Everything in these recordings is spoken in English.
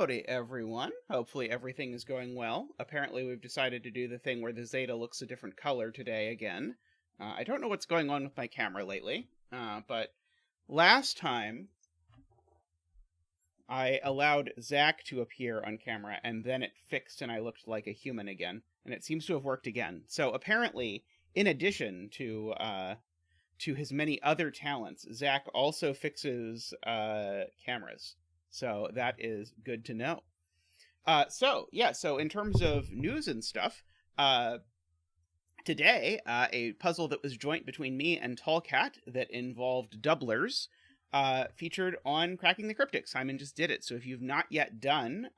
Howdy, everyone. Hopefully everything is going well. Apparently we've decided to do the thing where the Zeta looks a different color today again. I don't know what's going on with my camera lately, but last time I allowed Zach to appear on camera, and then it fixed and I looked like a human again, and it seems to have worked again. So apparently, in addition to his many other talents, Zach also fixes cameras. So that is good to know. So in terms of news and stuff, today, a puzzle that was joint between me and Tallcat that involved doublers featured on Cracking the Cryptic. Simon just did it. So if you've not yet done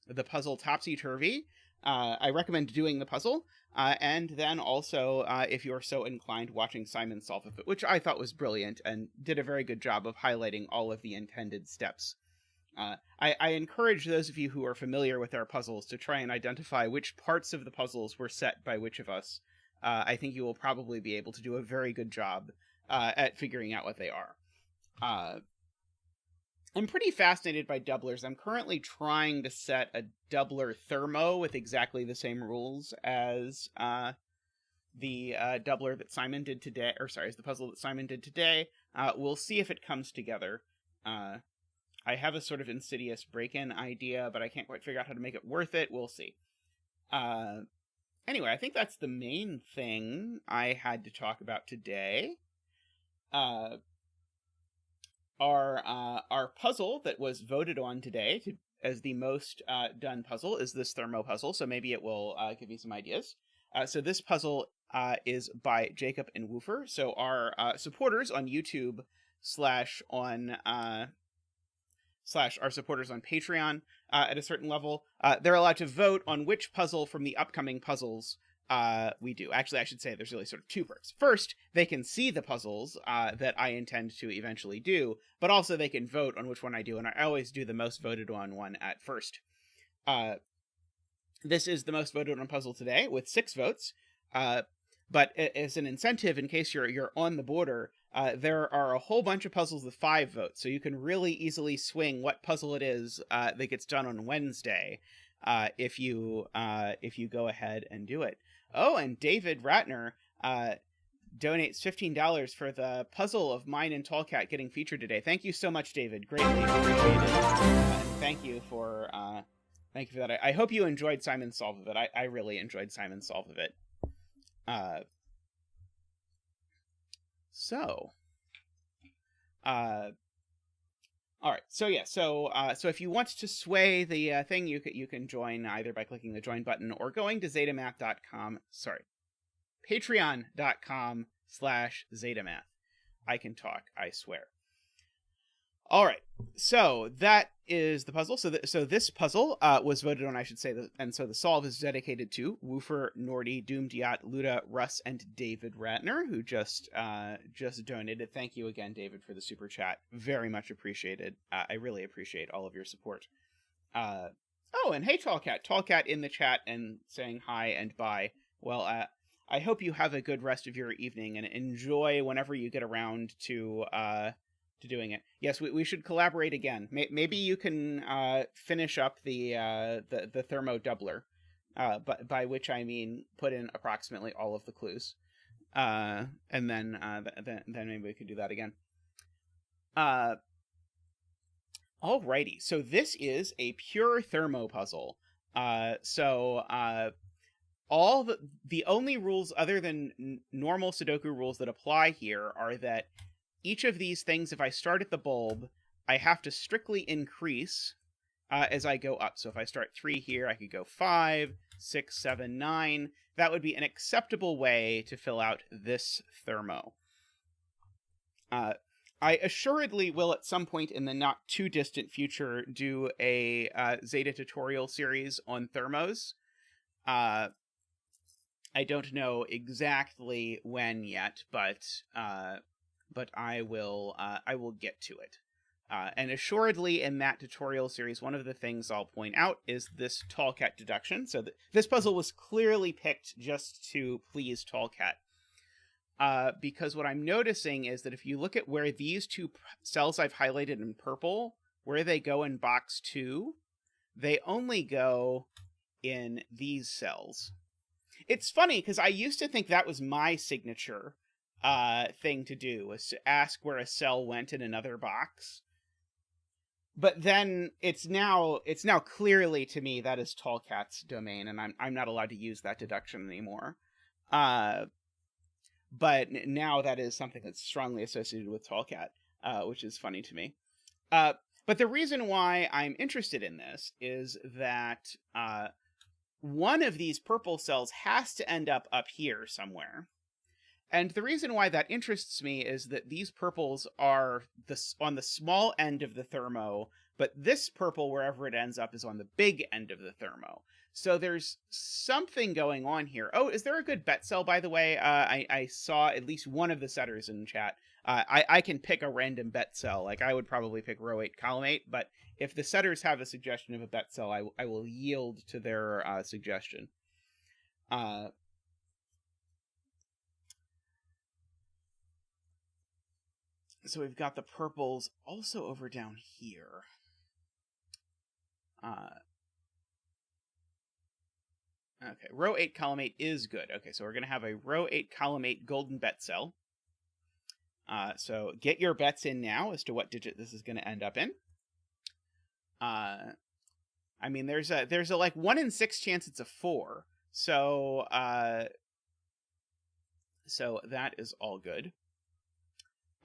the puzzle Topsy-Turvy, I recommend doing the puzzle. And then also, if you're so inclined, watching Simon solve it, which I thought was brilliant and did a very good job of highlighting all of the intended steps. I encourage those of you who are familiar with our puzzles to try and identify which parts of the puzzles were set by which of us. I think you will probably be able to do a very good job at figuring out what they are. I'm pretty fascinated by doublers. I'm currently trying to set a doubler thermo with exactly the same rules as the doubler that Simon did today, as the puzzle that Simon did today. We'll see if it comes together. I have a sort of insidious break-in idea, but I can't quite figure out how to make it worth it. We'll see. Anyway, I think that's the main thing I had to talk about today. Our puzzle that was voted on today as the most done puzzle is this thermo puzzle, so maybe it will give you some ideas. So this puzzle is by Jakhob and Woofer. So our supporters on YouTube / our supporters on Patreon at a certain level, they're allowed to vote on which puzzle from the upcoming puzzles we do. Actually, I should say there's really sort of two parts. First, they can see the puzzles that I intend to eventually do, but also they can vote on which one I do, and I always do the most voted on one at first. This is the most voted on puzzle today with 6 votes, but as an incentive, in case you're on the border, there are a whole bunch of puzzles with 5 votes, so you can really easily swing what puzzle it is that gets done on Wednesday if you go ahead and do it. Oh, and David Ratner donates $15 for the puzzle of mine and Tallcat getting featured today. Thank you so much, David. Greatly appreciated. Thank you for that. I hope you enjoyed Simon's solve of it. I really enjoyed Simon's solve of it. All right. So if you want to sway the thing, you can join either by clicking the join button or going to zetamath.com. Sorry, patreon.com/zetamath. I can talk, I swear. All right. So that is the puzzle. So this puzzle was voted on, I should say, and so the solve is dedicated to Woofer, Nordy, Doomdiat, Luda, Russ, and David Ratner, who just donated. Thank you again, David, for the super chat. Very much appreciated. I really appreciate all of your support. Oh, and hey, Tallcat in the chat and saying hi and bye. Well, I hope you have a good rest of your evening and enjoy whenever you get around to doing it. Yes, we should collaborate again. Maybe you can finish up the thermo doubler, by which I mean put in approximately all of the clues, and then maybe we could do that again. Alrighty, so this is a pure thermo puzzle. All the only rules other than normal Sudoku rules that apply here are that each of these things, if I start at the bulb, I have to strictly increase as I go up. So if I start 3 here, I could go 5, 6, 7, 9. That would be an acceptable way to fill out this thermo. I assuredly will at some point in the not too distant future do a Zeta tutorial series on thermos. I don't know exactly when yet, but I will get to it. And assuredly in that tutorial series, one of the things I'll point out is this Tallcat deduction. So this puzzle was clearly picked just to please Tallcat. Because what I'm noticing is that if you look at where these 2 cells I've highlighted in purple, where they go in box 2, they only go in these cells. It's funny, because I used to think that was my signature thing to do, was to ask where a cell went in another box. But then it's now clearly, to me, that is Tallcat's domain, and I'm not allowed to use that deduction anymore. But now that is something that's strongly associated with Tallcat, which is funny to me. But the reason why I'm interested in this is that one of these purple cells has to end up here somewhere. And the reason why that interests me is that these purples are on the small end of the thermo, but this purple, wherever it ends up, is on the big end of the thermo. So there's something going on here. Oh, is there a good bet cell, by the way? I saw at least one of the setters in chat. I can pick a random bet cell. Like, I would probably pick row 8, column 8, but if the setters have a suggestion of a bet cell, I will yield to their suggestion. So we've got the purples also over down here. Okay, row 8, column 8 is good. Okay, so we're going to have a row 8, column 8 golden bet cell. So get your bets in now as to what digit this is going to end up in. I mean, there's a like 1 in 6 chance it's a 4. So so that is all good.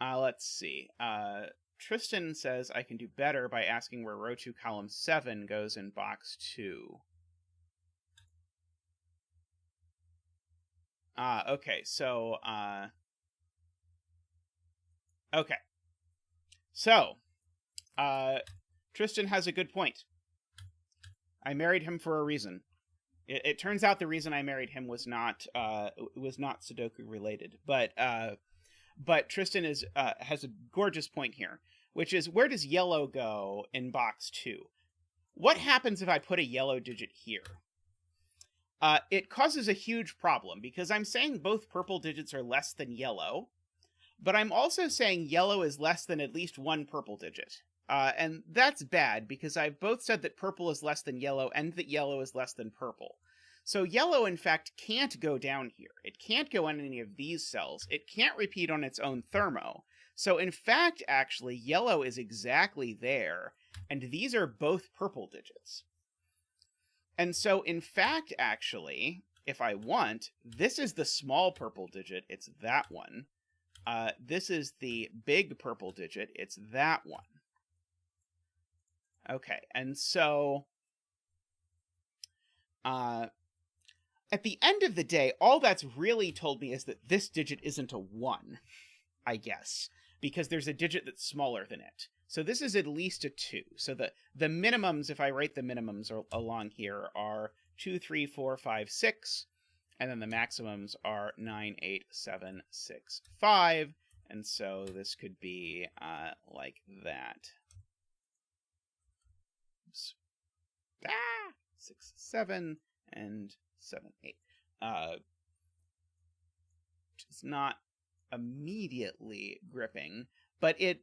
Let's see. Tristan says I can do better by asking where row 2, column 7 goes in box 2. Okay, so, okay. So, Tristan has a good point. I married him for a reason. It turns out the reason I married him was not Sudoku related, but Tristan has a gorgeous point here, which is, where does yellow go in box 2? What happens if I put a yellow digit here? It causes a huge problem, because I'm saying both purple digits are less than yellow, but I'm also saying yellow is less than at least one purple digit. And that's bad, because I've both said that purple is less than yellow and that yellow is less than purple. So yellow, in fact, can't go down here. It can't go in any of these cells. It can't repeat on its own thermo. So in fact, actually, yellow is exactly there, and these are both purple digits. And so, in fact, actually, if I want, this is the small purple digit. It's that one. This is the big purple digit. It's that one. Okay, and so at the end of the day, all that's really told me is that this digit isn't a 1, I guess, because there's a digit that's smaller than it. So this is at least a 2. So the minimums, if I write the minimums along here, are 2, 3, 4, 5, 6, and then the maximums are 9, 8, 7, 6, 5, and so this could be like that. Oops. 6, 7, and 7, 8. Which is not immediately gripping, but it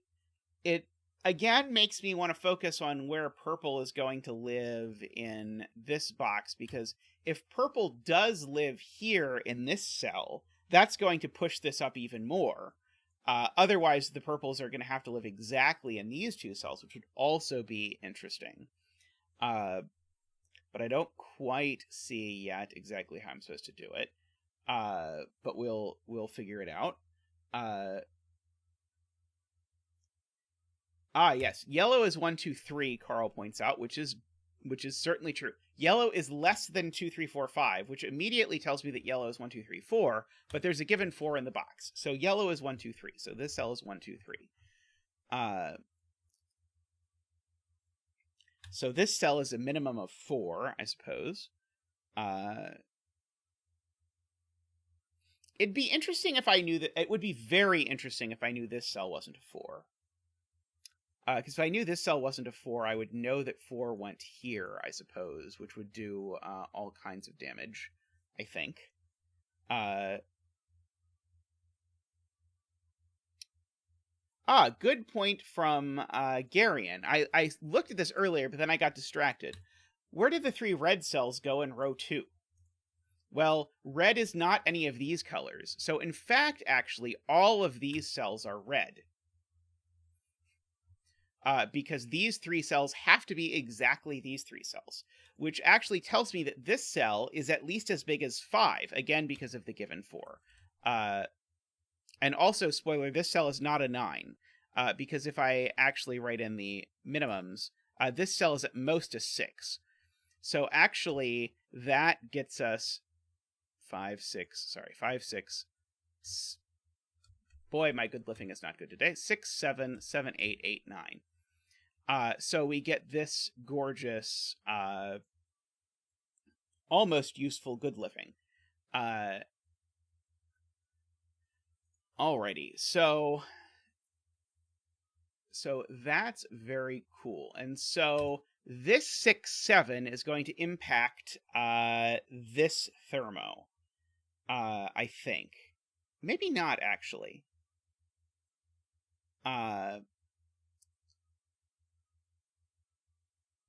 again makes me want to focus on where purple is going to live in this box, because if purple does live here in this cell, that's going to push this up even more. Otherwise, the purples are going to have to live exactly in these two cells, which would also be interesting. But I don't quite see yet exactly how I'm supposed to do it. But we'll figure it out. Yes, yellow is 1, 2, 3. Carl points out, which is certainly true. Yellow is less than 2, 3, 4, 5, which immediately tells me that yellow is 1, 2, 3, 4. But there's a given 4 in the box, so yellow is 1, 2, 3. So this cell is 1, 2, 3. So this cell is a minimum of 4, I suppose. It'd be interesting if I knew that. It would be very interesting if I knew this cell wasn't a 4. Because if I knew this cell wasn't a 4, I would know that 4 went here, I suppose, which would do all kinds of damage, I think. Good point from Garion. I looked at this earlier, but then I got distracted. where did the 3 red cells go in row 2? Well, red is not any of these colors. So in fact, actually, all of these cells are red. Because these 3 cells have to be exactly these 3 cells, which actually tells me that this cell is at least as big as 5, again, because of the given 4. And also, spoiler, this cell is not a 9, because if I actually write in the minimums, this cell is at most a 6. So actually, that gets us 5, 6. Boy, my good lifting is not good today. 6, 7, 7, 8, 8, 9. So we get this gorgeous, almost useful good living. Alrighty, so that's very cool. And so this 6, 7 is going to impact this thermo, I think. Maybe not, actually.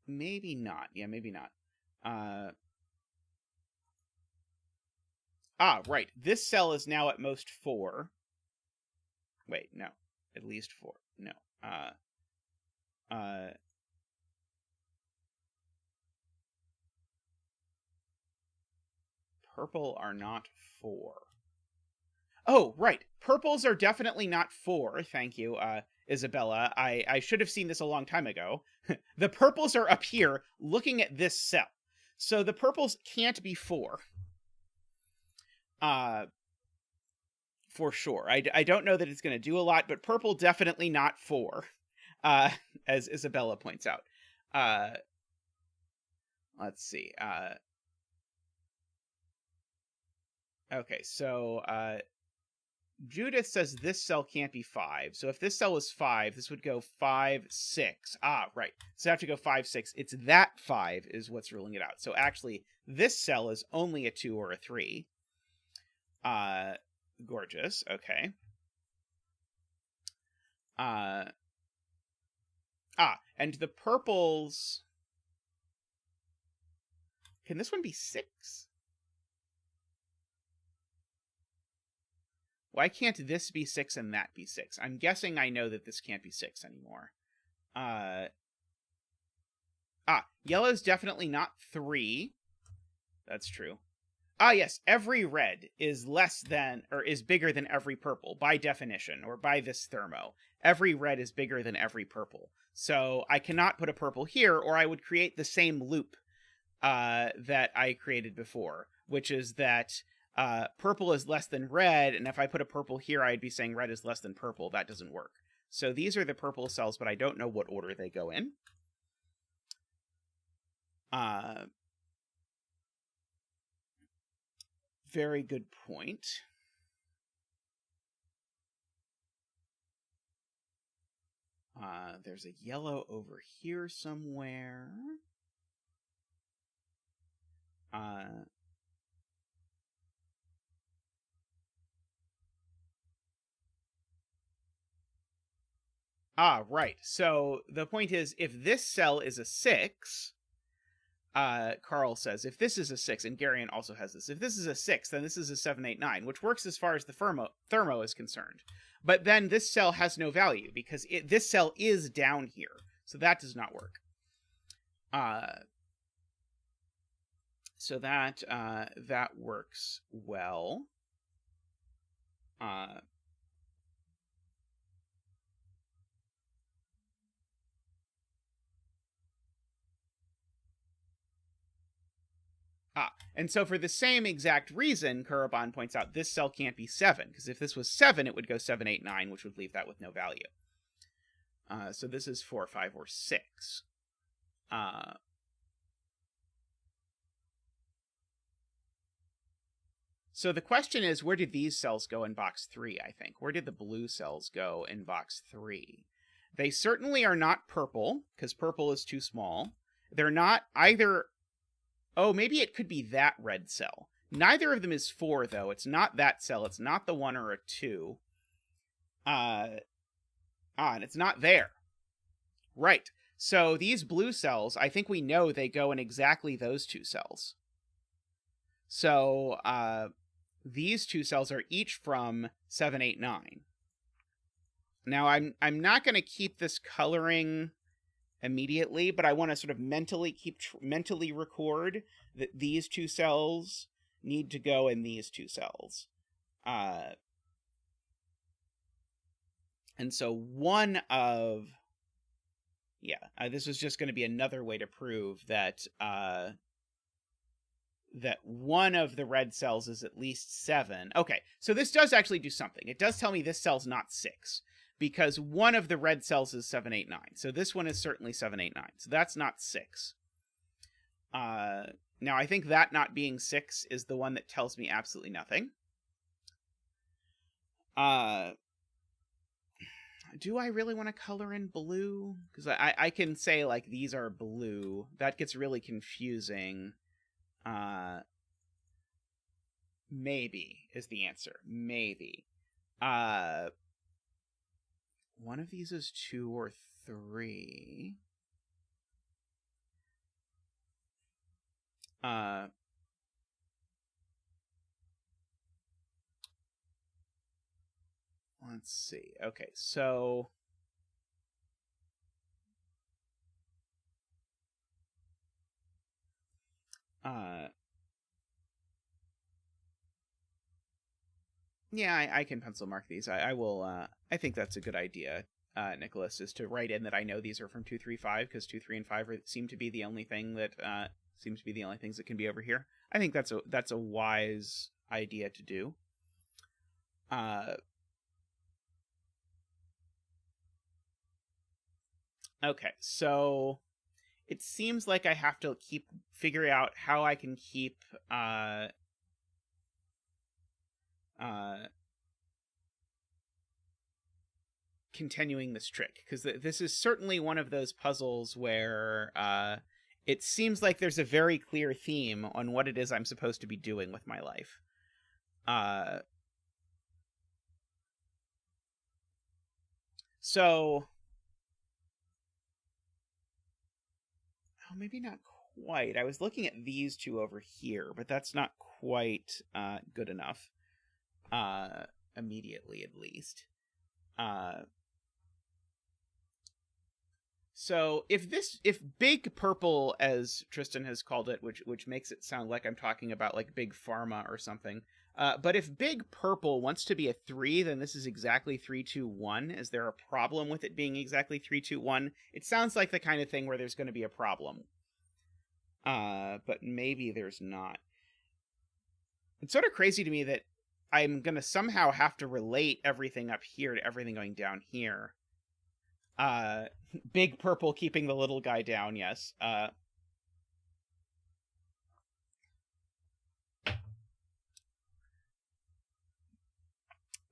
Maybe not. Yeah, maybe not. Right. This cell is now at most 4. Wait, no. At least 4. No. Purple are not 4. Oh, right. Purples are definitely not 4. Thank you, Isabella. I should have seen this a long time ago. The purples are up here looking at this cell. So the purples can't be 4. For sure. I don't know that it's going to do a lot, but purple definitely not 4, as Isabella points out. Let's see. Okay, so Judith says this cell can't be 5. So if this cell was 5, this would go 5, 6. Right. So I have to go 5, 6. It's that 5 is what's ruling it out. So actually, this cell is only a 2 or a 3. Gorgeous. Okay. And the purples... Can this one be 6? Why can't this be 6 and that be 6? I'm guessing I know that this can't be 6 anymore. Yellow's definitely not 3. That's true. Yes, every red is less than, or is bigger than every purple, by definition, or by this thermo. Every red is bigger than every purple. So I cannot put a purple here, or I would create the same loop that I created before, which is that purple is less than red, and if I put a purple here, I'd be saying red is less than purple. That doesn't work. So these are the purple cells, but I don't know what order they go in. Very good point. There's a yellow over here somewhere. Right. So the point is, if this cell is a 6, Carl says, if this is a 6, and Garion also has this, if this is a 6, then this is a 7, 8, 9, which works as far as the thermo is concerned. But then this cell has no value, because this cell is down here. So that does not work. So that works well. And so for the same exact reason, Kuraban points out this cell can't be 7, because if this was 7, it would go 7, 8, 9, which would leave that with no value. So this is 4, 5, or 6. So the question is, where did these cells go in box 3, I think? Where did the blue cells go in box 3? They certainly are not purple, because purple is too small. They're not either... Oh, maybe it could be that red cell. Neither of them is 4, though. It's not that cell. It's not the 1 or a 2. And it's not there. Right. So these blue cells, I think we know they go in exactly those two cells. So these two cells are each from 7, 8, 9. Now I'm not going to keep this coloring immediately, but I want to sort of mentally record that these two cells need to go in these two cells. And so this was just going to be another way to prove that that one of the red cells is at least 7. Okay, so this does actually do something. It does tell me this cell's not 6, because one of the red cells is 7, 8, 9. So this one is certainly 7, 8, 9. So that's not 6. Now, I think that not being 6 is the one that tells me absolutely nothing. Do I really want to color in blue? Because I can say, like, these are blue. That gets really confusing. Maybe is the answer. Maybe. One of these is 2 or 3. Let's see. Okay, so yeah, I can pencil mark these. I will. I think that's a good idea, Nicholas, is to write in that I know these are from 2, 3, 5, because 2, 3, and 5 seem to be the only thing that seems to be the only things that can be over here. I think that's a wise idea to do. Okay, so it seems like I have to figure out how I can keep continuing this trick, because this is certainly one of those puzzles where it seems like there's a very clear theme on what it is I'm supposed to be doing with my life. So, oh, maybe not quite. I was looking at these two over here, but that's not quite good enough. Immediately, at least. So if Big Purple, as Tristan has called it, which makes it sound like I'm talking about like Big Pharma or something, but if Big Purple wants to be a 3, then this is exactly 3, 2, 1. Is there a problem with it being exactly 3, 2, 1? It sounds like the kind of thing where there's going to be a problem. But maybe there's not. It's sort of crazy to me that I'm going to somehow have to relate everything up here to everything going down here. Big Purple keeping the little guy down, yes.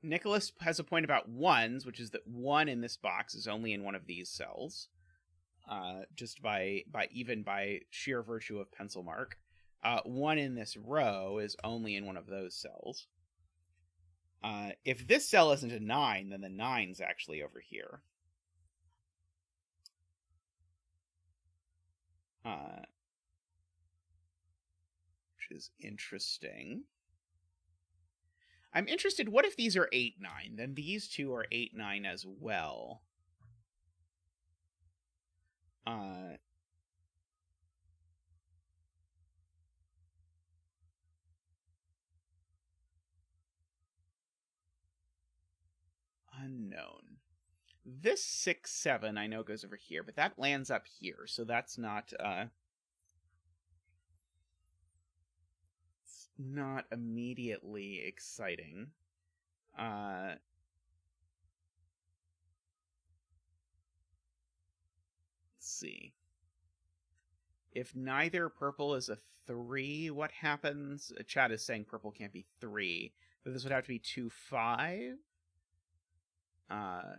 Nicholas has a point about 1s, which is that 1 in this box is only in one of these cells. Just by sheer virtue of pencil mark. 1 in this row is only in one of those cells. If this cell isn't a 9, then the 9's actually over here. Which is interesting. I'm interested, what if these are 8, 9? Then these two are 8, 9 as well. Unknown. This 6, 7 I know goes over here, but that lands up here, so that's not it's not immediately exciting. Let's see. If neither purple is a 3, what happens? Chat is saying purple can't be 3, but this would have to be 2, 5. I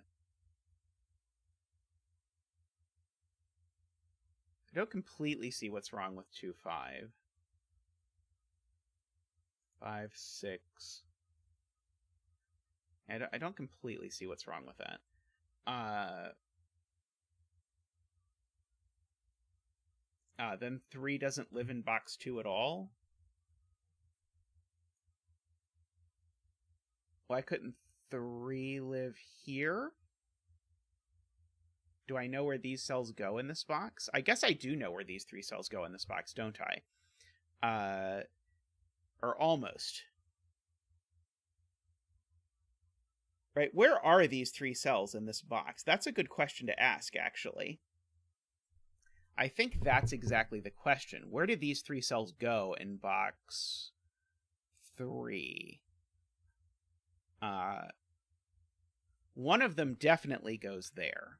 don't completely see what's wrong with 2, 5. 5, 6. I don't completely see what's wrong with that. Then 3 doesn't live in box 2 at all. Why couldn't 3 live here? Do I know where these cells go in this box? I guess I do know where these 3 cells go in this box, don't I? Or almost. Right, where are these 3 cells in this box? That's a good question to ask, actually. I think that's exactly the question. Where did these 3 cells go in box 3? One of them definitely goes there.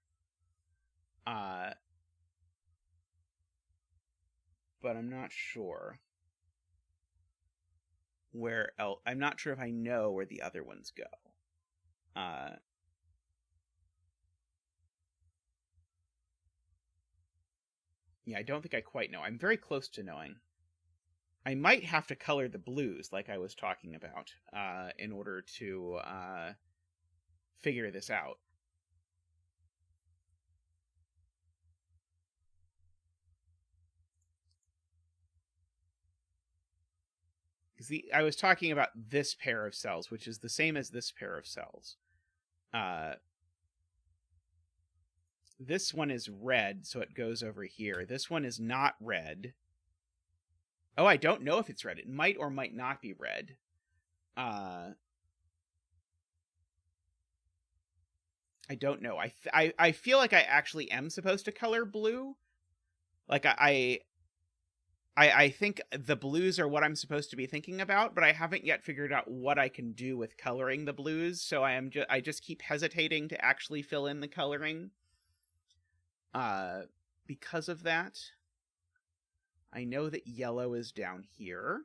But I'm not sure where else. I'm not sure if I know where the other ones go. Yeah, I don't think I quite know. I'm very close to knowing. I might have to color the blues, like I was talking about, in order to figure this out. I was talking about this pair of cells, which is the same as this pair of cells. This one is red, so it goes over here. This one is not red. Oh, I don't know if it's red. It might or might not be red. I don't know. I feel like I actually am supposed to color blue. Like I think the blues are what I'm supposed to be thinking about, but I haven't yet figured out what I can do with coloring the blues, so I just keep hesitating to actually fill in the coloring. Because of that. I know that yellow is down here.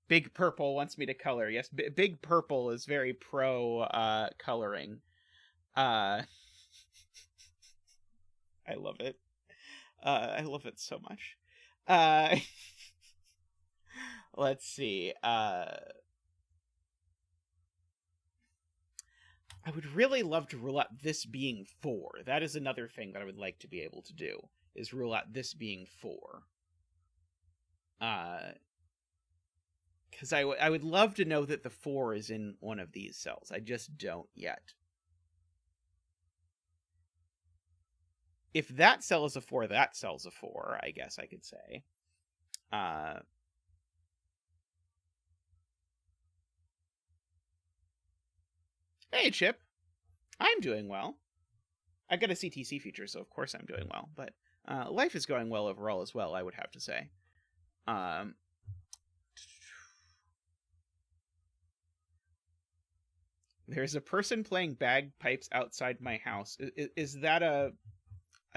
Big Purple wants me to color. Yes, Big Purple is very pro coloring. I love it. I love it so much. Let's see. I would really love to rule out this being 4. That is another thing that I would like to be able to do, is rule out this being 4. Because I would love to know that the 4 is in one of these cells. I just don't yet. If that cell is a 4, that cell's a 4, I guess I could say. Hey, Chip. I'm doing well. I got a CTC feature, so of course I'm doing well. But life is going well overall as well, I would have to say. There's a person playing bagpipes outside my house. Is that a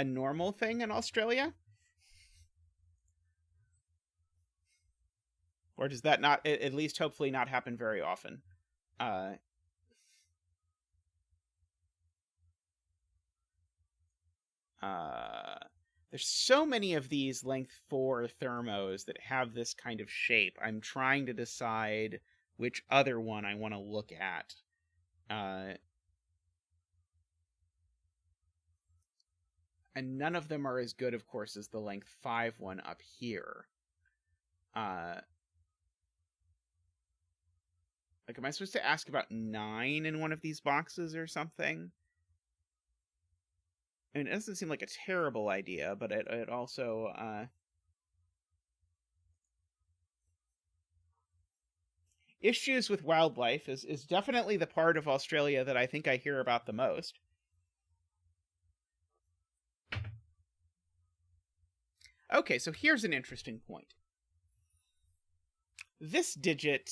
normal thing in Australia? Or does that not, at least hopefully, not happen very often? There's so many of these length 4 thermos that have this kind of shape. I'm trying to decide which other one I want to look at. And none of them are as good, of course, as the length 5 one up here. Like, am I supposed to ask about 9 in one of these boxes or something? I mean, it doesn't seem like a terrible idea, but it also, issues with wildlife is definitely the part of Australia that I think I hear about the most. Okay, so here's an interesting point. This digit,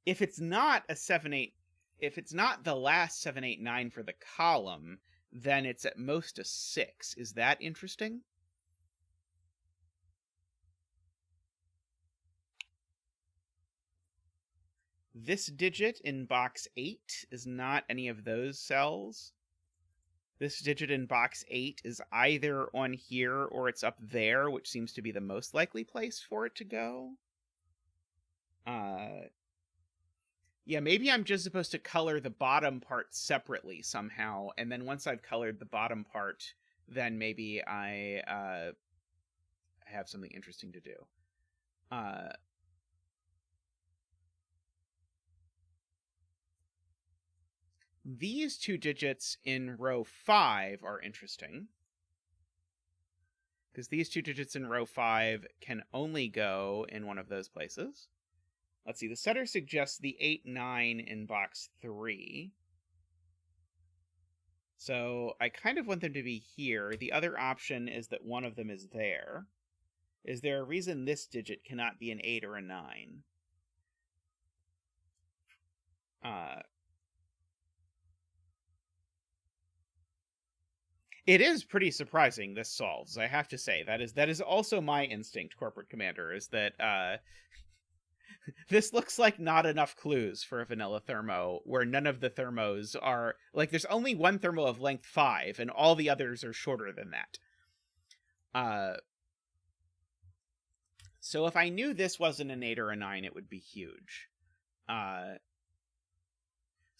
if it's not a 7-8, if it's not the last 789 for the column, then it's at most a 6. Is that interesting? This digit in box 8 is not any of those cells. This digit in box 8 is either on here or it's up there, which seems to be the most likely place for it to go. Yeah, maybe I'm just supposed to color the bottom part separately somehow, and then once I've colored the bottom part, then maybe I have something interesting to do. These 2 digits in row 5 are interesting, because these 2 digits in row 5 can only go in one of those places. Let's see, the setter suggests the 8, 9 in box 3. So I kind of want them to be here. The other option is that one of them is there. Is there a reason this digit cannot be an 8 or a 9? It is pretty surprising this solves, I have to say. That is also my instinct, Corporate Commander, is that this looks like not enough clues for a vanilla thermo, where none of the thermos are... Like, there's only one thermo of length 5, and all the others are shorter than that. So if I knew this wasn't an 8 or a 9, it would be huge.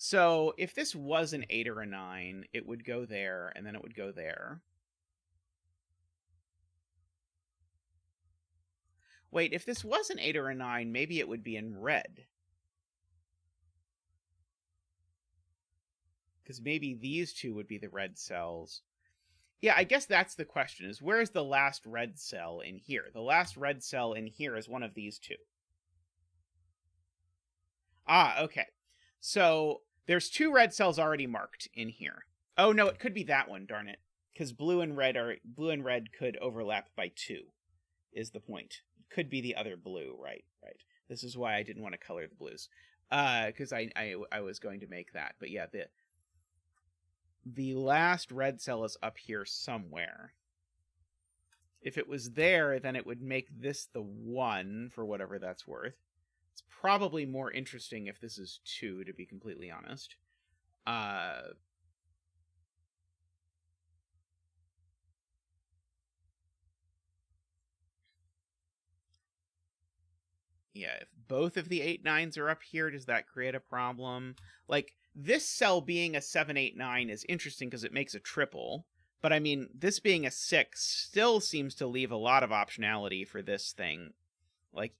So if this was an 8 or a 9, it would go there, and then it would go there. Wait, if this was an 8 or a 9, maybe it would be in red. Because maybe these 2 would be the red cells. Yeah, I guess that's the question, is where's the last red cell in here? The last red cell in here is one of these 2. Ah, okay. So there's 2 red cells already marked in here. Oh, no, it could be that one, darn it. Because blue and red could overlap by 2, is the point. It could be the other blue, right. This is why I didn't want to color the blues. Because I was going to make that. But yeah, the last red cell is up here somewhere. If it was there, then it would make this the 1, for whatever that's worth. It's probably more interesting if this is 2, to be completely honest. Yeah, if both of the 8, 9s are up here, does that create a problem? Like, this cell being a 7, 8, 9 is interesting because it makes a triple. But I mean, this being a 6 still seems to leave a lot of optionality for this thing. Like,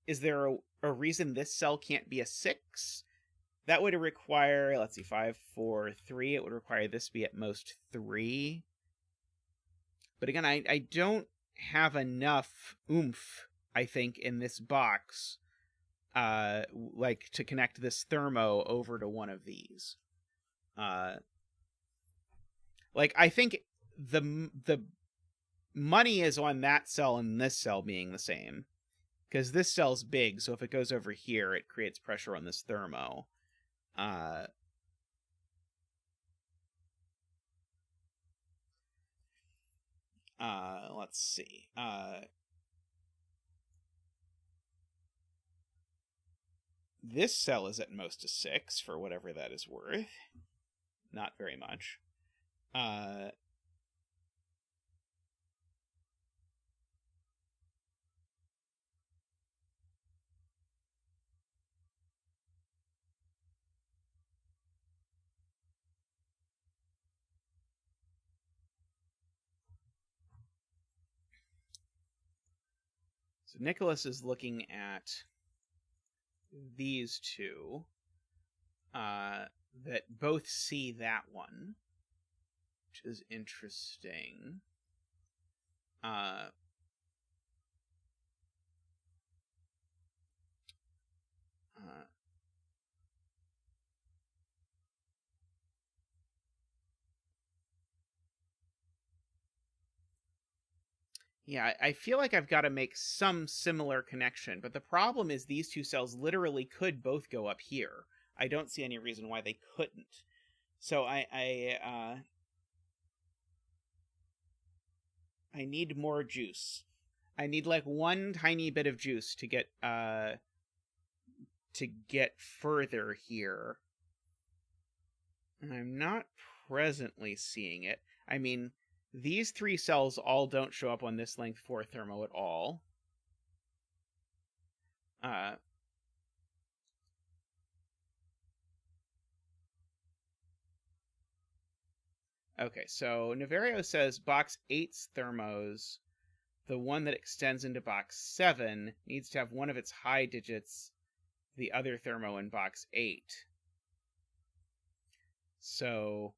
is there a reason this cell can't be a 6? That would require, let's see, 5, 4, 3. It would require this be at most 3. But again, I don't have enough oomph, I think, in this box, like, to connect this thermo over to one of these. Like, I think the money is on that cell and this cell being the same. Because this cell's big, so if it goes over here, it creates pressure on this thermo. Let's see. This cell is at most a 6, for whatever that is worth. Not very much. So Nicholas is looking at these 2 that both see that one, which is interesting. Yeah, I feel like I've got to make some similar connection, but the problem is these 2 cells literally could both go up here. I don't see any reason why they couldn't. So I need more juice. I need like one tiny bit of juice to get further here. And I'm not presently seeing it. I mean, these 3 cells all don't show up on this length 4 thermo at all. Okay, so Naverio says box 8's thermos, the one that extends into box 7, needs to have one of its high digits, the other thermo in box 8. So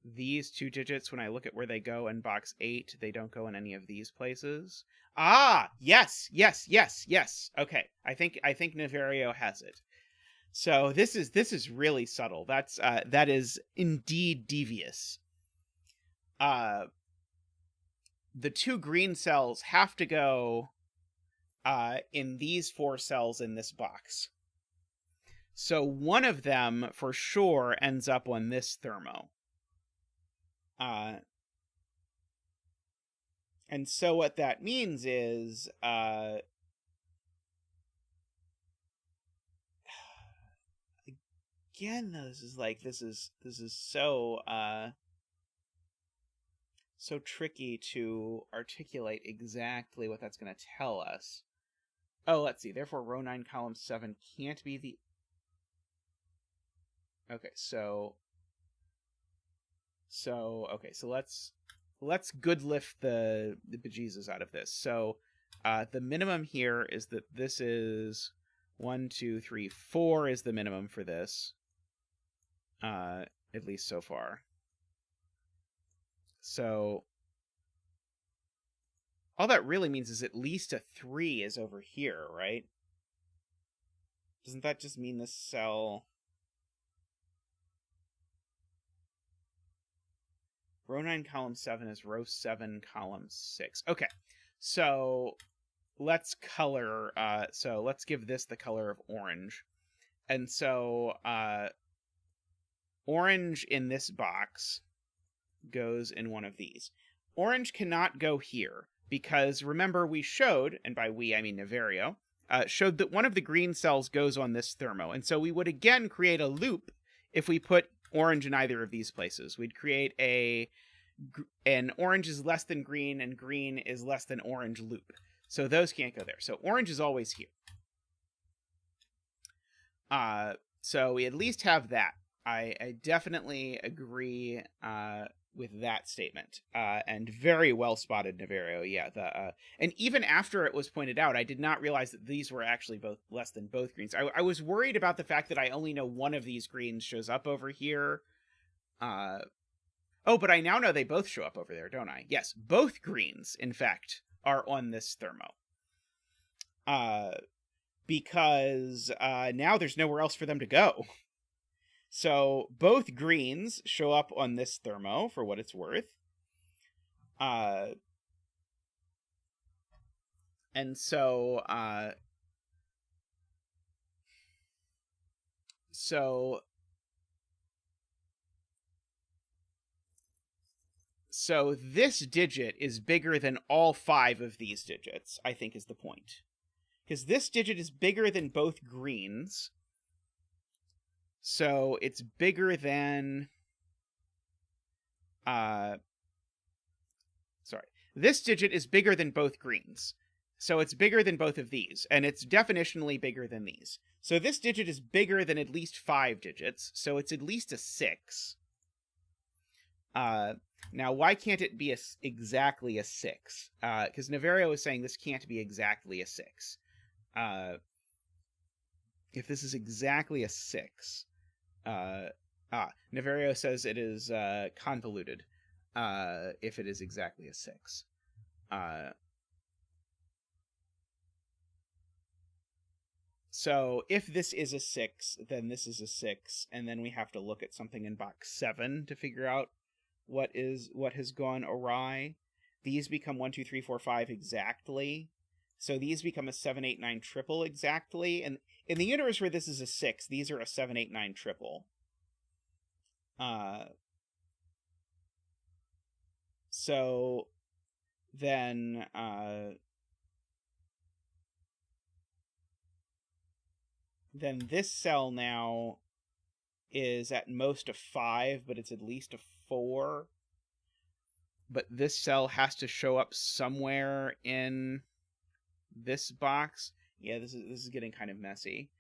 these 2 digits, when I look at where they go in box 8, they don't go in any of these places. Ah, yes. Okay, I think Naverio has it. So this is really subtle. That is indeed devious. The 2 green cells have to go in these 4 cells in this box. So one of them for sure ends up on this thermo. And so what that means is again, this is so so tricky to articulate exactly what that's going to tell us. Oh, let's see. Therefore, row 9, column 7 can't be the... Okay, so let's good lift the bejesus out of this. So the minimum here is that this is 1, 2, 3, 4 is the minimum for this. At least so far. So all that really means is at least a 3 is over here, right? Doesn't that just mean this cell... Row 9, column 7 is row 7, column 6. Okay, so let's color... so let's give this the color of orange. And so orange in this box goes in one of these. Orange cannot go here, because remember we showed, and by we I mean Naverio, showed that one of the green cells goes on this thermo. And so we would again create a loop if we put orange in either of these places. We'd create an orange is less than green and green is less than orange loop. So those can't go there. So orange is always here. So we at least have that. I definitely agree with that statement. And very well spotted, Naverio. Yeah, and even after it was pointed out, I did not realize that these were actually both less than both greens. I was worried about the fact that I only know one of these greens shows up over here. Oh, but I now know they both show up over there, don't I? Yes, both greens, in fact, are on this thermo. Because now there's nowhere else for them to go. So both greens show up on this thermo, for what it's worth. And so So this digit is bigger than all 5 of these digits, I think is the point. Because this digit is bigger than both greens. So it's bigger than... This digit is bigger than both greens. So it's bigger than both of these. And it's definitionally bigger than these. So this digit is bigger than at least 5 digits. So it's at least a 6. Now, why can't it be exactly a 6? Because Naverio is saying this can't be exactly a 6. If this is exactly a 6... Naverio says it is convoluted if it is exactly a 6. So if this is a 6, then this is a 6, and then we have to look at something in box 7 to figure out what has gone awry. These become 1, 2, 3, 4, 5 exactly. So these become a 7, 8, 9 triple exactly. And in the universe where this is a 6, these are a 7, 8, 9 triple. So then this cell now is at most a 5, but it's at least a 4. But this cell has to show up somewhere in this box. Yeah, this is getting kind of messy.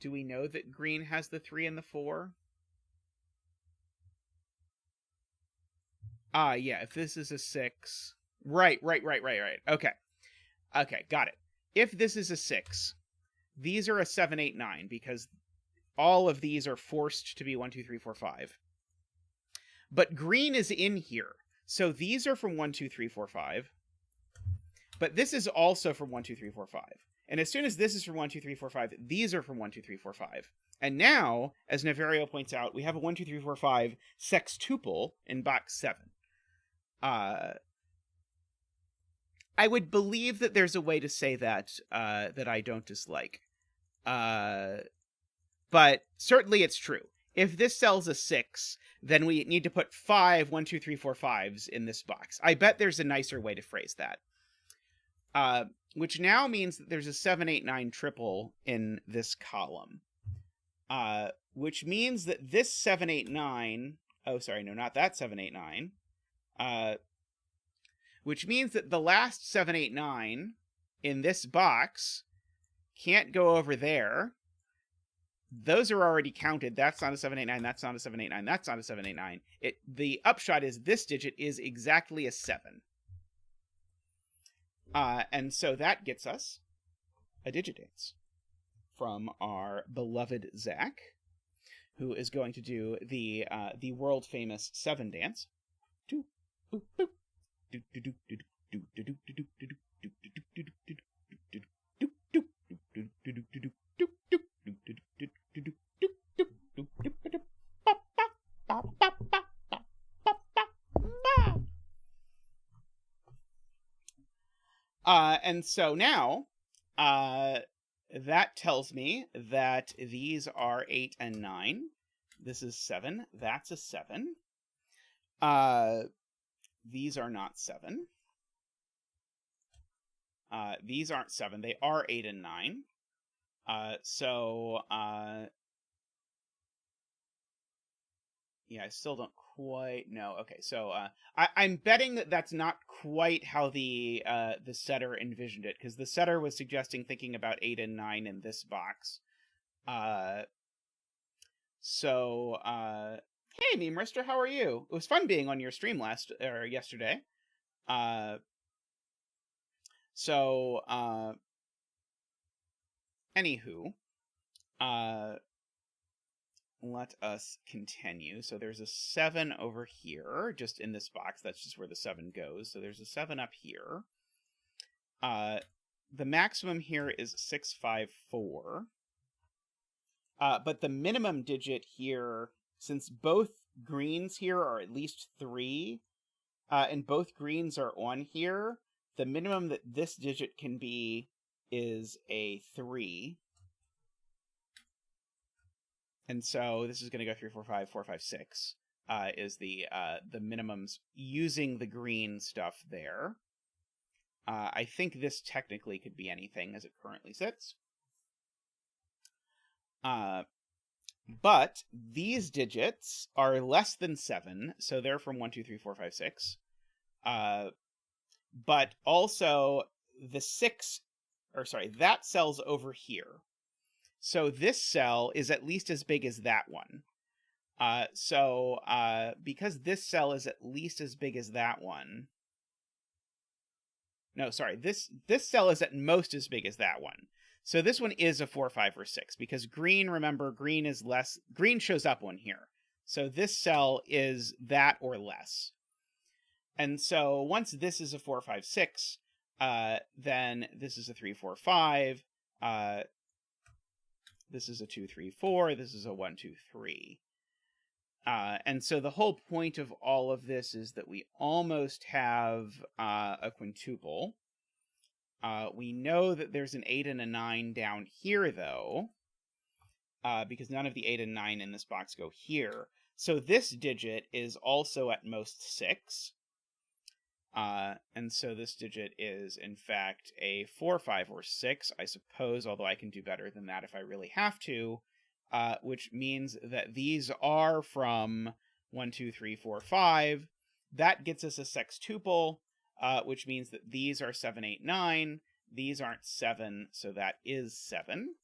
Do we know that green has the 3 and the 4? Yeah, if this is a 6... Right. Okay. Okay, got it. If this is a 6, these are a 7, 8, 9, because all of these are forced to be 1, 2, 3, 4, 5. But green is in here. So these are from 1, 2, 3, 4, 5. But this is also from 1, 2, 3, 4, 5. And as soon as this is from 1, 2, 3, 4, 5, these are from 1, 2, 3, 4, 5. And now, as Neverio points out, we have a 1, 2, 3, 4, 5 sextuple in box 7. I would believe that there's a way to say that that I don't dislike. But certainly it's true. If this sells a 6, then we need to put 5 1, 2, 3, 4, 5s in this box. I bet there's a nicer way to phrase that. Which now means that there's a 7, 8, 9 triple in this column. Which means that this 7, 8, 9... Oh, sorry, no, not that 7, 8, 9. Which means that the last 7, 8, 9 in this box can't go over there. Those are already counted. That's not a 7, 8, 9. That's not a 7, 8, 9. That's not a 7, 8, 9. The upshot is this digit is exactly a 7. And so that gets us a digit dance from our beloved Zach, who is going to do the world famous 7 dance. Boop, boop, boop. And so now, that tells me that these are 8 and 9. This is 7. That's a 7. These are not 7. These aren't 7. They are 8 and 9. Yeah, I still don't quite know. Okay, so I'm betting that that's not quite how the setter envisioned it, because the setter was suggesting thinking about 8 and 9 in this box. Hey, Meme Rister, how are you? It was fun being on your stream yesterday. Anywho, let us continue. So there's a 7 over here, just in this box. That's just where the 7 goes. So there's a 7 up here. The maximum here is 654. But the minimum digit here, since both greens here are at least 3, and both greens are on here, the minimum that this digit can be is a 3. And so this is going to go 3, 4, 5, 4, 5, 6, is the minimums using the green stuff there. I think this technically could be anything as it currently sits. But these digits are less than 7, so they're from 1, 2, 3, 4, 5, 6. But also the 6, that cell's over here. So this cell is at least as big as that one. Because this cell is at least as big as that one... No, sorry, this cell is at most as big as that one. So this one is a 4, 5, or 6, because green, remember, green shows up on here. So this cell is that or less. And so once this is a 4, 5, 6, then this is a 3, 4, 5, this is a 2, 3, 4, this is a 1, 2, 3. And so the whole point of all of this is that we almost have a quintuple. We know that there's an 8 and a 9 down here, though, because none of the 8 and 9 in this box go here. So this digit is also at most 6. And so this digit is, in fact, a 4, 5, or 6, I suppose, although I can do better than that if I really have to, which means that these are from 1, 2, 3, 4, 5. That gets us a sextuple, which means that these are 7, 8, 9. These aren't 7, so that is 7.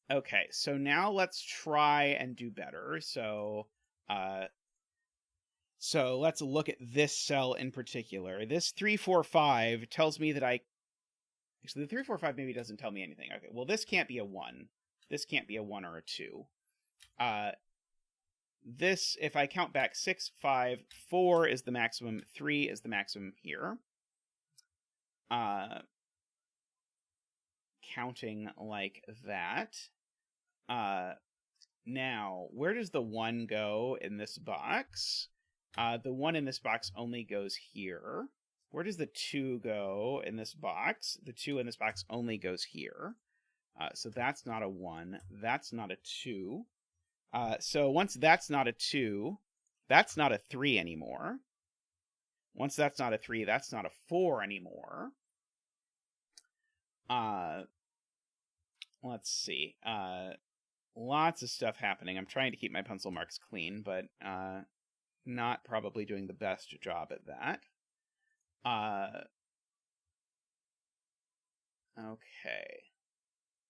Okay, so now let's try and do better. So let's look at this cell in particular. This 345 tells me that actually, the 345 maybe doesn't tell me anything. Okay, well, this can't be a 1. This can't be a 1 or a 2. This, if I count back 6, 5, 4 is the maximum, 3 is the maximum here. Counting like that. Now, where does the 1 go in this box? The 1 in this box only goes here. Where does the 2 go in this box? The 2 in this box only goes here. So that's not a 1. That's not a 2. So once that's not a 2, that's not a 3 anymore. Once that's not a 3, that's not a 4 anymore. Let's see. Lots of stuff happening. I'm trying to keep my pencil marks clean, but not probably doing the best job at that. Okay.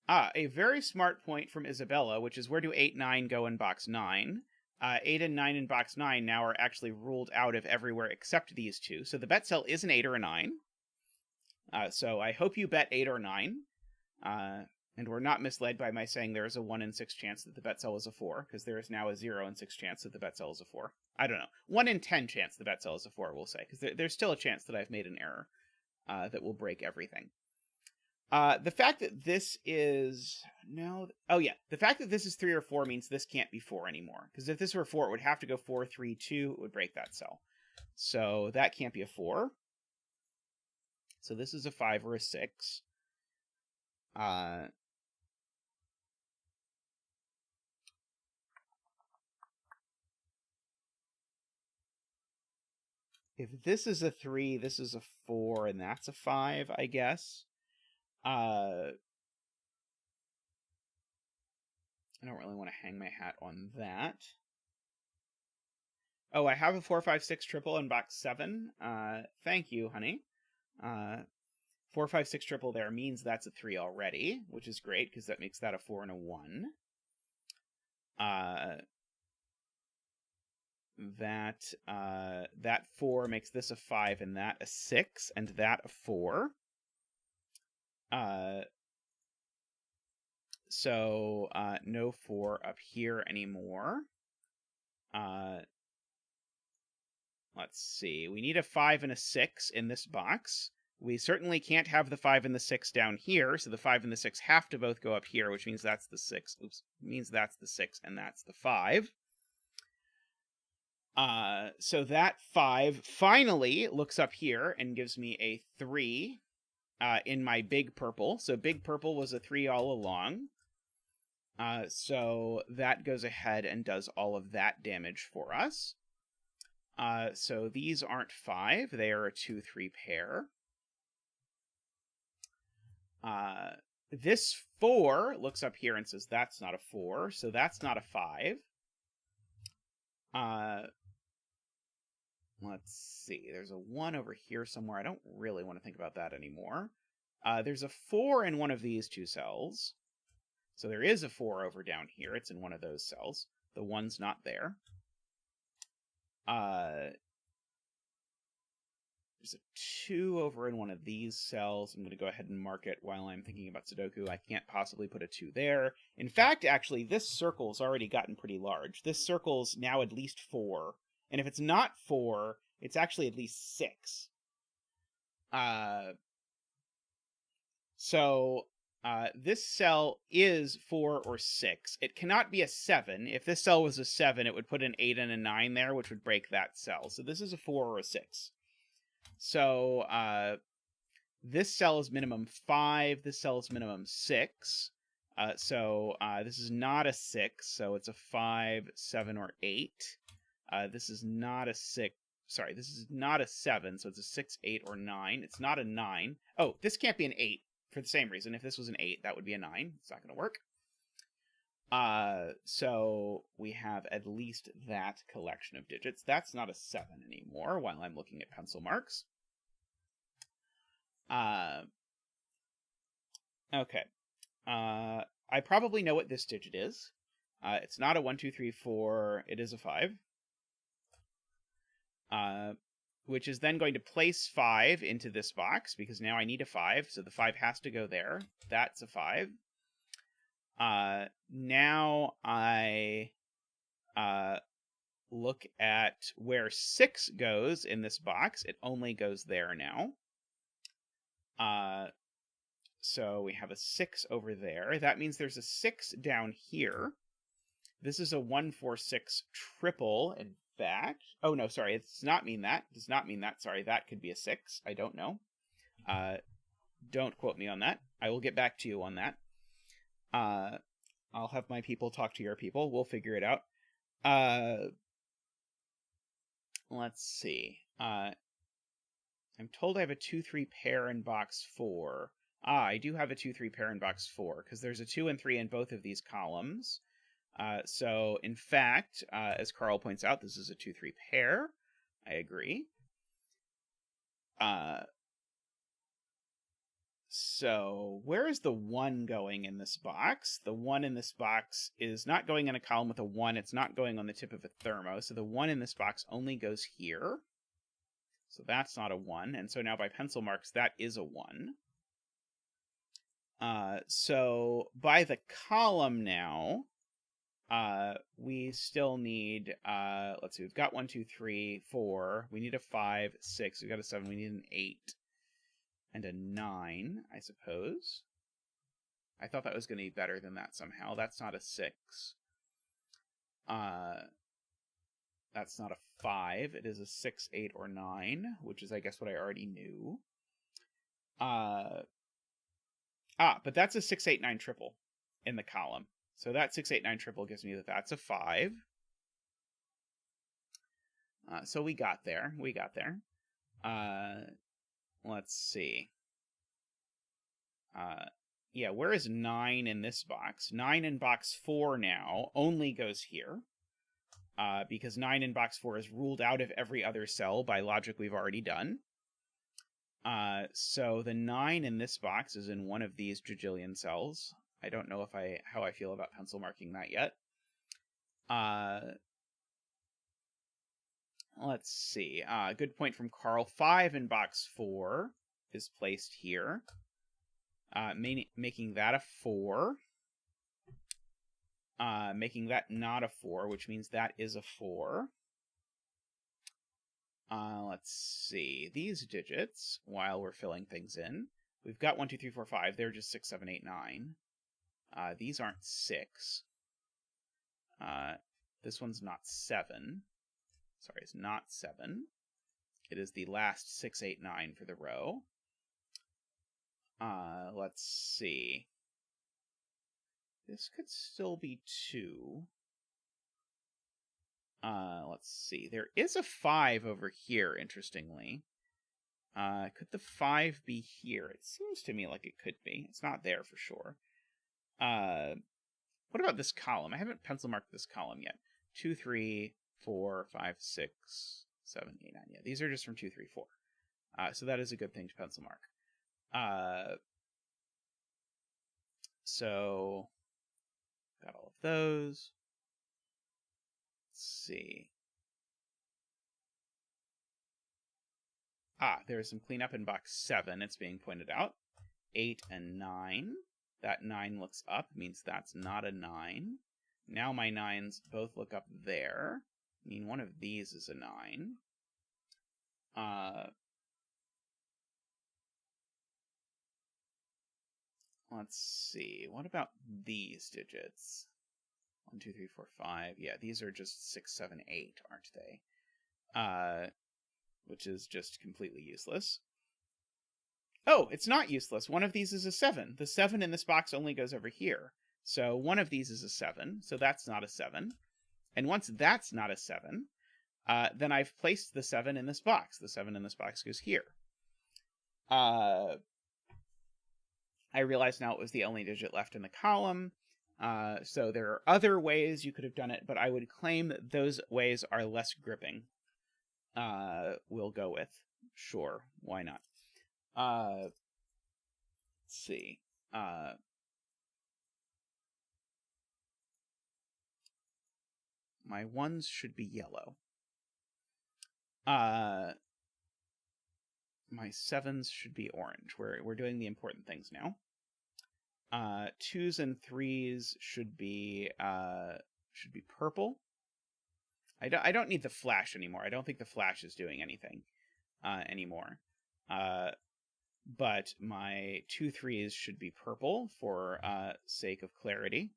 A very smart point from Isabella, which is where do 8, 9 go in box 9? 8 and 9 in box 9 now are actually ruled out of everywhere except these two. So the bet cell is an 8 or a 9. So I hope you bet 8 or 9. And we're not misled by my saying there is a 1 in 6 chance that the bet cell is a 4, because there is now a 0 in 6 chance that the bet cell is a 4. I don't know. 1 in 10 chance the bet cell is a 4, we'll say, because there's still a chance that I've made an error that will break everything. The fact that this is... No... Oh, yeah. The fact that this is 3 or 4 means this can't be 4 anymore, because if this were 4, it would have to go 4, 3, 2. It would break that cell. So that can't be a 4. So this is a 5 or a 6. If this is a 3, this is a 4, and that's a 5, I guess. I don't really want to hang my hat on that. Oh, I have a 4, 5, 6 triple in box 7. Thank you, honey. 4, 5, 6 triple there means that's a 3 already, which is great, because that makes that a 4 and a 1. That 4 makes this a 5, and that a 6, and that a 4. So no 4 up here anymore. Let's see. We need a 5 and a 6 in this box. We certainly can't have the 5 and the 6 down here, so the 5 and the 6 have to both go up here, which means that's the 6. Oops. Means that's the 6, and that's the 5. So that 5 finally looks up here and gives me a 3 in my big purple. So big purple was a 3 all along. So that goes ahead and does all of that damage for us. So these aren't 5. They are a 2, 3 pair. This 4 looks up here and says that's not a 4, so that's not a 5. Let's see. There's a 1 over here somewhere. I don't really want to think about that anymore. There's a 4 in one of these two cells. So there is a 4 over down here. It's in one of those cells. The 1's not there. There's a 2 over in one of these cells. I'm going to go ahead and mark it while I'm thinking about Sudoku. I can't possibly put a 2 there. In fact, actually, this circle's already gotten pretty large. This circle's now at least 4. And if it's not 4, it's actually at least 6. This cell is 4 or 6. It cannot be a 7. If this cell was a 7, it would put an 8 and a 9 there, which would break that cell. So this is a 4 or a 6. So this cell is minimum 5. This cell is minimum 6. This is not a 6, so it's a 5, 7, or 8. This is not a 6. Sorry, this is not a 7, so it's a 6, 8, or 9. It's not a 9. Oh, this can't be an 8 for the same reason. If this was an 8, that would be a 9. It's not going to work. So we have at least that collection of digits. That's not a 7 anymore while I'm looking at pencil marks. Okay. I probably know what this digit is. It's not a 1, 2, 3, 4. It is a 5. Which is then going to place 5 into this box, because now I need a 5, so the 5 has to go there. That's a 5. Now I look at where 6 goes in this box. It only goes there now. So we have a 6 over there. That means there's a 6 down here. This is a 1, 4, 6 triple, in fact. Oh, no, sorry, it does not mean that. It does not mean that. Sorry, that could be a 6. I don't know. Don't quote me on that. I will get back to you on that. I'll have my people talk to your people. We'll figure it out. Let's see. I'm told I have a 2, 3 pair in box 4. I do have a 2, 3 pair in box 4, because there's a 2 and 3 in both of these columns. So, in fact, as Carl points out, this is a 2, 3 pair. I agree. So, where is the 1 going in this box? The 1 in this box is not going in a column with a 1. It's not going on the tip of a thermo. So the 1 in this box only goes here. So that's not a 1. And so now by pencil marks, that is a 1. So by the column now, we still need, let's see, we've got 1, 2, 3, 4. We need a 5, 6. We've got a 7. We need an 8 and a 9, I suppose. I thought that was going to be better than that somehow. That's not a 6. That's not a 5. It is a 6, 8, or 9, which is, I guess, what I already knew. But that's a 6, 8, 9 triple in the column. So that 6, 8, 9 triple gives me that that's a 5. So we got there. We got there. Let's see. Yeah, where is 9 in this box? 9 in box 4 now only goes here. Because 9 in box 4 is ruled out of every other cell by logic we've already done. So the 9 in this box is in one of these jajillion cells. I don't know how I feel about pencil marking that yet. Let's see. Good point from Carl. 5 in box 4 is placed here, making that a 4. Making that not a 4, which means that is a 4. Let's see. These digits, while we're filling things in, we've got 1, 2, 3, 4, 5. They're just 6, 7, 8, 9. These aren't 6. This one's not 7. Sorry, it's not 7. It is the last 6, 8, 9 for the row. Let's see. This could still be 2. Let's see. There is a 5 over here, interestingly. Could the 5 be here? It seems to me like it could be. It's not there for sure. What about this column? I haven't pencil marked this column yet. 2, 3, 4, 5, 6, 7, 8, 9. Yeah, these are just from 2, 3, 4. So that is a good thing to pencil mark. So, got all of those. Let's see. There's some cleanup in box 7, it's being pointed out. 8 and 9. That 9 looks up, means that's not a 9. Now my 9s both look up there. I mean, one of these is a 9. Let's see. What about these digits? 1, 2, 3, 4, 5. Yeah, these are just 6, 7, 8, aren't they? Which is just completely useless. Oh, it's not useless. One of these is a 7. The 7 in this box only goes over here. So one of these is a 7, so that's not a 7. And once that's not a 7, then I've placed the 7 in this box. The 7 in this box goes here. I realize now it was the only digit left in the column. So there are other ways you could have done it, but I would claim that those ways are less gripping. We'll go with. Sure, why not? Let's see. My ones should be yellow. My sevens should be orange. We're doing the important things now. Twos and threes should be purple. I don't need the flash anymore. I don't think the flash is doing anything anymore. But my 2 3s should be purple for sake of clarity.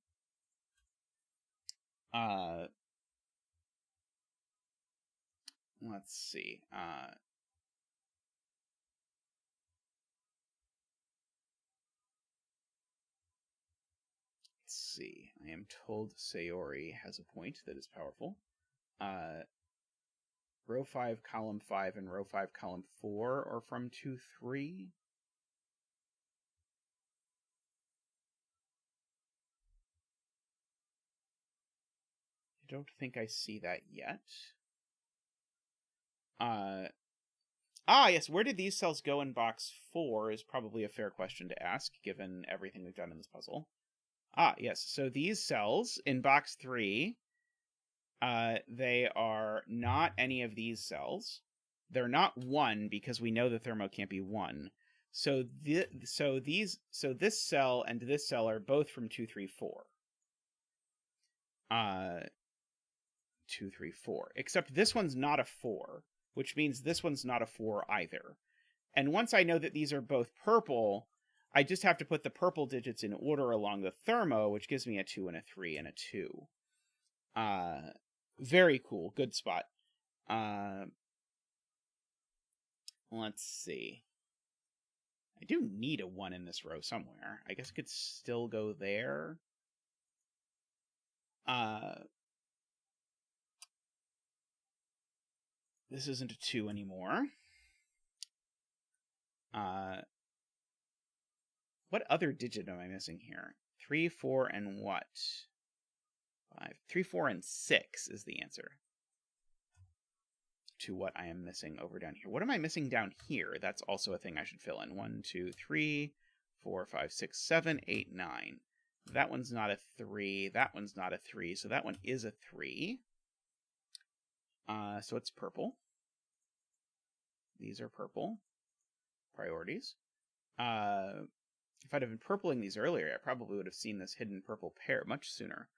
Let's see. Let's see. I am told Sayori has a point that is powerful. Row 5, column 5, and row 5, column 4 are from 2 3. I don't think I see that yet. Yes, where did these cells go in box 4 is probably a fair question to ask, given everything we've done in this puzzle. Yes, so these cells in box 3, they are not any of these cells. They're not 1 because we know the thermo can't be 1. So this cell and this cell are both from 2 3 4. 2 3 4. Except this one's not a 4. Which means this one's not a 4 either. And once I know that these are both purple, I just have to put the purple digits in order along the thermo, which gives me a 2 and a 3 and a 2. Very cool. Good spot. Let's see. I do need a 1 in this row somewhere. I guess it could still go there. This isn't a 2 anymore. What other digit am I missing here? 3, 4, and what? 5. 3, 4, and 6 is the answer to what I am missing over down here. What am I missing down here? That's also a thing I should fill in. 1, 2, 3, 4, 5, 6, 7, 8, 9. That one's not a 3. That one's not a 3. So that one is a 3. So it's purple. These are purple. Priorities. If I'd have been purpling these earlier, I probably would have seen this hidden purple pair much sooner.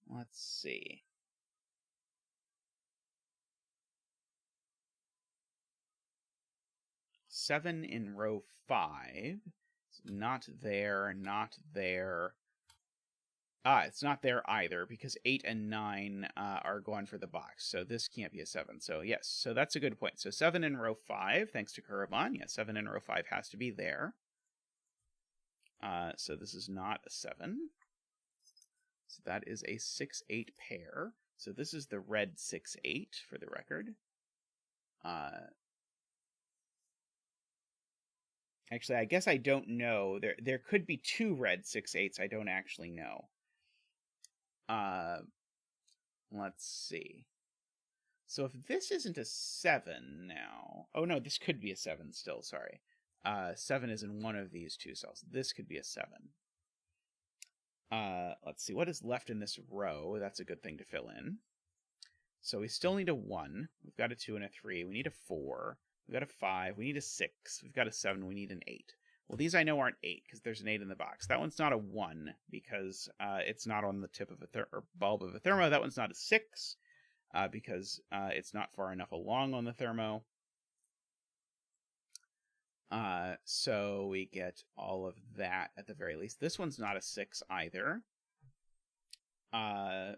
Let's see. Seven in row 5. It's not there, not there. It's not there either, because 8 and 9 are going for the box, so this can't be a 7. So yes, so that's a good point. So 7 in row 5, thanks to Kurobon. Yeah, 7 in row 5 has to be there. So this is not a 7. So that is a 6-8 pair. So this is the red 6-8, for the record. Actually, I guess I don't know. There could be 2 red 6-8s. I don't actually know. Let's see. So if this isn't a 7 now... Oh, no, this could be a 7 still, sorry. 7 is in one of these 2 cells. This could be a 7. Let's see. What is left in this row? That's a good thing to fill in. So we still need a 1. We've got a 2 and a 3. We need a 4. We've got a 5. We need a 6. We've got a 7. We need an 8. Well, these I know aren't 8 because there's an 8 in the box. That one's not a 1 because it's not on the tip of a bulb of a thermo. That one's not a 6 because it's not far enough along on the thermo. So we get all of that at the very least. This one's not a 6 either. Oh,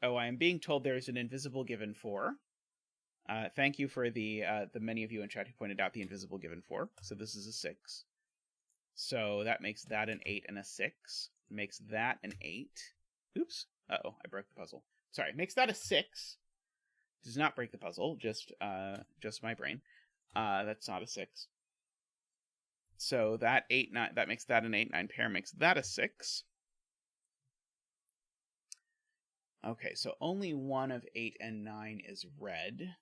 I am being told there is an invisible given 4. Thank you for the many of you in chat who pointed out the invisible given 4. So this is a 6. So that makes that an 8 and a 6. Makes that an 8. Oops. Uh-oh, I broke the puzzle. Sorry, makes that a 6. Does not break the puzzle, just my brain. That's not a 6. So that 8, 9, that makes that an 8, 9 pair, makes that a 6. Okay, so only one of 8 and 9 is red.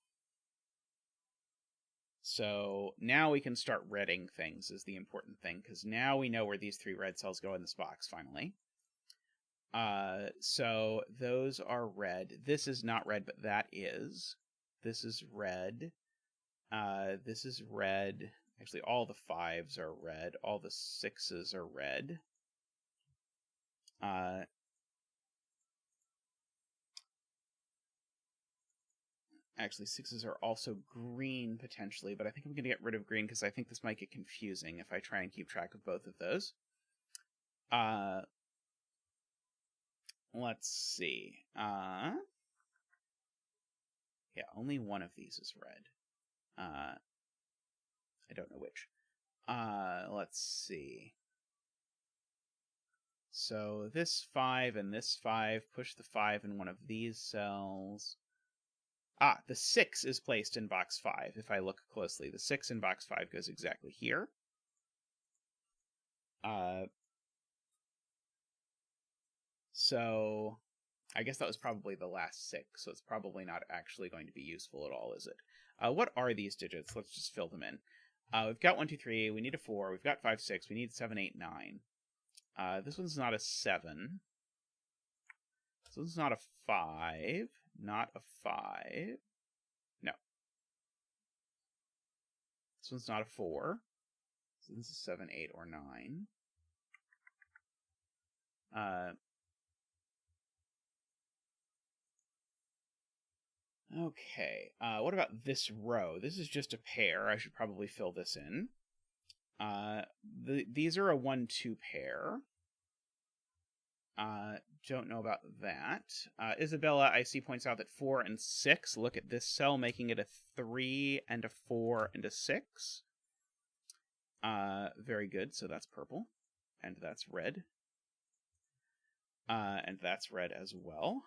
So now we can start redding things is the important thing, because now we know where these 3 red cells go in this box, finally. So those are red. This is not red, but that is. This is red. This is red. Actually, all the 5s are red. All the 6s are red. Actually, 6s are also green, potentially, but I think I'm going to get rid of green because I think this might get confusing if I try and keep track of both of those. Let's see. Yeah, only one of these is red. I don't know which. Let's see. So this 5 and this 5, push the 5 in one of these cells. Ah, the 6 is placed in box 5, if I look closely. The 6 in box 5 goes exactly here. So I guess that was probably the last 6, so it's probably not actually going to be useful at all, is it? What are these digits? Let's just fill them in. We've got 1, 2, 3, we need a 4, we've got 5, 6, we need 7, 8, 9. This one's not a 7. This one's not a 5. Not a 5. No. This one's not a 4. So this is 7, 8, or 9. Okay, what about this row? This is just a pair. I should probably fill this in. These are a 1, 2 pair. Don't know about that. Isabella, I see, points out that 4 and 6, look at this cell, making it a 3 and a 4 and a 6. Very good, so that's purple. And that's red. And that's red as well.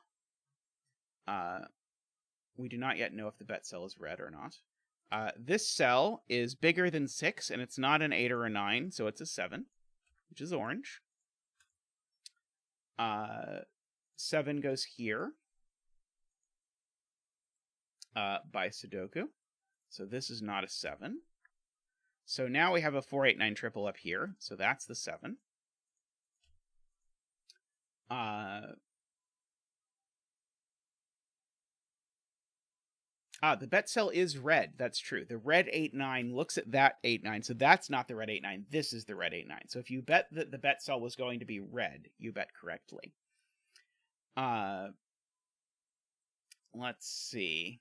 We do not yet know if the bet cell is red or not. This cell is bigger than 6, and it's not an 8 or a 9, so it's a 7, which is orange. 7 goes here by Sudoku. So this is not a 7. So now we have a 4, 8, 9 triple up here. So that's the 7. The bet cell is red. That's true. The red 8, 9 looks at that 8, 9. So that's not the red 8, 9. This is the red 8, 9. So if you bet that the bet cell was going to be red, you bet correctly. Let's see.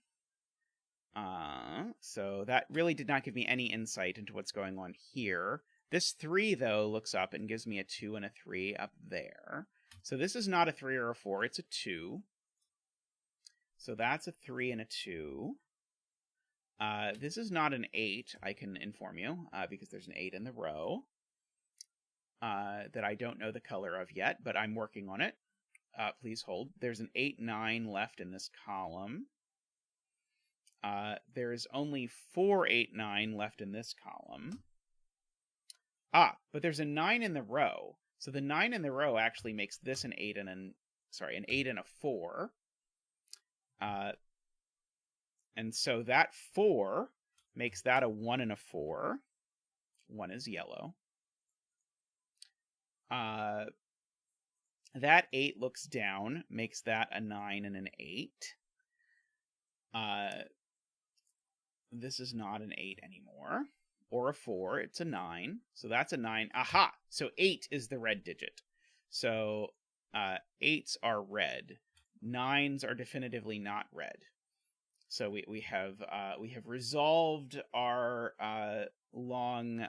So that really did not give me any insight into what's going on here. This 3, though, looks up and gives me a 2 and a 3 up there. So this is not a 3 or a 4, it's a 2. So that's a 3 and a 2. This is not an 8, I can inform you, because there's an 8 in the row that I don't know the color of yet, but I'm working on it. Please hold. There's an 8, 9 left in this column. There's only 4, 8, 9 left in this column. But there's a 9 in the row. So the 9 in the row actually makes this an 8 and an 8 and a 4. And so that 4 makes that a 1 and a 4. 1 is yellow. That 8 looks down, makes that a 9 and an 8. This is not an 8 anymore. Or a 4, it's a 9. So that's a 9. Aha! So 8 is the red digit. So 8s are red. 9s are definitively not red. So we have resolved our long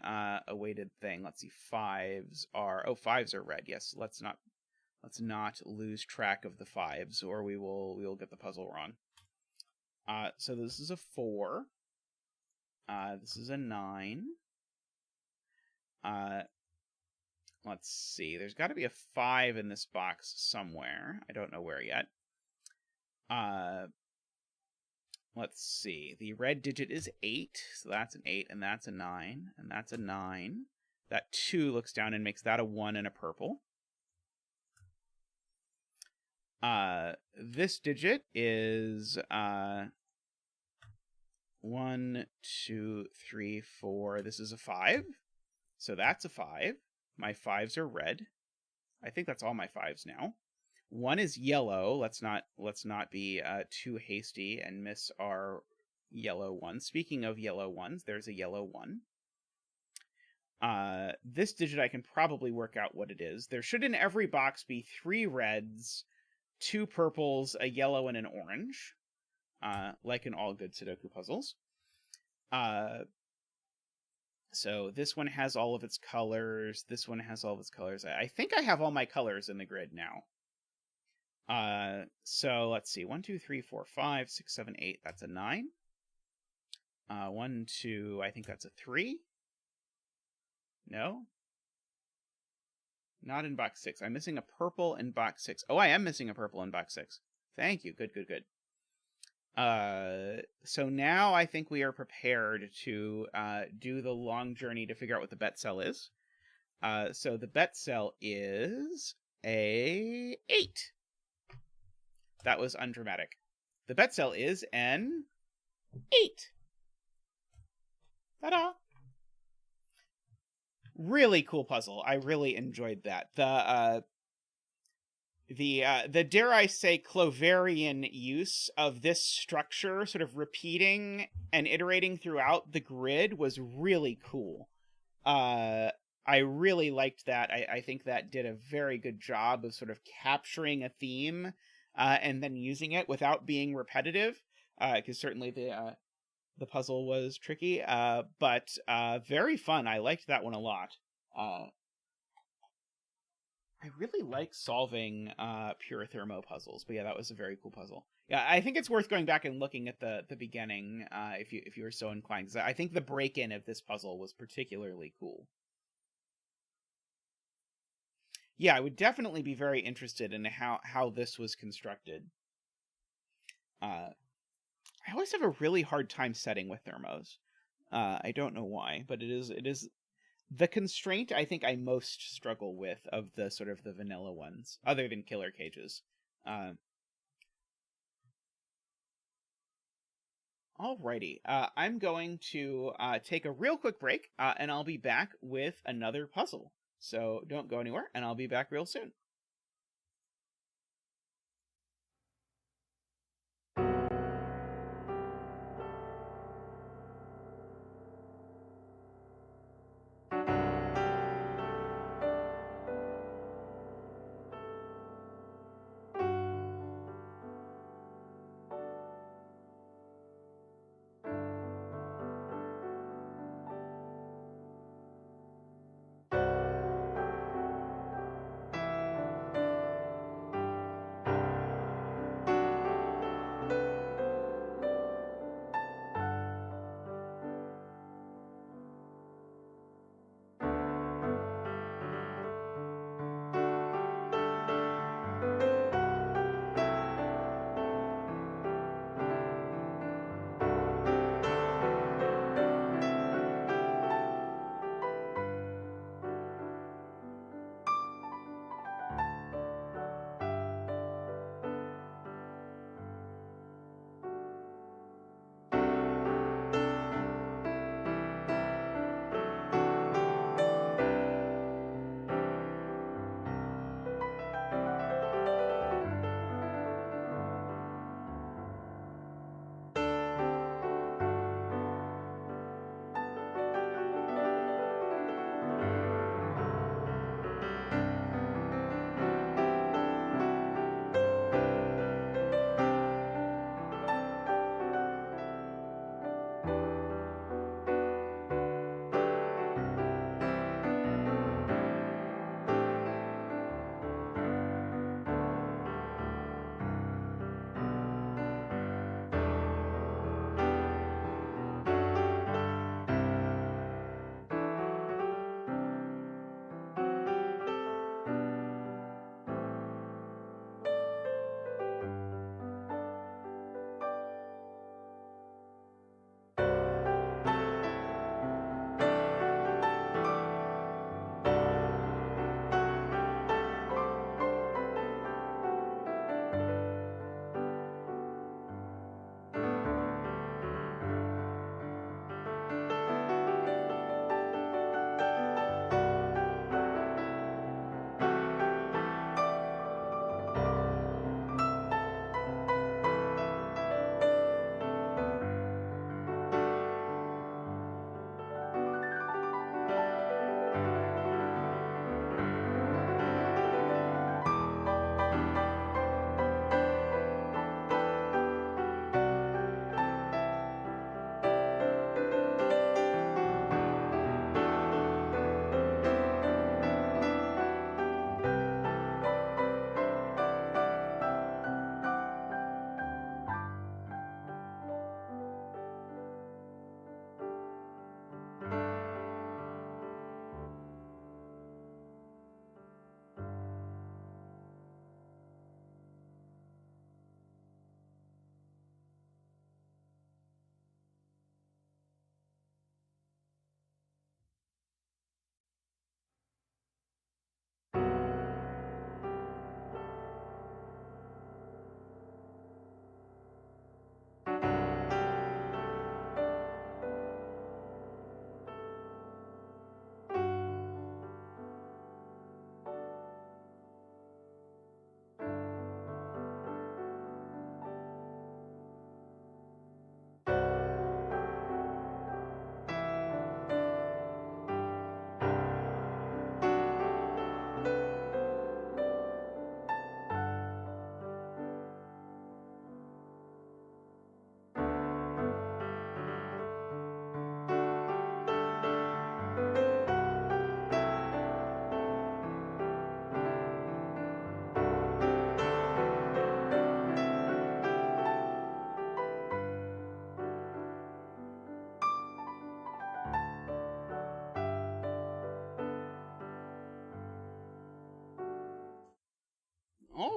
awaited thing. Let's see. 5s are red. Yes, let's not lose track of the 5s, or we will get the puzzle wrong. So this is a 4. This is a 9. Let's see. There's got to be a 5 in this box somewhere. I don't know where yet. Let's see. The red digit is 8, so that's an 8, and that's a 9, and that's a 9. That 2 looks down and makes that a 1 and a purple. This digit is 1, 2, 3, 4. This is a 5. So that's a 5. My 5s are red. I think that's all my 5s now. 1 is yellow. Let's not be too hasty and miss our yellow 1. Speaking of yellow 1s, there's a yellow 1. This digit I can probably work out what it is. There should in every box be 3 reds, 2 purples, a yellow, and an orange. Like in all good Sudoku puzzles. So this one has all of its colors. This one has all of its colors. I think I have all my colors in the grid now. So let's see. 1, 2, 3, 4, 5, 6, 7, 8. That's a 9. 1, 2, I think that's a 3. No? Not in box 6. I'm missing a purple in box 6. Oh, I am missing a purple in box 6. Thank you. Good, good, good. So now I think we are prepared to do the long journey to figure out what the bet cell is. So the bet cell is a 8. That was undramatic. The bet cell is an 8. Ta-da! Really cool puzzle. I really enjoyed that. The dare I say Cloverian use of this structure sort of repeating and iterating throughout the grid was really cool. I really liked that. I think that did a very good job of sort of capturing a theme and then using it without being repetitive, because certainly the puzzle was tricky, but very fun. I liked that one a lot. I really like solving pure thermo puzzles, but yeah, that was a very cool puzzle. Yeah, I think it's worth going back and looking at the beginning if you were so inclined, because I think the break-in of this puzzle was particularly cool. Yeah, I would definitely be very interested in how this was constructed. I always have a really hard time setting with thermos. I don't know why, but it is the constraint I think I most struggle with of the sort of the vanilla ones, other than killer cages. Alrighty, I'm going to take a real quick break, and I'll be back with another puzzle. So don't go anywhere, and I'll be back real soon.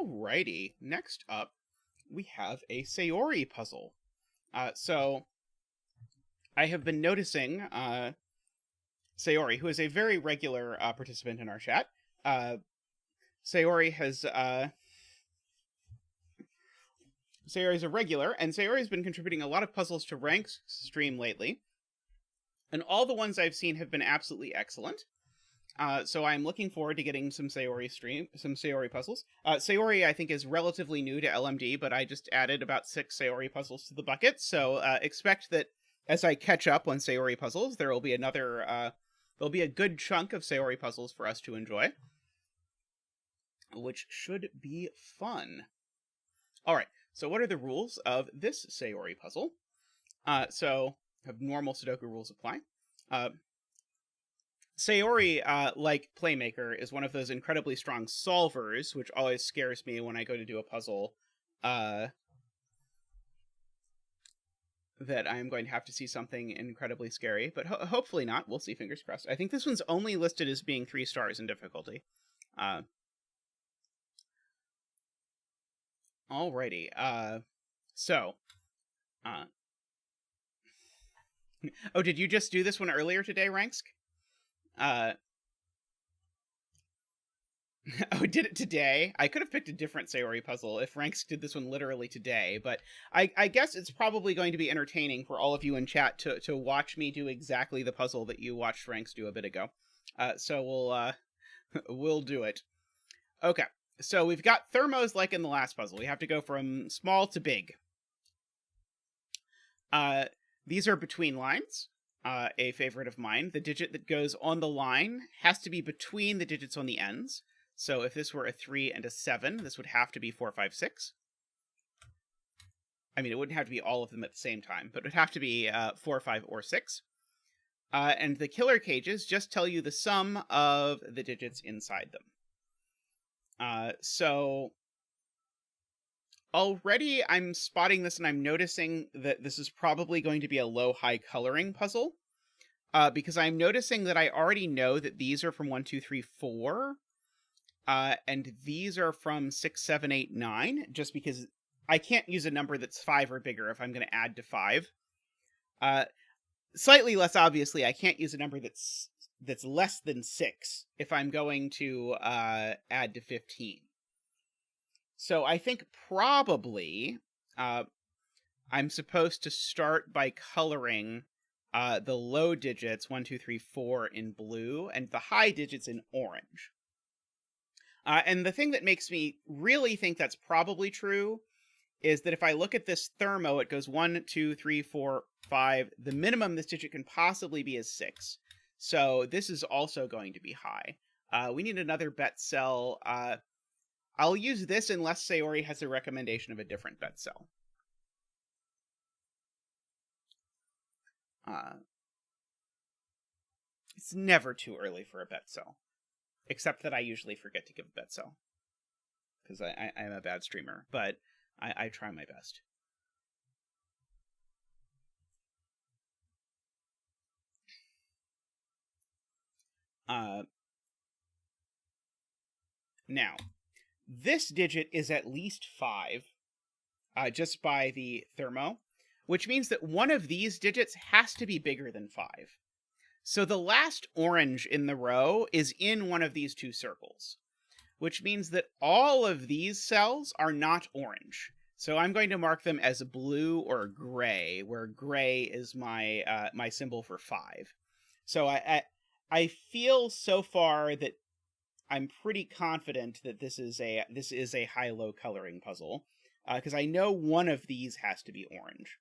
Alrighty, next up, we have a Sayori puzzle. So, I have been noticing Sayori, who is a very regular participant in our chat. Sayori has Sayori's a regular, and Sayori's been contributing a lot of puzzles to Rank's stream lately. And all the ones I've seen have been absolutely excellent. So I'm looking forward to getting some Sayori puzzles. Sayori, I think, is relatively new to LMD, but I just added about 6 Sayori puzzles to the bucket. So expect that as I catch up on Sayori puzzles, there will be there'll be a good chunk of Sayori puzzles for us to enjoy, which should be fun. All right. So what are the rules of this Sayori puzzle? So have normal Sudoku rules apply. Sayori, like Playmaker, is one of those incredibly strong solvers, which always scares me when I go to do a puzzle that I'm going to have to see something incredibly scary, but hopefully not. We'll see, fingers crossed. I think this one's only listed as being 3 stars in difficulty. Alrighty, oh, did you just do this one earlier today, Ranksk? Oh, did it today? I could have picked a different Sayori puzzle if Ranksk did this one literally today, but I guess it's probably going to be entertaining for all of you in chat to watch me do exactly the puzzle that you watched Ranksk do a bit ago. So we'll do it. Okay, so we've got thermos like in the last puzzle. We have to go from small to big. These are between lines. A favorite of mine. The digit that goes on the line has to be between the digits on the ends. So if this were a 3 and a 7, this would have to be 4, 5, 6. I mean, it wouldn't have to be all of them at the same time, but it would have to be 4, 5, or 6. And the killer cages just tell you the sum of the digits inside them. So already I'm spotting this and I'm noticing that this is probably going to be a low-high coloring puzzle. Because I'm noticing that I already know that these are from 1, 2, 3, 4. And these are from 6, 7, 8, 9, just because I can't use a number that's 5 or bigger if I'm going to add to 5. Slightly less obviously, I can't use a number that's less than 6 if I'm going to add to 15. So I think probably I'm supposed to start by coloring the low digits, 1, 2, 3, 4 in blue, and the high digits in orange. And the thing that makes me really think that's probably true is that if I look at this thermo, it goes 1, 2, 3, 4, 5. The minimum this digit can possibly be is 6. So this is also going to be high. We need another bet cell. I'll use this unless Sayori has a recommendation of a different bet cell. It's never too early for a bet cell. Except that I usually forget to give a bet cell. Because I'm a bad streamer. But I try my best. Now, this digit is at least 5. Just by the thermo. Which means that one of these digits has to be bigger than 5. So the last orange in the row is in one of these 2 circles, which means that all of these cells are not orange. So I'm going to mark them as blue or gray, where gray is my my symbol for 5. So I feel so far that I'm pretty confident that this is a high-low coloring puzzle, because I know one of these has to be orange.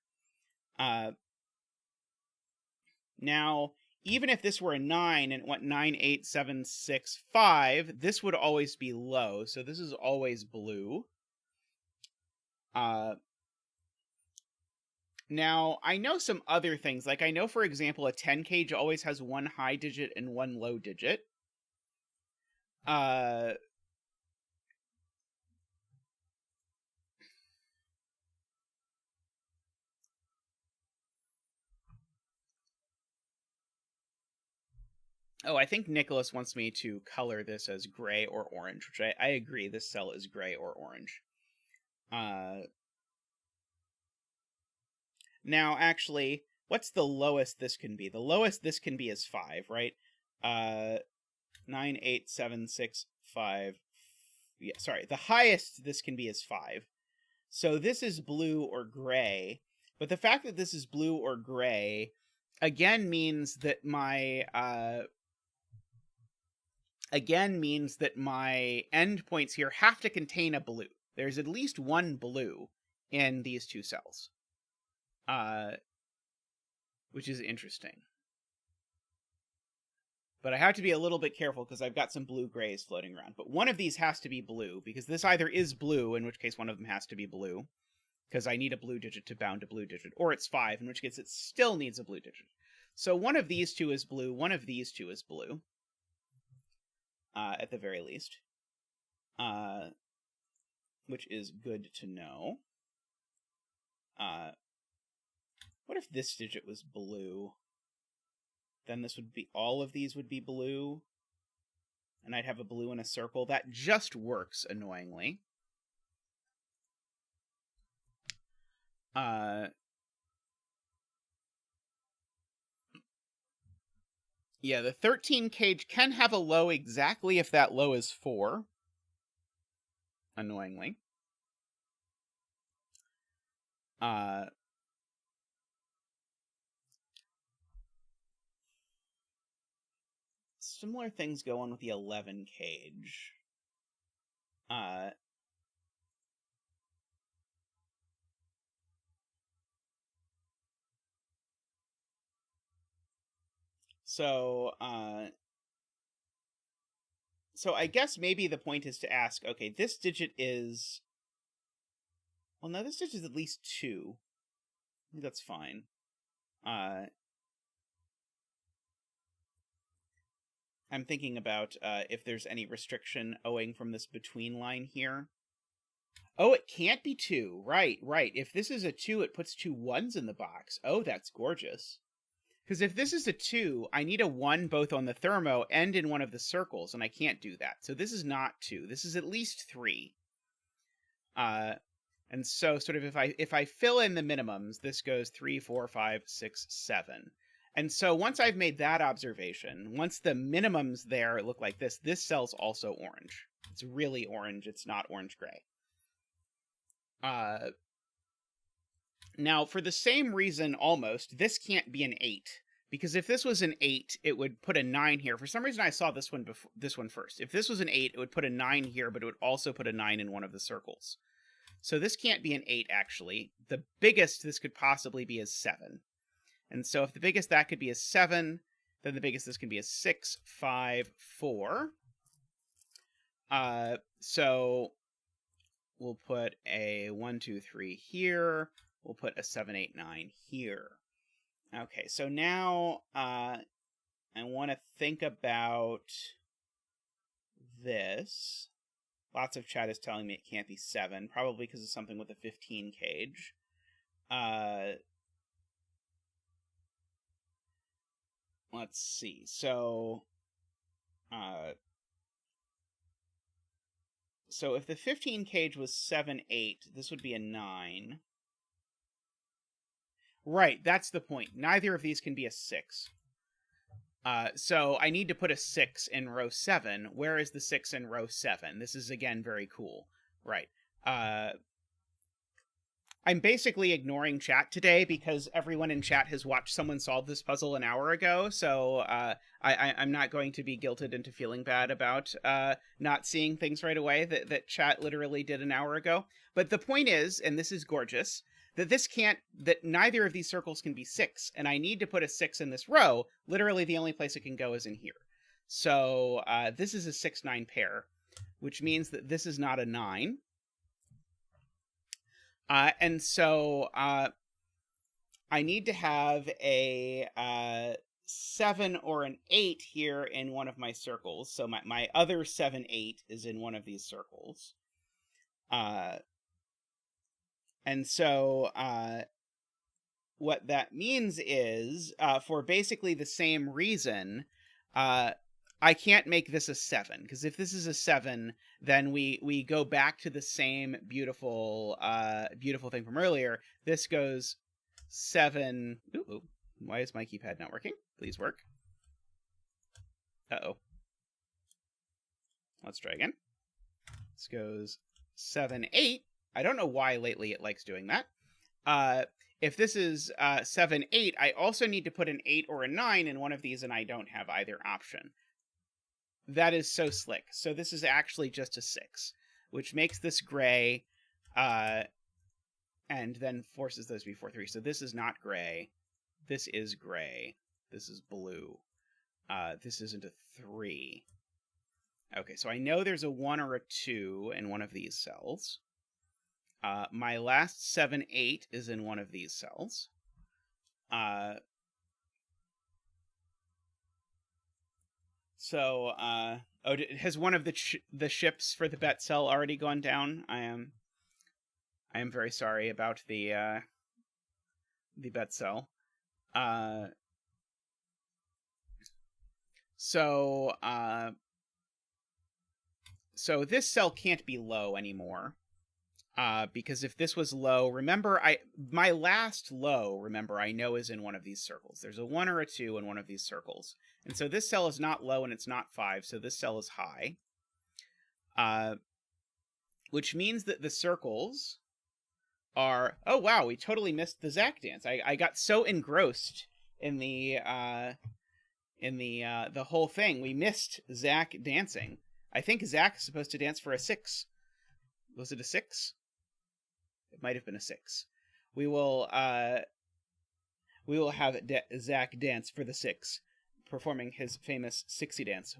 Now, even if this were a 9 and it went 9, 8, 7, 6, 5, this would always be low, so this is always blue. Now, I know some other things. Like, I know, for example, a 10 cage always has 1 high digit and 1 low digit. Oh, I think Nicholas wants me to color this as gray or orange, which I agree. This cell is gray or orange. Now, actually, what's the lowest this can be? The lowest this can be is 5, right? 9, 8, 7, 6, 5. Yeah, sorry. The highest this can be is 5. So this is blue or gray. But the fact that this is blue or gray, again, means that my endpoints here have to contain a blue. There's at least one blue in these two cells, which is interesting. But I have to be a little bit careful because I've got some blue-grays floating around. But one of these has to be blue, because this either is blue, in which case one of them has to be blue, because I need a blue digit to bound a blue digit, or it's 5, in which case it still needs a blue digit. So one of these two is blue, one of these two is blue, at the very least, which is good to know. What if this digit was blue? Then this would be, all of these would be blue, and I'd have a blue in a circle. That just works, annoyingly. Yeah, the 13 cage can have a low exactly if that low is 4. Annoyingly. Similar things go on with the 11 cage. So I guess maybe the point is to ask, okay, this digit is... Well, no, this digit is at least 2. I think that's fine. I'm thinking about if there's any restriction owing from this between line here. Oh, it can't be 2. Right. If this is a 2, it puts 2 1s in the box. Oh, that's gorgeous. Because if this is a 2, I need a 1 both on the thermo and in one of the circles, and I can't do that. So this is not 2. This is at least 3. And so sort of if I fill in the minimums, this goes 3, 4, 5, 6, 7. And so once I've made that observation, once the minimums there look like this cell's also orange. It's really orange. It's not orange-gray. Now, for the same reason, almost, this can't be an 8. Because if this was an 8, it would put a 9 here. For some reason, I saw this one first. If this was an 8, it would put a 9 here, but it would also put a 9 in one of the circles. So this can't be an 8, actually. The biggest this could possibly be is 7. And so if the biggest that could be is 7, then the biggest this can be is 6, 5, 4. So we'll put a 1, 2, 3 here. We'll put a 7, 8, 9 here. Okay, so now I want to think about this. Lots of chat is telling me it can't be 7, probably because of something with the 15 cage. Let's see. So if the 15 cage was 7, 8, this would be a 9. Right, that's the point. Neither of these can be a 6. So I need to put a 6 in row 7. Where is the 6 in row 7? This is, again, very cool. Right. I'm basically ignoring chat today because everyone in chat has watched someone solve this puzzle an hour ago, so I'm not going to be guilted into feeling bad about not seeing things right away that chat literally did an hour ago. But the point is, and this is gorgeous, that neither of these circles can be 6, and I need to put a 6 in this row. Literally the only place it can go is in here. So this is a 6-9 pair, which means that this is not a 9. And so I need to have a 7 or an 8 here in one of my circles. So my other 7, 8 is in one of these circles. And so what that means is, for basically the same reason, I can't make this a 7, because if this is a 7, then we go back to the same beautiful beautiful thing from earlier. This goes 7. Ooh, why is my keypad not working? Please work. Uh-oh. Let's try again. This goes 7, 8. I don't know why lately it likes doing that. If this is 7, 8, I also need to put an 8 or a 9 in one of these, and I don't have either option. That is so slick. So this is actually just a 6, which makes this gray, and then forces those to be 4, 3. So this is not gray. This is gray. This is blue. This isn't a 3. Okay, so I know there's a 1 or a 2 in one of these cells. My last 7, 8 is in one of these cells. Has one of the ships for the bet cell already gone down? I am very sorry about the bet cell. So this cell can't be low anymore. Because if this was low, remember, my last low, remember, I know is in one of these circles. There's a 1 or a 2 in one of these circles. And so this cell is not low and it's not 5, so this cell is high. Which means that the circles are... Oh, wow, we totally missed the Zach dance. I got so engrossed in the whole thing. We missed Zach dancing. I think Zach is supposed to dance for a 6. Was it a 6? It might have been a 6. We will have Zach dance for the 6, performing his famous 6y dance.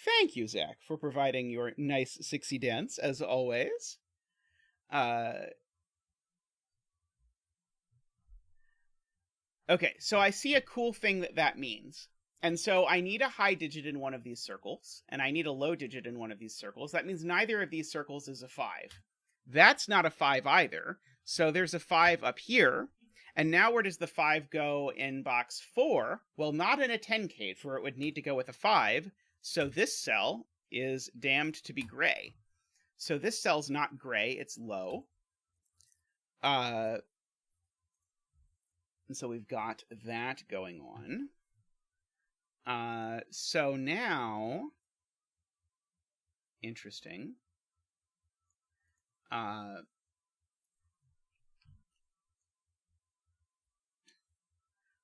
Thank you, Zach, for providing your nice 6y dance, as always. Okay, so I see a cool thing that means. And so I need a high digit in one of these circles, and I need a low digit in one of these circles. That means neither of these circles is a 5. That's not a 5 either, so there's a 5 up here. And now where does the 5 go in box 4? Well, not in a 10 cage, where it would need to go with a 5. So this cell is damned to be gray. So this cell's not gray, it's low. And so we've got that going on. So now... Interesting.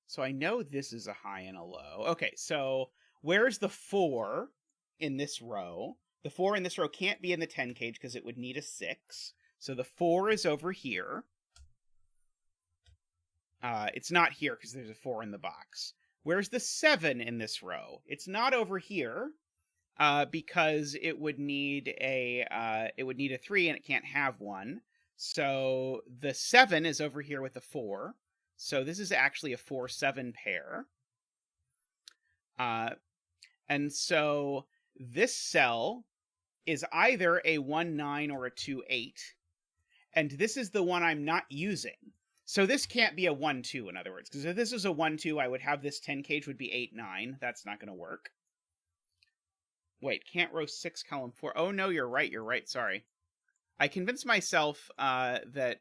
So I know this is a high and a low. Okay, so where's the 4 in this row? The 4 in this row can't be in the 10 cage because it would need a 6. So the 4 is over here. It's not here because there's a 4 in the box. Where's the 7 in this row? It's not over here because it would need a 3 and it can't have 1. So the 7 is over here with the 4. So this is actually a 4-7 pair. And so this cell is either a 1-9 or a 2-8. And this is the one I'm not using. So this can't be a 1-2, in other words. Because if this was a 1-2, I would have this 10 cage would be 8-9. That's not going to work. Wait, can't row 6, column 4. Oh, no, you're right, sorry. I convinced myself that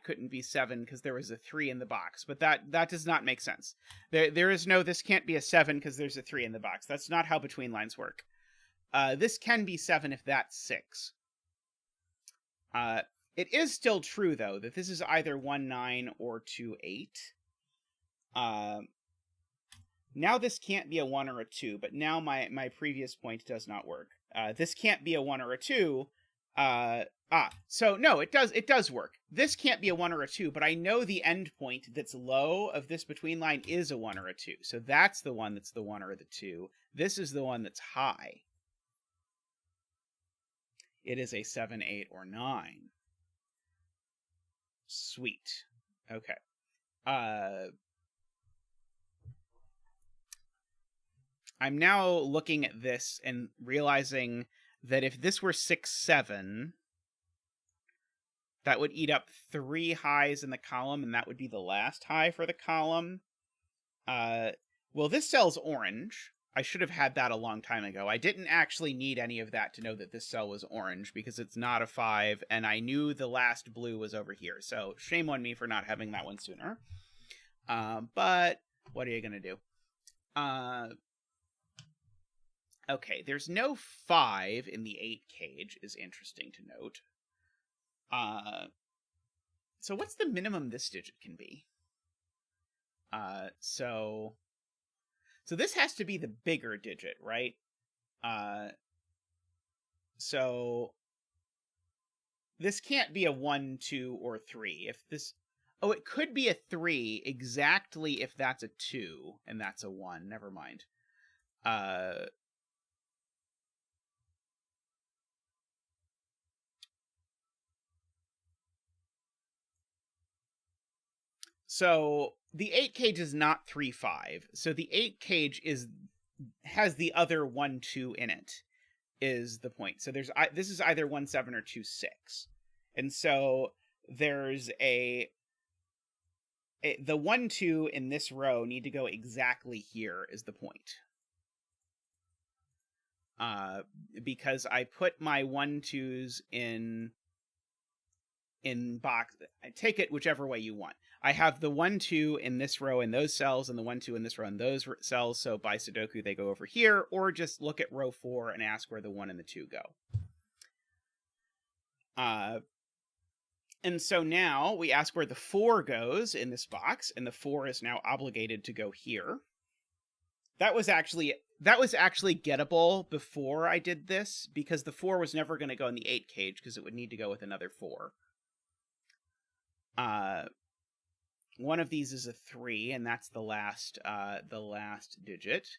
couldn't be 7 because there was a 3 in the box. But that does not make sense. There is no, this can't be a 7 because there's a 3 in the box. That's not how between lines work. This can be 7 if that's 6. It is still true, though, that this is either 1-9 or 2-8. Now this can't be a 1 or a 2, but now my previous point does not work. This can't be a 1 or a 2. So no, it does work. This can't be a 1 or a 2, but I know the end point that's low of this between line is a 1 or a 2. So that's the one that's the 1 or the 2. This is the one that's high. It is a 7, 8, or 9. Sweet. Okay. I'm now looking at this and realizing that if this were 6, 7, that would eat up 3 highs in the column, and that would be the last high for the column. Well, this cell's orange. I should have had that a long time ago. I didn't actually need any of that to know that this cell was orange, because it's not a 5, and I knew the last blue was over here. So shame on me for not having that one sooner. But what are you going to do? Okay, there's no 5 in the 8 cage, is interesting to note. So what's the minimum this digit can be? So this has to be the bigger digit, right? So this can't be a 1, 2, or 3. If this... Oh, it could be a 3 exactly if that's a 2, and that's a 1. Never mind. So the 8 cage is not 3, 5. So the 8 cage has the other 1, 2 in it, is the point. So this is either 1, 7 or 2, 6. And so there's the 1, 2 in this row need to go exactly here, is the point. Because I put my 1, 2s in box. Take it whichever way you want. I have the 1, 2 in this row in those cells, and the 1, 2 in this row in those cells, so by Sudoku they go over here, or just look at row 4 and ask where the 1 and the 2 go. And so now we ask where the 4 goes in this box, and the 4 is now obligated to go here. That was actually gettable before I did this, because the 4 was never going to go in the 8 cage, because it would need to go with another 4. One of these is a 3, and that's the last digit.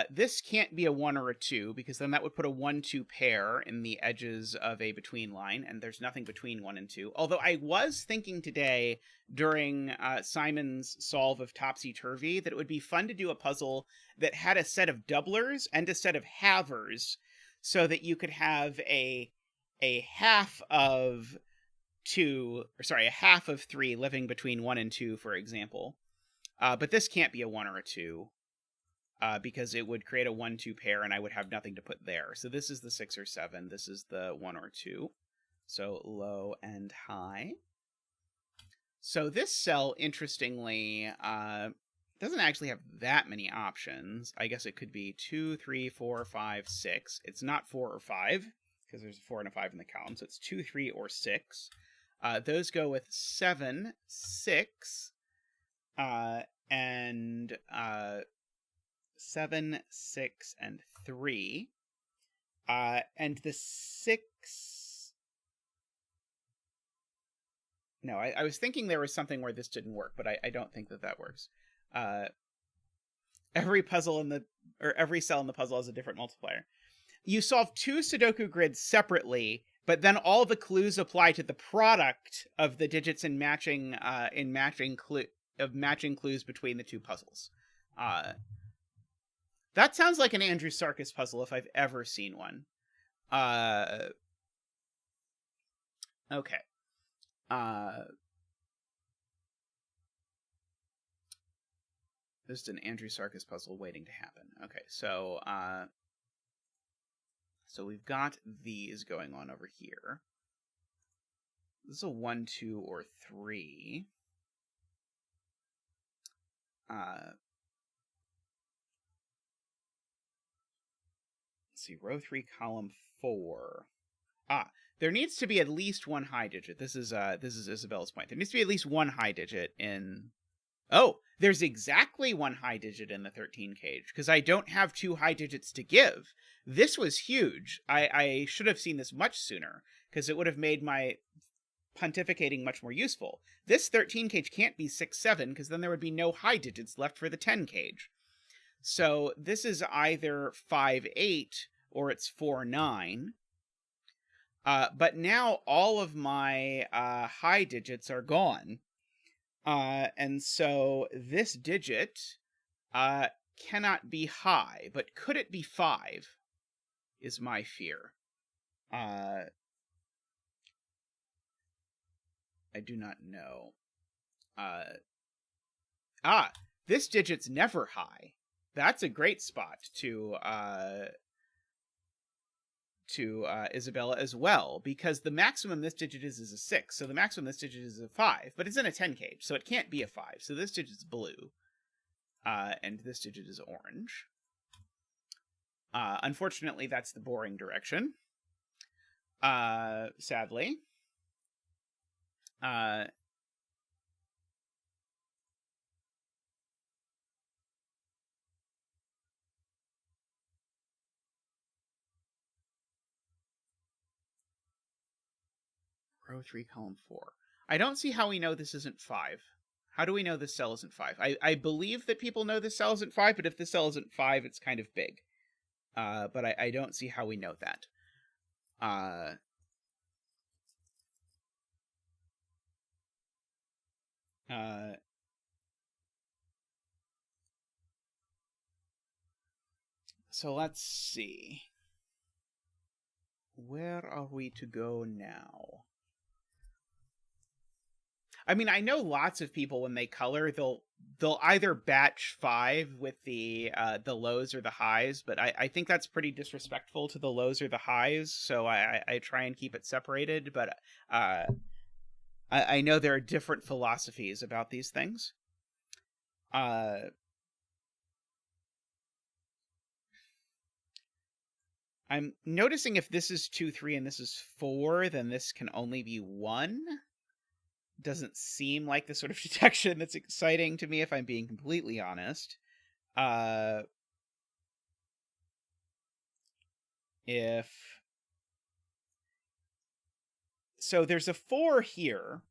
This can't be a 1 or a 2, because then that would put a 1, 2 pair in the edges of a between line, and there's nothing between 1 and 2. Although I was thinking today, during Simon's solve of Topsy-Turvy, that it would be fun to do a puzzle that had a set of doublers and a set of halvers, so that you could have a half of 2, or sorry, a half of 3 living between 1 and 2, for example. But this can't be a 1 or a 2, because it would create a 1, 2 pair, and I would have nothing to put there. So this is the 6 or 7. This is the 1 or 2. So low and high. So this cell, interestingly, doesn't actually have that many options. I guess it could be 2, 3, 4, 5, 6. It's not 4 or 5, because there's a 4 and a 5 in the column. So it's 2, 3, or 6. Those go with 7, 6, and 7, 6, and 3. And the 6... No, I was thinking there was something where this didn't work, but I don't think that works. Every cell in the puzzle has a different multiplier. You solve 2 Sudoku grids separately, but then all the clues apply to the product of the digits in matching clues between the 2 puzzles. That sounds like an Andrew Sarkis puzzle if I've ever seen one. Okay. Just an Andrew Sarkis puzzle waiting to happen. Okay, so we've got these going on over here. This is a 1, 2, or 3. Let's see, row 3, column 4. There needs to be at least 1 high digit. This is Isabella's point. There needs to be at least 1 high digit in... Oh, there's exactly 1 high digit in the 13 cage, because I don't have 2 high digits to give. This was huge. I should have seen this much sooner, because it would have made my pontificating much more useful. This 13 cage can't be 6, 7, because then there would be no high digits left for the 10 cage. So this is either 5, 8, or it's 4, 9. But now all of my high digits are gone. And so this digit cannot be high, but could it be 5 is my fear. I do not know. This digit's never high. That's a great spot to Isabella as well, because the maximum this digit is a 6, so the maximum this digit is a 5, but it's in a 10 cage, so it can't be a 5. So this digit's blue, and this digit is orange. Unfortunately, that's the boring direction. Sadly. Row 3, column 4. I don't see how we know this isn't 5. How do we know this cell isn't 5? I believe that people know this cell isn't 5, but if this cell isn't 5, it's kind of big. But I don't see how we know that. So let's see. Where are we to go now? I mean, I know lots of people when they color, they'll either batch 5 with the lows or the highs, but I think that's pretty disrespectful to the lows or the highs, so I try and keep it separated, but I know there are different philosophies about these things. I'm noticing if this is 2, 3, and this is 4, then this can only be 1. Doesn't seem like the sort of detection that's exciting to me, if I'm being completely honest. So there's a 4 here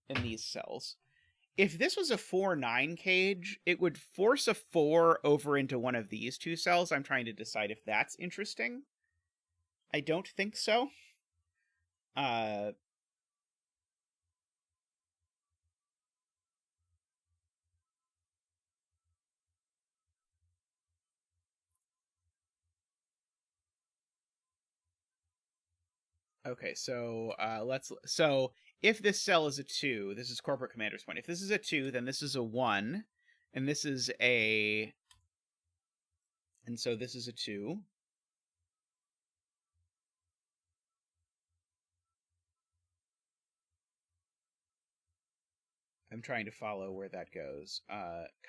in these cells. If this was a 4-9 cage, it would force a 4 over into one of these two cells. I'm trying to decide if that's interesting. I don't think so. Okay, so so if this cell is a 2, this is corporate commander's point. If this is a 2, then this is a 1, and this is a, and so this is a 2. I'm trying to follow where that goes.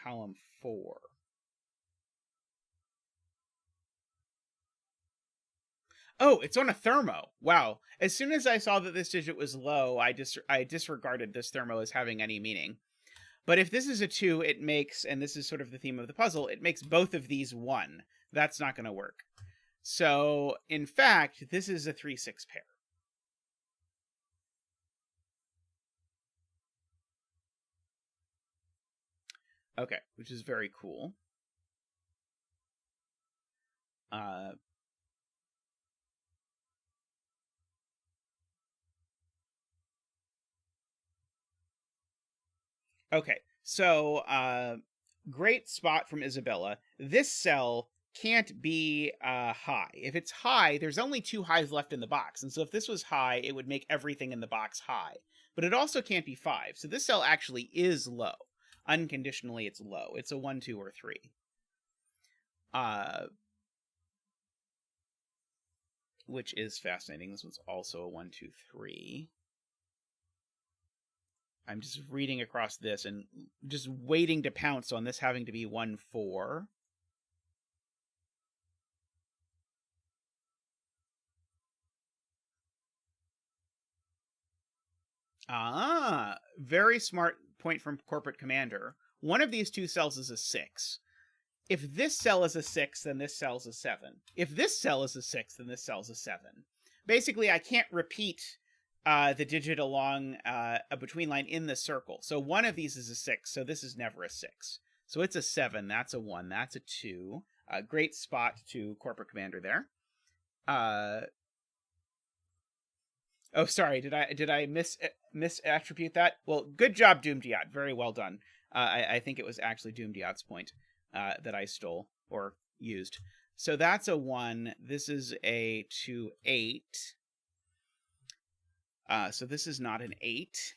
Column 4. Oh, it's on a thermo. Wow. As soon as I saw that this digit was low, I disregarded this thermo as having any meaning. But if this is a 2, it makes, and this is sort of the theme of the puzzle, it makes both of these 1. That's not going to work. So, in fact, this is a 3-6 pair. Okay, which is very cool. Okay, so great spot from Isabella. This cell can't be high. If it's high, there's only 2 highs left in the box. And so if this was high, it would make everything in the box high. But it also can't be 5. So this cell actually is low. Unconditionally, it's low. It's a 1, 2, or 3. Which is fascinating. This one's also a 1, 2, 3. I'm just reading across this and just waiting to pounce on this having to be 1, 4. Very smart point from Corporate Commander. One of these two cells is a 6. If this cell is a 6, then this cell's a 7. If this cell is a 6, then this cell's a 7. Basically, I can't repeat the digit along a between line in the circle. So one of these is a 6, so this is never a 6. So it's a 7, that's a 1, that's a 2. Great spot to Corporate Commander there. Oh, sorry, did I misattribute that? Well, good job, Doomdiat. Very well done. I think it was actually Doomdiat's point. that I stole or used. So that's a 1. This is a 2, 8. So this is not an 8.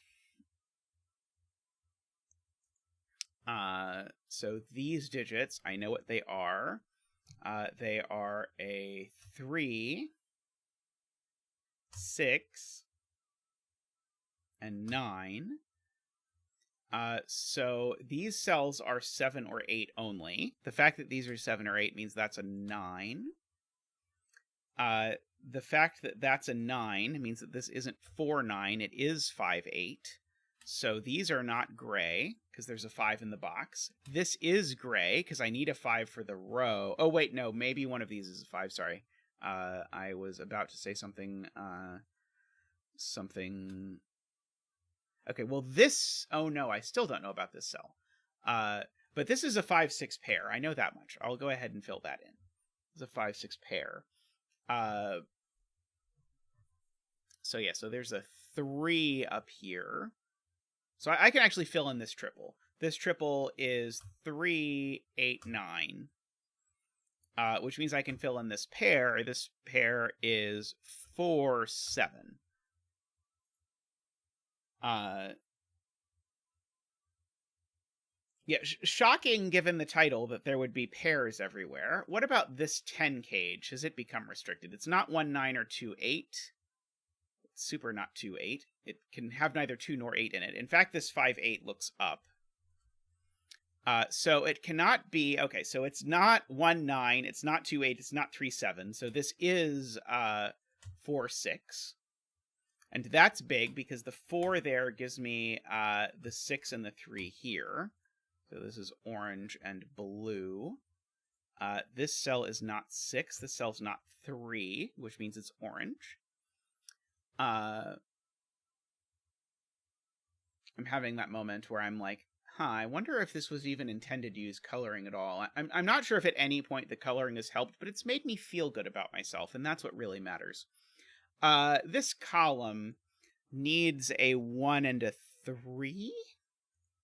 So these digits, I know what they are. They are a 3, 6, and 9. So these cells are 7 or 8 only. The fact that these are 7 or 8 means that's a 9. The fact that that's a 9 means that this isn't 4, 9. It is 5, 8. So these are not gray, because there's a 5 in the box. This is gray, because I need a 5 for the row. Oh, wait, no, maybe one of these is a 5, sorry. I was about to say something, Okay, well this... Oh, no, I still don't know about this cell. But this is a 5, 6 pair. I know that much. I'll go ahead and fill that in. It's a 5, 6 pair. So yeah, so there's a 3 up here. So I can actually fill in this triple. This triple is 3, 8, 9. Which means I can fill in this pair. This pair is 4, 7. Yeah, shocking given the title that there would be pairs everywhere. What about this 10 cage? Has it become restricted? It's not 1, 9 or 2, 8. It's super not 2, 8. It can have neither 2 nor 8 in it. In fact, this 5, 8 looks up. So it cannot be... Okay, so it's not 1, 9. It's not 2, 8. It's not 3, 7. So this is 4, 6. And that's big because the 4 there gives me the 6 and the 3 here. So this is orange and blue. This cell is not 6. This cell's not 3, which means it's orange. I'm having that moment where I'm like, I wonder if this was even intended to use coloring at all. I'm not sure if at any point the coloring has helped, but it's made me feel good about myself, and that's what really matters. This column needs a 1 and a 3?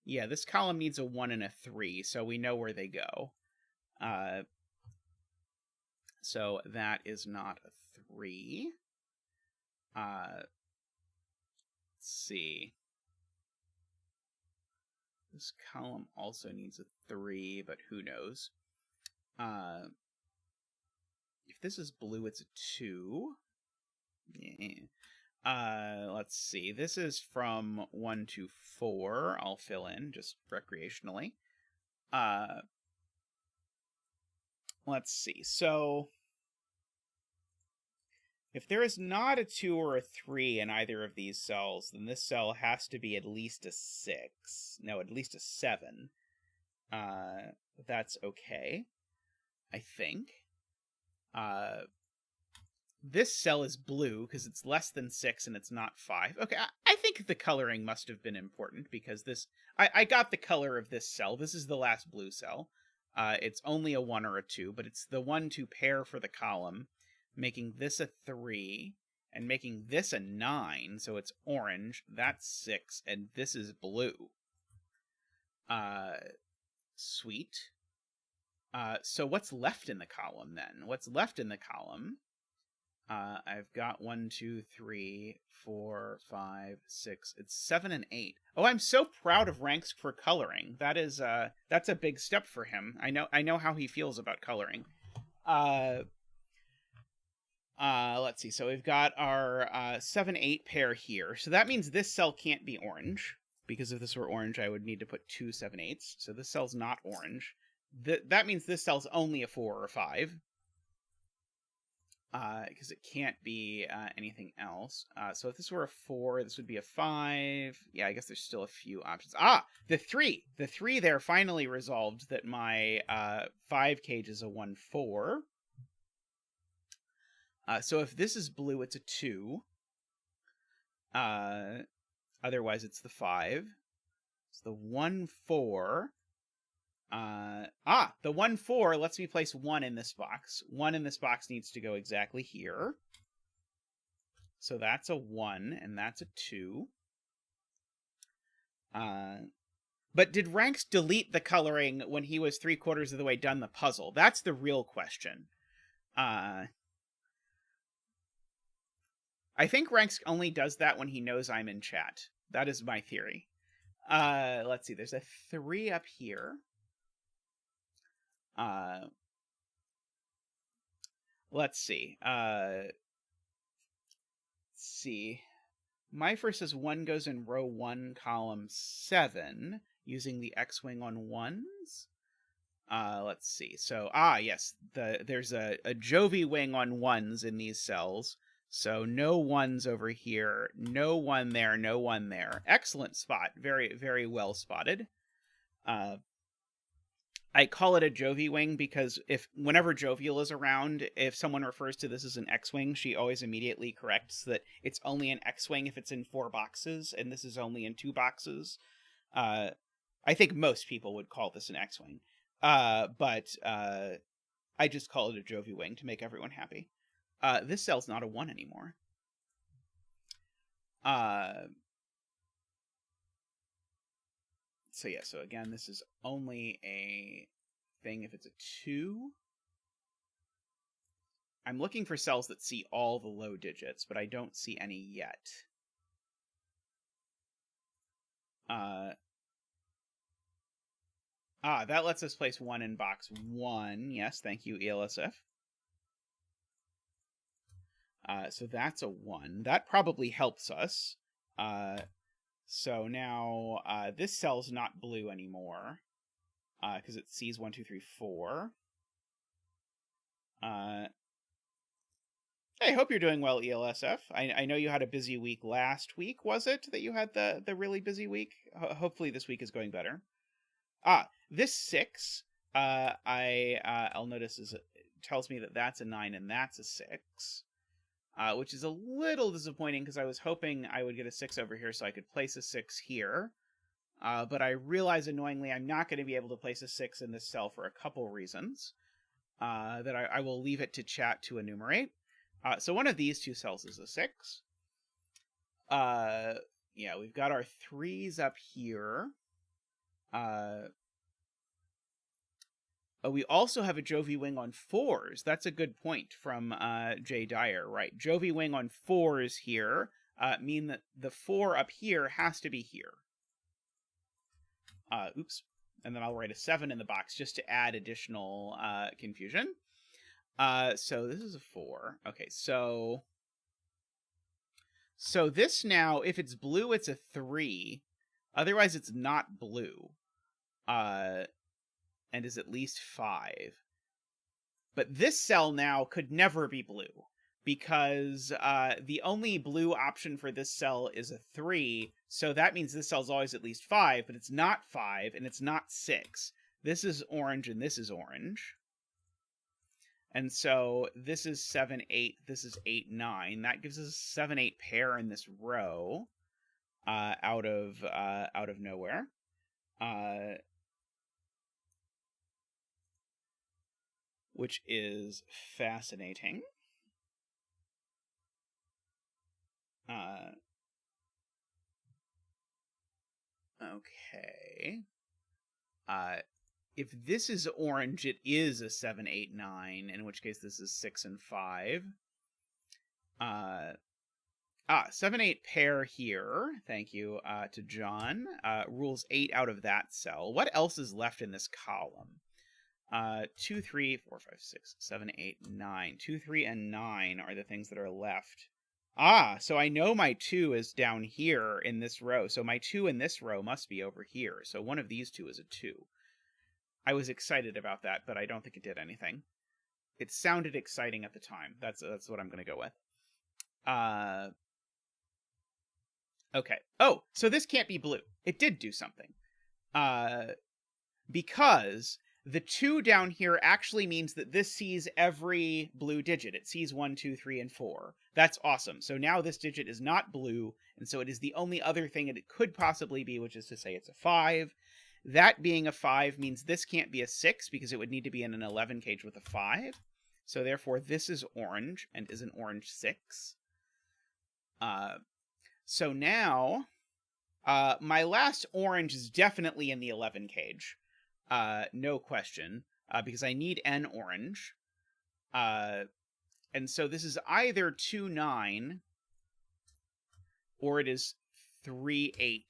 Yeah, this column needs a 1 and a 3, so we know where they go. So that is not a 3. Let's see. This column also needs a 3, but who knows? If this is blue, it's a 2. Yeah. Let's see. This is from 1 to 4. I'll fill in just recreationally. Let's see. So if there is not a 2 or a 3 in either of these cells, then this cell has to be at least a 6. No, at least a 7. That's okay, I think. This cell is blue because it's less than 6 and it's not 5. Okay, I think the coloring must have been important because this... I got the color of this cell. This is the last blue cell. It's only a 1 or a 2, but it's the 1-2 pair for the column, making this a 3, and making this a 9, so it's orange. That's 6, and this is blue. Sweet. So what's left in the column, then? What's left in the column... I've got 1, 2, 3, 4, 5, 6. It's 7 and 8. Oh, I'm so proud of Ranks for coloring. That is that's a big step for him. I know how he feels about coloring. Let's see. So we've got our 7, 8 pair here. So that means this cell can't be orange, because if this were orange, I would need to put 2 7, 8s. So this cell's not orange. That means this cell's only a 4 or a 5. Because it can't be anything else. So if this were a 4, this would be a 5. Yeah, I guess there's still a few options. The 3! The 3 there finally resolved that my 5 cage is a 1, 4. So if this is blue, it's a 2. Otherwise, it's the 5. It's the 1, 4. The 1, 4 lets me place 1 in this box. 1 in this box needs to go exactly here. So that's a 1, and that's a 2. But did Ranks delete the coloring when he was 3/4 of the way done the puzzle? That's the real question. I think Ranks only does that when he knows I'm in chat. That is my theory. Let's see. There's a 3 up here. Let's see. My first says 1 goes in row 1, column 7, using the X-wing on 1s. Let's see. So, yes, there's a Jovi wing on 1s in these cells. So no 1s over here, no 1 there, no 1 there. Excellent spot. Very, very well spotted. I call it a Jovi wing because whenever Jovial is around, if someone refers to this as an X-wing, she always immediately corrects that it's only an X-wing if it's in 4 boxes, and this is only in 2 boxes. I think most people would call this an X-wing, but I just call it a Jovi wing to make everyone happy. This cell's not a 1 anymore. So yeah, so again, this is only a thing if it's a 2. I'm looking for cells that see all the low digits, but I don't see any yet. That lets us place 1 in box 1. Yes, thank you, ELSF. So that's a 1. That probably helps us. So now this cell's not blue anymore because it sees 1, 2, 3, 4. Hey, hope you're doing well, ELSF. I know you had a busy week last week, was it, that you had the really busy week? Hopefully this week is going better. This 6, I'll notice it tells me that that's a 9 and that's a 6. Which is a little disappointing because I was hoping I would get a 6 over here so I could place a 6 here. But I realize, annoyingly, I'm not going to be able to place a 6 in this cell for a couple reasons that I will leave it to chat to enumerate. So one of these 2 cells is a 6. Yeah, we've got our 3s up here. We also have a Jovi wing on 4s. That's a good point from Jay Dyer, right? Jovi wing on 4s here mean that the 4 up here has to be here. Oops. And then I'll write a 7 in the box just to add additional confusion. So this is a 4. Okay, so this now, if it's blue, it's a 3. Otherwise, it's not blue. And is at least 5. But this cell now could never be blue, because the only blue option for this cell is a 3, so that means this cell's always at least 5, but it's not 5, and it's not 6. This is orange, and this is orange. And so this is 7, 8, this is 8, 9. That gives us a 7, 8 pair in this row out of nowhere. Which is fascinating. Okay. If this is orange, it is a 7, 8, 9, in which case this is 6 and 5. 7, 8 pair here. Thank you to John. Rules 8 out of that cell. What else is left in this column? 2, 3, 4, 5, 6, 7, 8, 9. 2, 3, and 9 are the things that are left. So I know my 2 is down here in this row. So my 2 in this row must be over here. So one of these 2 is a 2. I was excited about that, but I don't think it did anything. It sounded exciting at the time. That's what I'm going to go with. Okay. Oh, so this can't be blue. It did do something. Because the 2 down here actually means that this sees every blue digit. It sees 1, 2, 3, and 4. That's awesome. So now this digit is not blue, and so it is the only other thing that it could possibly be, which is to say it's a 5. That being a 5 means this can't be a 6, because it would need to be in an 11 cage with a 5. So therefore this is orange, and is an orange 6. So now My last orange is definitely in the 11 cage. No question. Because I need an orange. And so this is either 2-9 or it is 3-8.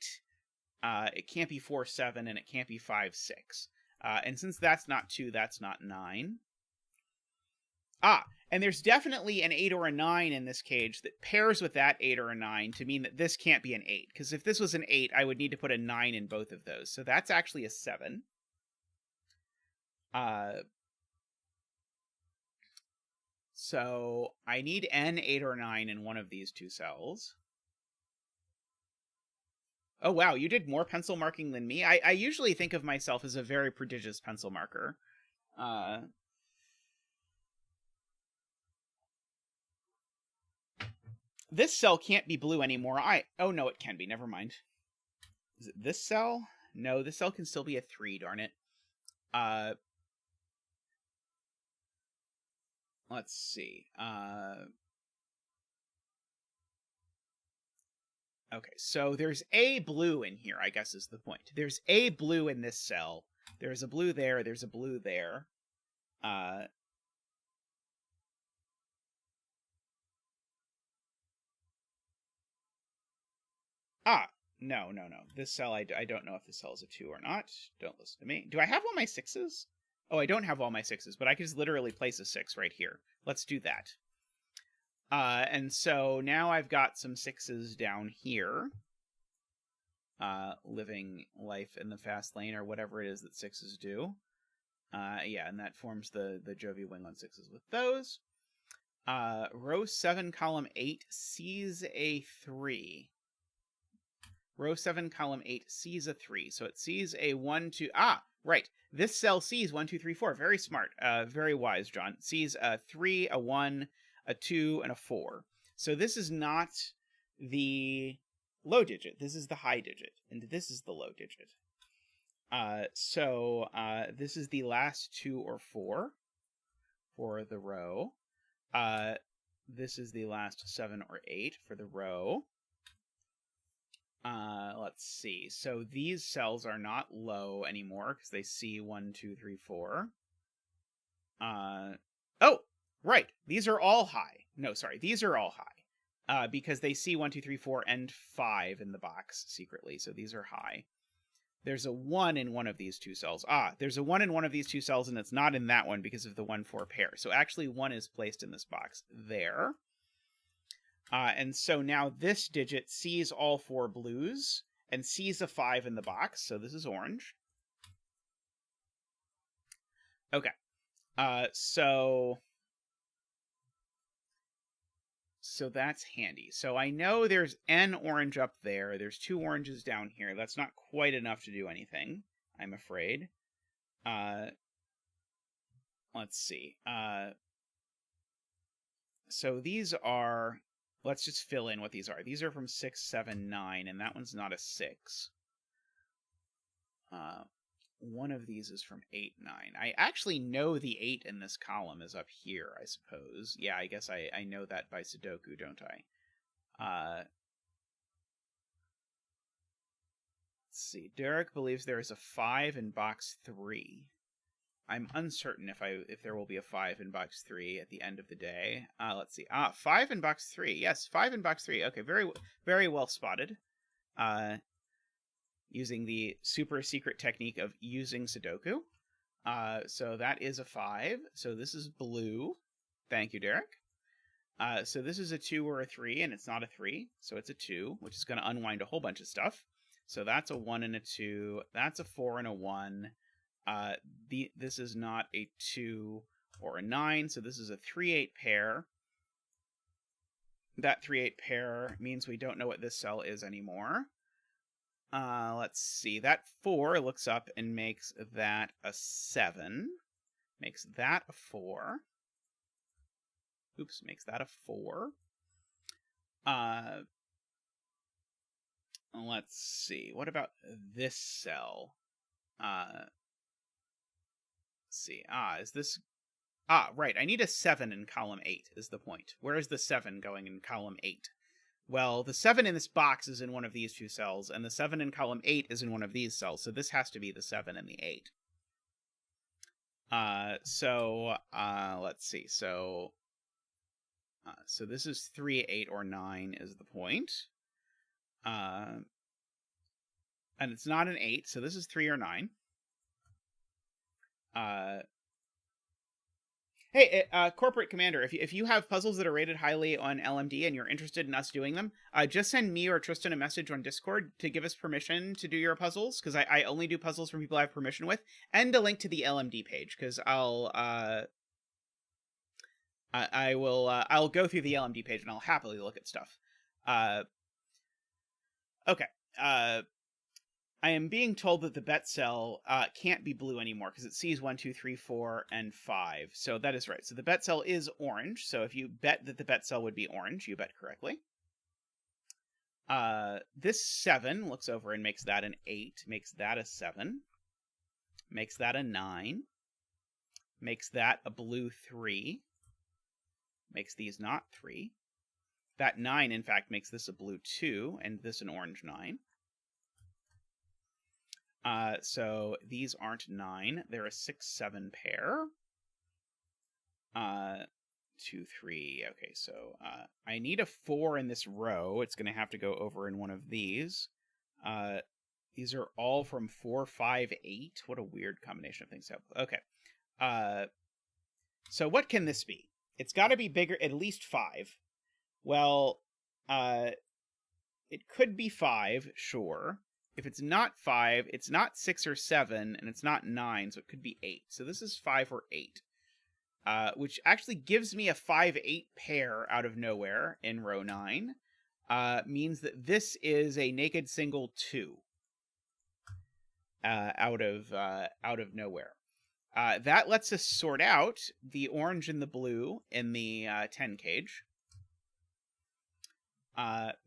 It can't be 4-7 and it can't be 5-6. And since that's not 2, that's not 9. And there's definitely an 8 or a 9 in this cage that pairs with that 8 or a 9 to mean that this can't be an 8. Because if this was an 8, I would need to put a 9 in both of those. So that's actually a 7. So I need an 8 or 9 in one of these two cells. Oh, wow, you did more pencil marking than me? I usually think of myself as a very prodigious pencil marker. This cell can't be blue anymore. Oh, no, it can be. Never mind. Is it this cell? No, this cell can still be a 3, darn it. Let's see. Okay, so there's a blue in here, I guess is the point. There's a blue in this cell. There's a blue there. There's a blue there. No. This cell, I don't know if this cell is a 2 or not. Don't listen to me. Do I have all my 6s? Oh, I don't have all my 6s, but I can just literally place a 6 right here. Let's do that. And so now I've got some 6s down here. Living life in the fast lane, or whatever it is that 6s do. Yeah, and that forms the Jovi wing on 6s with those. Row 7, column 8 sees a 3. Row 7, column 8 sees a 3. So it sees a 1, 2... right. This cell sees 1, 2, 3, 4. Very smart. Very wise, John. It sees a 3, a 1, a 2, and a 4. So this is not the low digit. This is the high digit. And this is the low digit. So this is the last 2 or 4 for the row. This is the last 7 or 8 for the row. Let's see. So these cells are not low anymore because they see 1, 2, 3, 4. Oh, right. These are all high. No, sorry. These are all high. Because they see 1, 2, 3, 4, and 5 in the box secretly. So these are high. There's a 1 in one of these two cells. There's a 1 in one of these two cells, and it's not in that one because of the 1-4 pair. So actually 1 is placed in this box there. And so now this digit sees all 4 blues and sees a 5 in the box. So this is orange. Okay. So that's handy. So I know there's an orange up there. There's 2 oranges down here. That's not quite enough to do anything, I'm afraid. Let's see. So these are... Let's just fill in what these are. These are from 6, 7, 9, and that one's not a 6. One of these is from 8, 9. I actually know the 8 in this column is up here, I suppose. Yeah, I guess I know that by Sudoku, don't I? Let's see. Derek believes there is a 5 in box 3. I'm uncertain if there will be a 5 in box 3 at the end of the day. Let's see. 5 in box 3. Yes, 5 in box 3. Okay, very, very well spotted. Using the super secret technique of using Sudoku. So that is a 5. So this is blue. Thank you, Derek. So this is a 2 or a 3, and it's not a 3. So it's a 2, which is going to unwind a whole bunch of stuff. So that's a 1 and a 2. That's a 4 and a 1. This is not a 2 or a 9, so this is a 3-8 pair. That 3-8 pair means we don't know what this cell is anymore. Let's see. That 4 looks up and makes that a 7. Makes that a 4. Oops, makes that a 4. Let's see. What about this cell? Let's see. Is this... right. I need a 7 in column 8 is the point. Where is the 7 going in column 8? Well, the 7 in this box is in one of these two cells, and the 7 in column 8 is in one of these cells, so this has to be the 7 and the 8. Let's see. So this is 3, 8, or 9 is the point. And it's not an 8, so this is 3 or 9. Hey, Corporate Commander, if you have puzzles that are rated highly on LMD and you're interested in us doing them, just send me or Tristan a message on Discord to give us permission to do your puzzles, because I only do puzzles from people I have permission with, and a link to the LMD page, because I'll go through the LMD page and I'll happily look at stuff. Okay. I am being told that the bet cell can't be blue anymore because it sees 1, 2, 3, 4, and 5. So that is right. So the bet cell is orange. So if you bet that the bet cell would be orange, you bet correctly. This 7 looks over and makes that an 8, makes that a 7, makes that a 9, makes that a blue 3, makes these not 3. That 9, in fact, makes this a blue 2, and this an orange 9. So these aren't 9. They're a 6, 7 pair. 2, 3. Okay, so I need a 4 in this row. It's going to have to go over in one of these. These are all from 4, 5, 8. What a weird combination of things. Okay. So what can this be? It's got to be bigger, at least 5. Well, it could be 5, sure. If it's not 5, it's not 6 or 7, and it's not 9, so it could be 8. So this is 5 or 8, which actually gives me a 5, 8 pair out of nowhere in row 9. Means that this is a naked single 2 out of nowhere. That lets us sort out the orange and the blue in the 10 cage.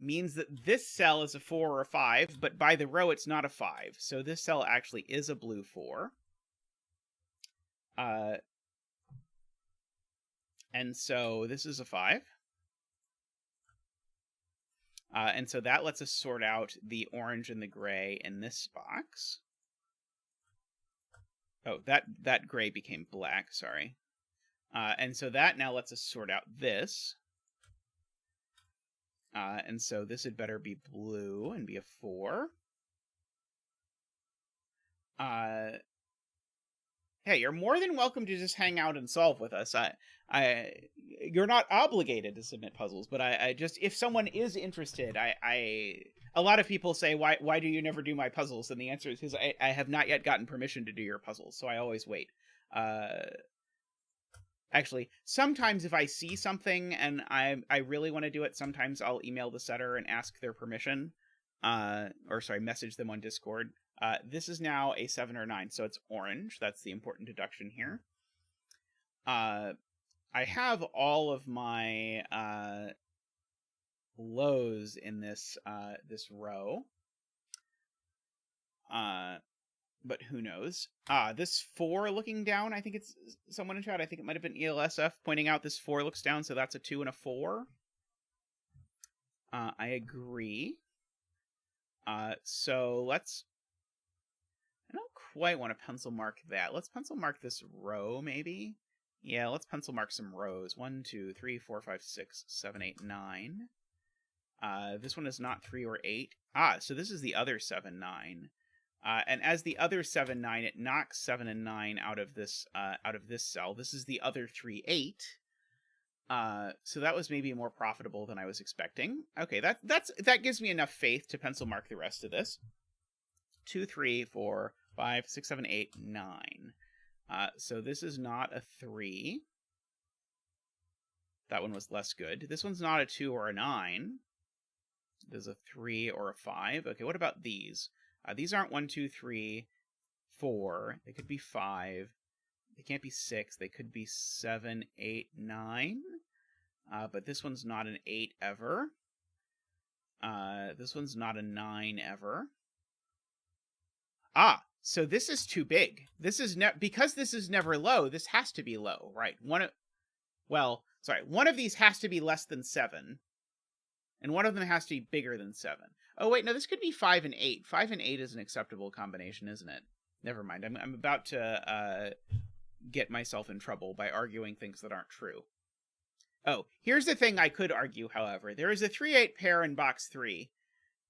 Means that this cell is a 4 or a 5, but by the row it's not a 5. So this cell actually is a blue 4. And so this is a 5. And so that lets us sort out the orange and the gray in this box. Oh, that gray became black, sorry. And so that now lets us sort out this. And so this had better be blue and be a 4. Hey, you're more than welcome to just hang out and solve with us. You're not obligated to submit puzzles, but I just, if someone is interested, a lot of people say, why do you never do my puzzles? And the answer is because I have not yet gotten permission to do your puzzles, so I always wait. Actually, sometimes if I see something and I really want to do it, sometimes I'll email the setter and ask their permission. Message them on Discord. This is now a 7 or 9, so it's orange. That's the important deduction here. I have all of my lows in this row. But who knows? This 4 looking down, I think it's someone in chat, I think it might have been ELSF pointing out this 4 looks down, so that's a 2 and a 4. I agree. So let's... I don't quite want to pencil mark that. Let's pencil mark this row, maybe? Yeah, let's pencil mark some rows. 1, 2, 3, 4, 5, 6, 7, 8, 9. This one is not 3 or 8. So this is the other 7, 9. And as the other 7, 9, it knocks 7 and 9 out of this cell. This is the other 3, 8. So that was maybe more profitable than I was expecting. Okay, that gives me enough faith to pencil mark the rest of this. 2, 3, 4, 5, 6, 7, 8, 9. So this is not a 3. That one was less good. This one's not a 2 or a 9. There's a 3 or a 5. Okay, what about these? These aren't 1, 2, 3, 4. They could be 5. They can't be 6. They could be 7, 8, 9. But this one's not an 8 ever. This one's not a 9 ever. So this is too big. This is because this is never low, this has to be low, right? One of these has to be less than 7. And one of them has to be bigger than 7. Oh, wait, no, this could be 5 and 8. 5 and 8 is an acceptable combination, isn't it? Never mind. I'm about to get myself in trouble by arguing things that aren't true. Oh, here's the thing I could argue, however. There is a 3-8 pair in box 3.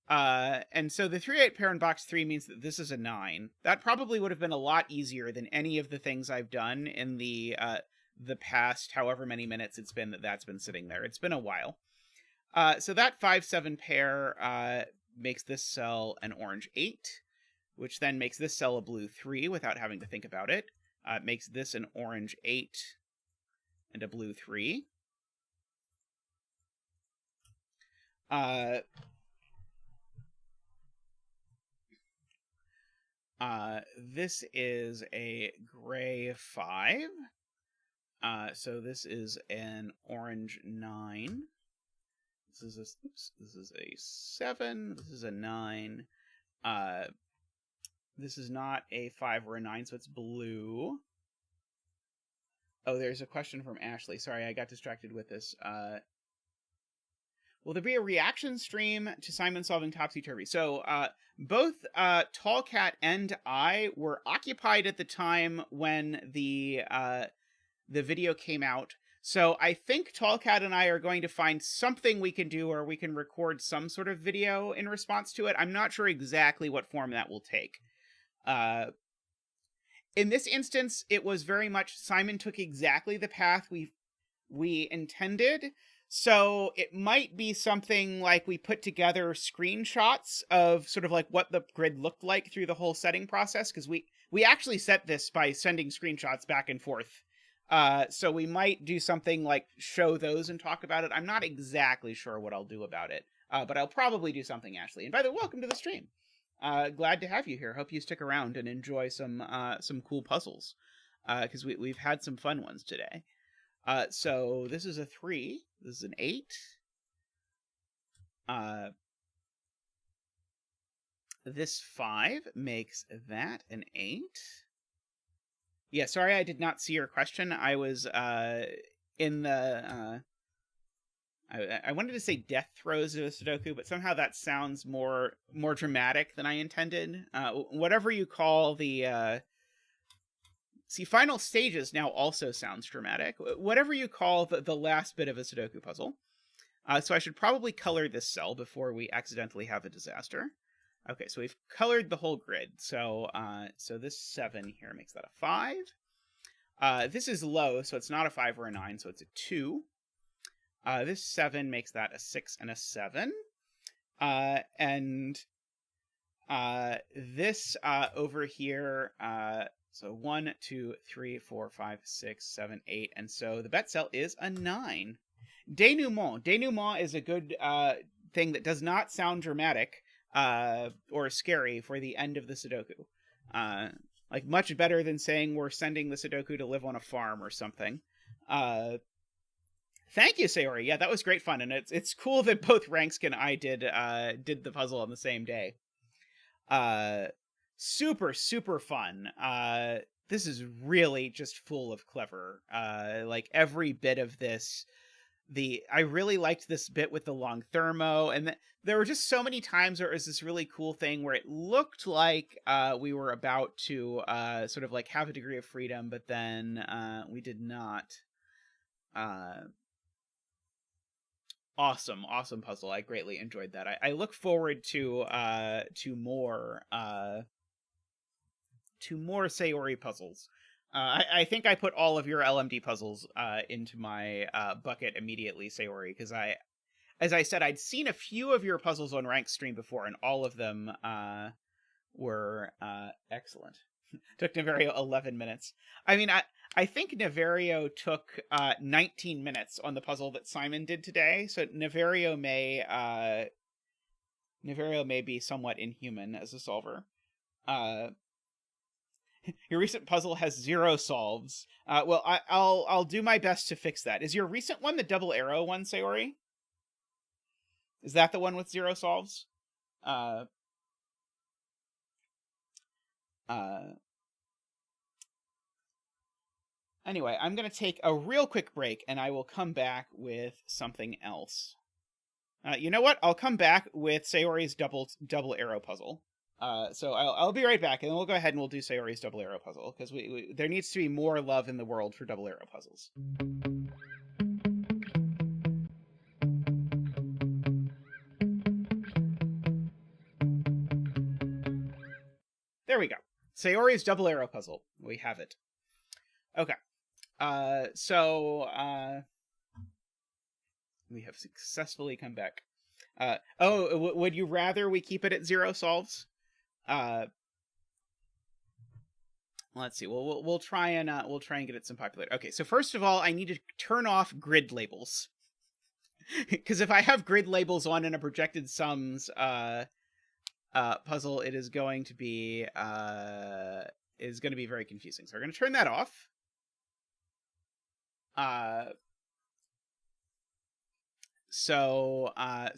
And so the 3-8 pair in box 3 means that this is a 9. That probably would have been a lot easier than any of the things I've done in the past however many minutes it's been that's been sitting there. It's been a while. So that 5-7 pair makes this cell an orange 8, which then makes this cell a blue 3 without having to think about it. It makes this an orange 8 and a blue 3. This is a gray 5. So this is an orange 9. This is a 7. This is a 9. This is not a 5 or a 9, so it's blue. Oh, there's a question from Ashley. Sorry, I got distracted with this. Will there be a reaction stream to Simon solving Topsy-Turvy? So, both Tallcat and I were occupied at the time when the video came out. So I think Tallcat and I are going to find something we can do, or we can record some sort of video in response to it. I'm not sure exactly what form that will take. In this instance, it was very much Simon took exactly the path we intended. So it might be something like we put together screenshots of sort of like what the grid looked like through the whole setting process, because we actually set this by sending screenshots back and forth. So we might do something like show those and talk about it. I'm not exactly sure what I'll do about it, but I'll probably do something, Ashley. And by the way, welcome to the stream. Glad to have you here. Hope you stick around and enjoy some cool puzzles, because we've had some fun ones today. So this is a 3. This is an 8. This 5 makes that an 8. Yeah, sorry I did not see your question. I was in the... I wanted to say death throes of a Sudoku, but somehow that sounds more dramatic than I intended. Whatever you call the... See, final stages now also sounds dramatic. Whatever you call the last bit of a Sudoku puzzle. So I should probably color this cell before we accidentally have a disaster. Okay, so we've colored the whole grid. So so this 7 here makes that a 5. This is low, so it's not a 5 or a 9, so it's a 2. This 7 makes that a 6 and a 7. And this over here... So 1, 2, 3, 4, 5, 6, 7, 8. And so the bet cell is a 9. Denouement. Denouement is a good thing that does not sound dramatic or scary for the end of the Sudoku. Like much better than saying we're sending the Sudoku to live on a farm or something. Thank you, Sayori. Yeah, that was great fun. And it's cool that both Rankskin and I did the puzzle on the same day. Super, super fun. This is really just full of clever. Like every bit of this. I really liked this bit with the long thermo, and there were just so many times where it was this really cool thing where it looked like we were about to sort of like have a degree of freedom, but then we did not. Awesome puzzle. I greatly enjoyed that. I look forward to more Sayori puzzles. I think I put all of your LMD puzzles into my bucket immediately, Sayori, because as I said, I'd seen a few of your puzzles on Rank Stream before, and all of them were excellent. Took Naverio 11 minutes. I mean, I think Naverio took 19 minutes on the puzzle that Simon did today, so Naverio may be somewhat inhuman as a solver. Your recent puzzle has 0 solves. Well, I'll do my best to fix that. Is your recent one the double arrow one, Sayori? Is that the one with 0 solves? Anyway, I'm going to take a real quick break, and I will come back with something else. You know what? I'll come back with Sayori's double arrow puzzle. So I'll be right back, and then we'll go ahead and we'll do Sayori's double arrow puzzle, because there needs to be more love in the world for double arrow puzzles. There we go. Sayori's double arrow puzzle. We have it. Okay. We have successfully come back. Would you rather we keep it at 0 solves? Let's see. We'll try and get it some popularity. Okay, so first of all, I need to turn off grid labels. Because if I have grid labels on in a projected sums puzzle, it is going to be very confusing. So we're going to turn that off. So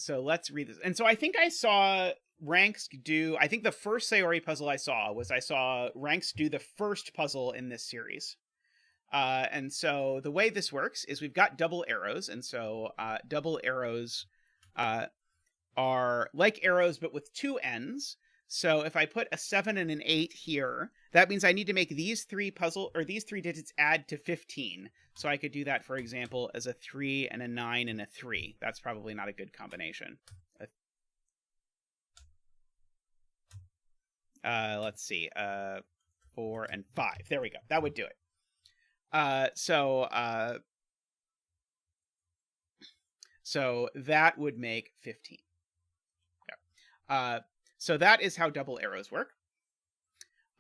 let's read this. And so I think I saw Ranks do, I think the first Sayori puzzle I saw Ranks do the first puzzle in this series. And so the way this works is we've got double arrows, and so double arrows are like arrows but with 2 ends. So if I put a 7 and an 8 here, that means I need to make these three digits add to 15. So I could do that, for example, as a 3 and a 9 and a 3. That's probably not a good combination. Let's see, 4 and 5. There we go. That would do it. So that would make 15. Yeah. So that is how double arrows work.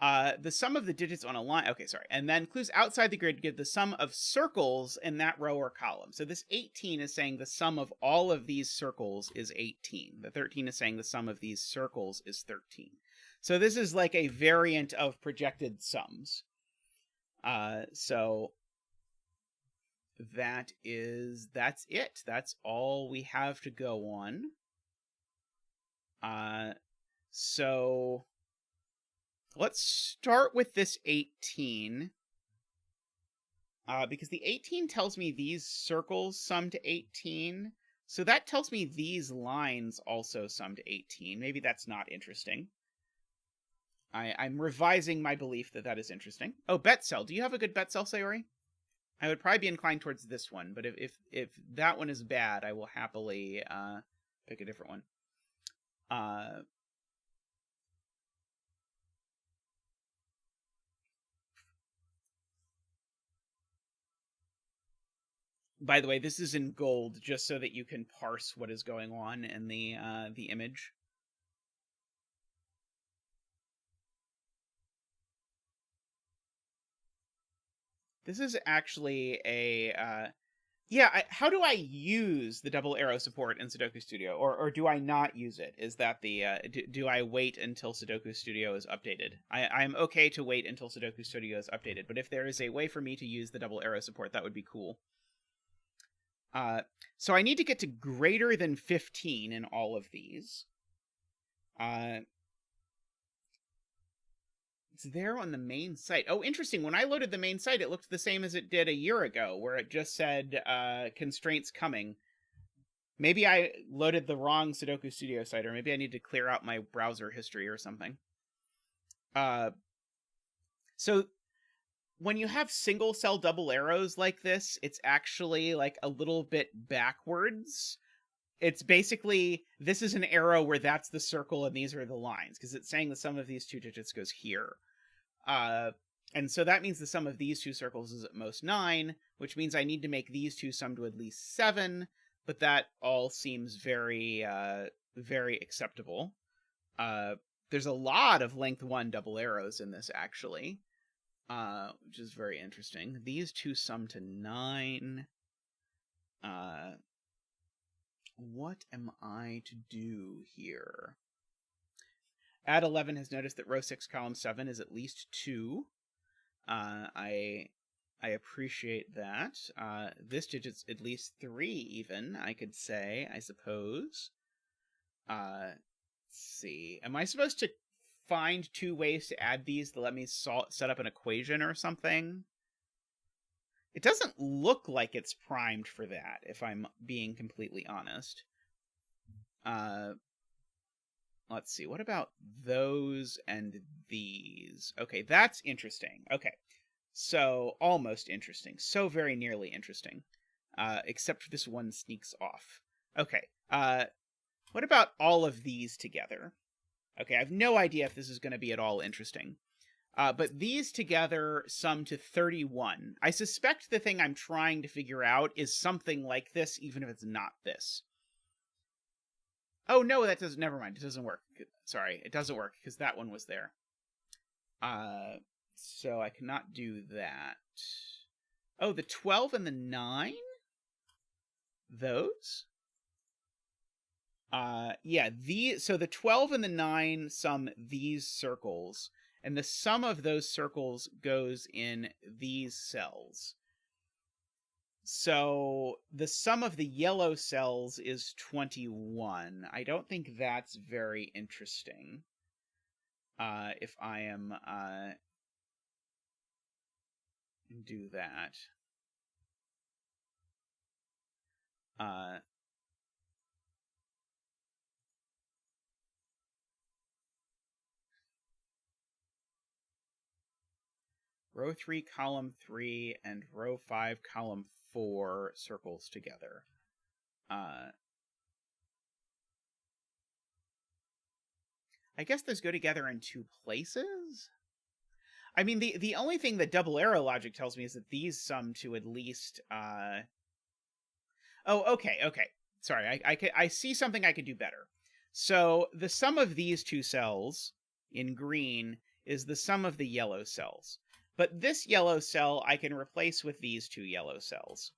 The sum of the digits on a line, okay, sorry, and then clues outside the grid give the sum of circles in that row or column. So this 18 is saying the sum of all of these circles is 18. The 13 is saying the sum of these circles is 13. So this is like a variant of projected sums. So that's it. That's all we have to go on. So let's start with this 18. Because the 18 tells me these circles sum to 18. So that tells me these lines also sum to 18. Maybe that's not interesting. I'm revising my belief that is interesting. Oh, bet cell. Do you have a good bet cell, Sayori? I would probably be inclined towards this one, but if that one is bad, I will happily pick a different one. By the way, this is in gold, just so that you can parse what is going on in the image. This is actually a how do I use the double arrow support in Sudoku Studio, or do I not use it? Is that the do I wait until Sudoku Studio is updated? I'm okay to wait until Sudoku Studio is updated, but if there is a way for me to use the double arrow support, that would be cool. So I need to get to greater than 15 in all of these. It's there on the main site. Oh, interesting. When I loaded the main site, it looked the same as it did a year ago, where it just said constraints coming. Maybe I loaded the wrong Sudoku Studio site, or maybe I need to clear out my browser history or something. So when you have single cell double arrows like this, it's actually like a little bit backwards. It's basically, this is an arrow where that's the circle and these are the lines, because it's saying the sum of these 2 digits goes here. And so that means the sum of these 2 circles is at most 9, which means I need to make these 2 sum to at least 7, but that all seems very, very acceptable. There's a lot of length 1 double arrows in this, actually, which is very interesting. These 2 sum to 9. What am I to do here? Add 11 has noticed that row 6, column 7 is at least 2. I appreciate that. This digit's at least 3, even, I could say, I suppose. Let's see. Am I supposed to find 2 ways to add these to let me set up an equation or something? It doesn't look like it's primed for that, if I'm being completely honest. let's see. What about those and these? Okay, that's interesting. Okay. So, almost interesting. So very nearly interesting. Except for this one sneaks off. Okay. What about all of these together? Okay, I have no idea if this is going to be at all interesting. But these together sum to 31. I suspect the thing I'm trying to figure out is something like this, even if it's not this. Oh, no, that doesn't... Never mind, it doesn't work. Sorry, it doesn't work, because that one was there. So I cannot do that. Oh, the 12 and the 9? Those? Yeah, so the 12 and the 9 sum these circles, and the sum of those circles goes in these cells. So the sum of the yellow cells is 21. I don't think that's very interesting. If I am do that. Row 3, column 3, and row 5, column 4 circles together. I guess those go together in 2 places? I mean, the only thing that double arrow logic tells me is that these sum to at least... Oh, okay. Sorry, I see something I could do better. So the sum of these 2 cells in green is the sum of the yellow cells. But this yellow cell I can replace with these 2 yellow cells.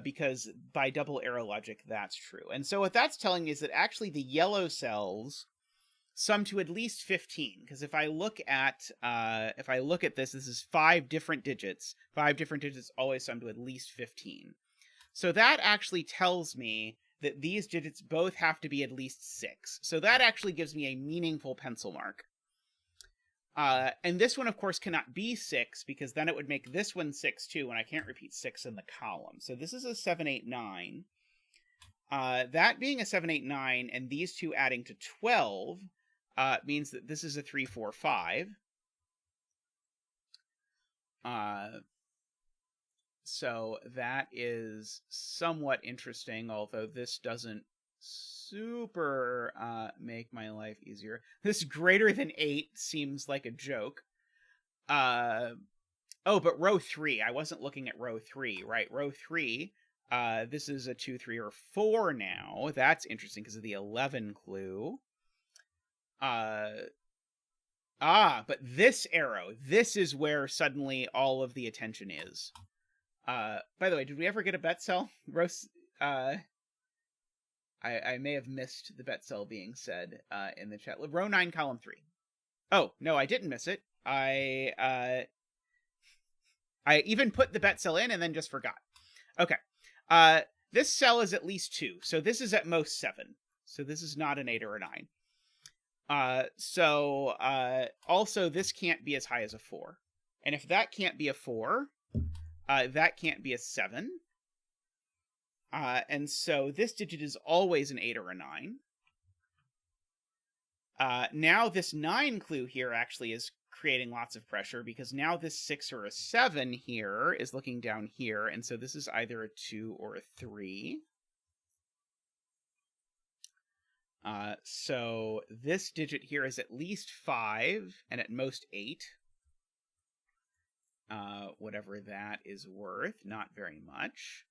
Because by double arrow logic, that's true. And so what that's telling me is that actually the yellow cells sum to at least 15. Because if I look at this, this is 5 different digits. 5 different digits always sum to at least 15. So that actually tells me that these digits both have to be at least 6. So that actually gives me a meaningful pencil mark. And this one, of course, cannot be 6, because then it would make this one 6, too, and I can't repeat 6 in the column. So this is a 7, 8, 9. That being a 7, 8, 9, and these 2 adding to 12, means that this is a 3, 4, 5. So that is somewhat interesting, although this doesn't super make my life easier. This greater than 8 seems like a joke. Oh, but row 3. I wasn't looking at row 3, right? Row 3, this is a 2, 3, or 4 now. That's interesting because of the 11 clue. But this arrow, this is where suddenly all of the attention is. By the way, did we ever get a bet cell? I may have missed the bet cell being said in the chat. Row 9, column 3. Oh, no, I didn't miss it. I even put the bet cell in and then just forgot. Okay. This cell is at least 2, so this is at most 7. So this is not an 8 or a 9. Also, this can't be as high as a 4. And if that can't be a 4, that can't be a 7. And so this digit is always an 8 or a 9. Now this 9 clue here actually is creating lots of pressure, because now this 6 or a 7 here is looking down here, and so this is either a 2 or a 3. So this digit here is at least 5, and at most 8. Whatever that is worth, not very much.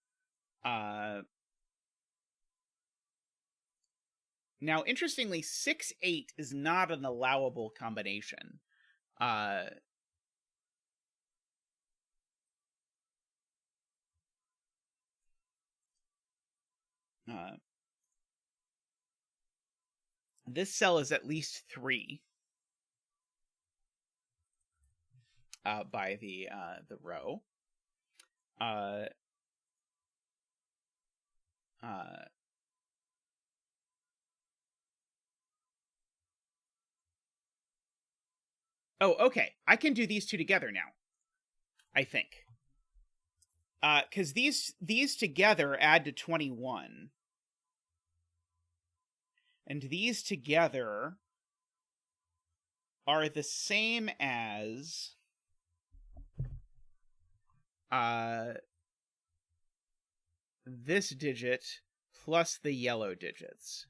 Now, interestingly, 6, 8 is not an allowable combination. This cell is at least 3 by the row. Oh, okay. I can do these 2 together now, I think. Because these together add to 21. And these together are the same as this digit plus the yellow digits.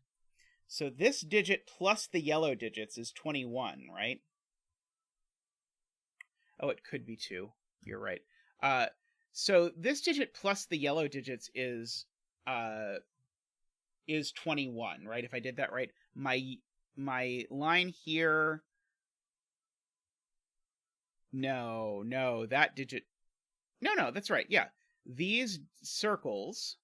So this digit plus the yellow digits is 21, right? Oh, it could be 2. You're right. So this digit plus the yellow digits is 21, right? If I did that right. My line here... No, that digit... No, that's right, yeah. These circles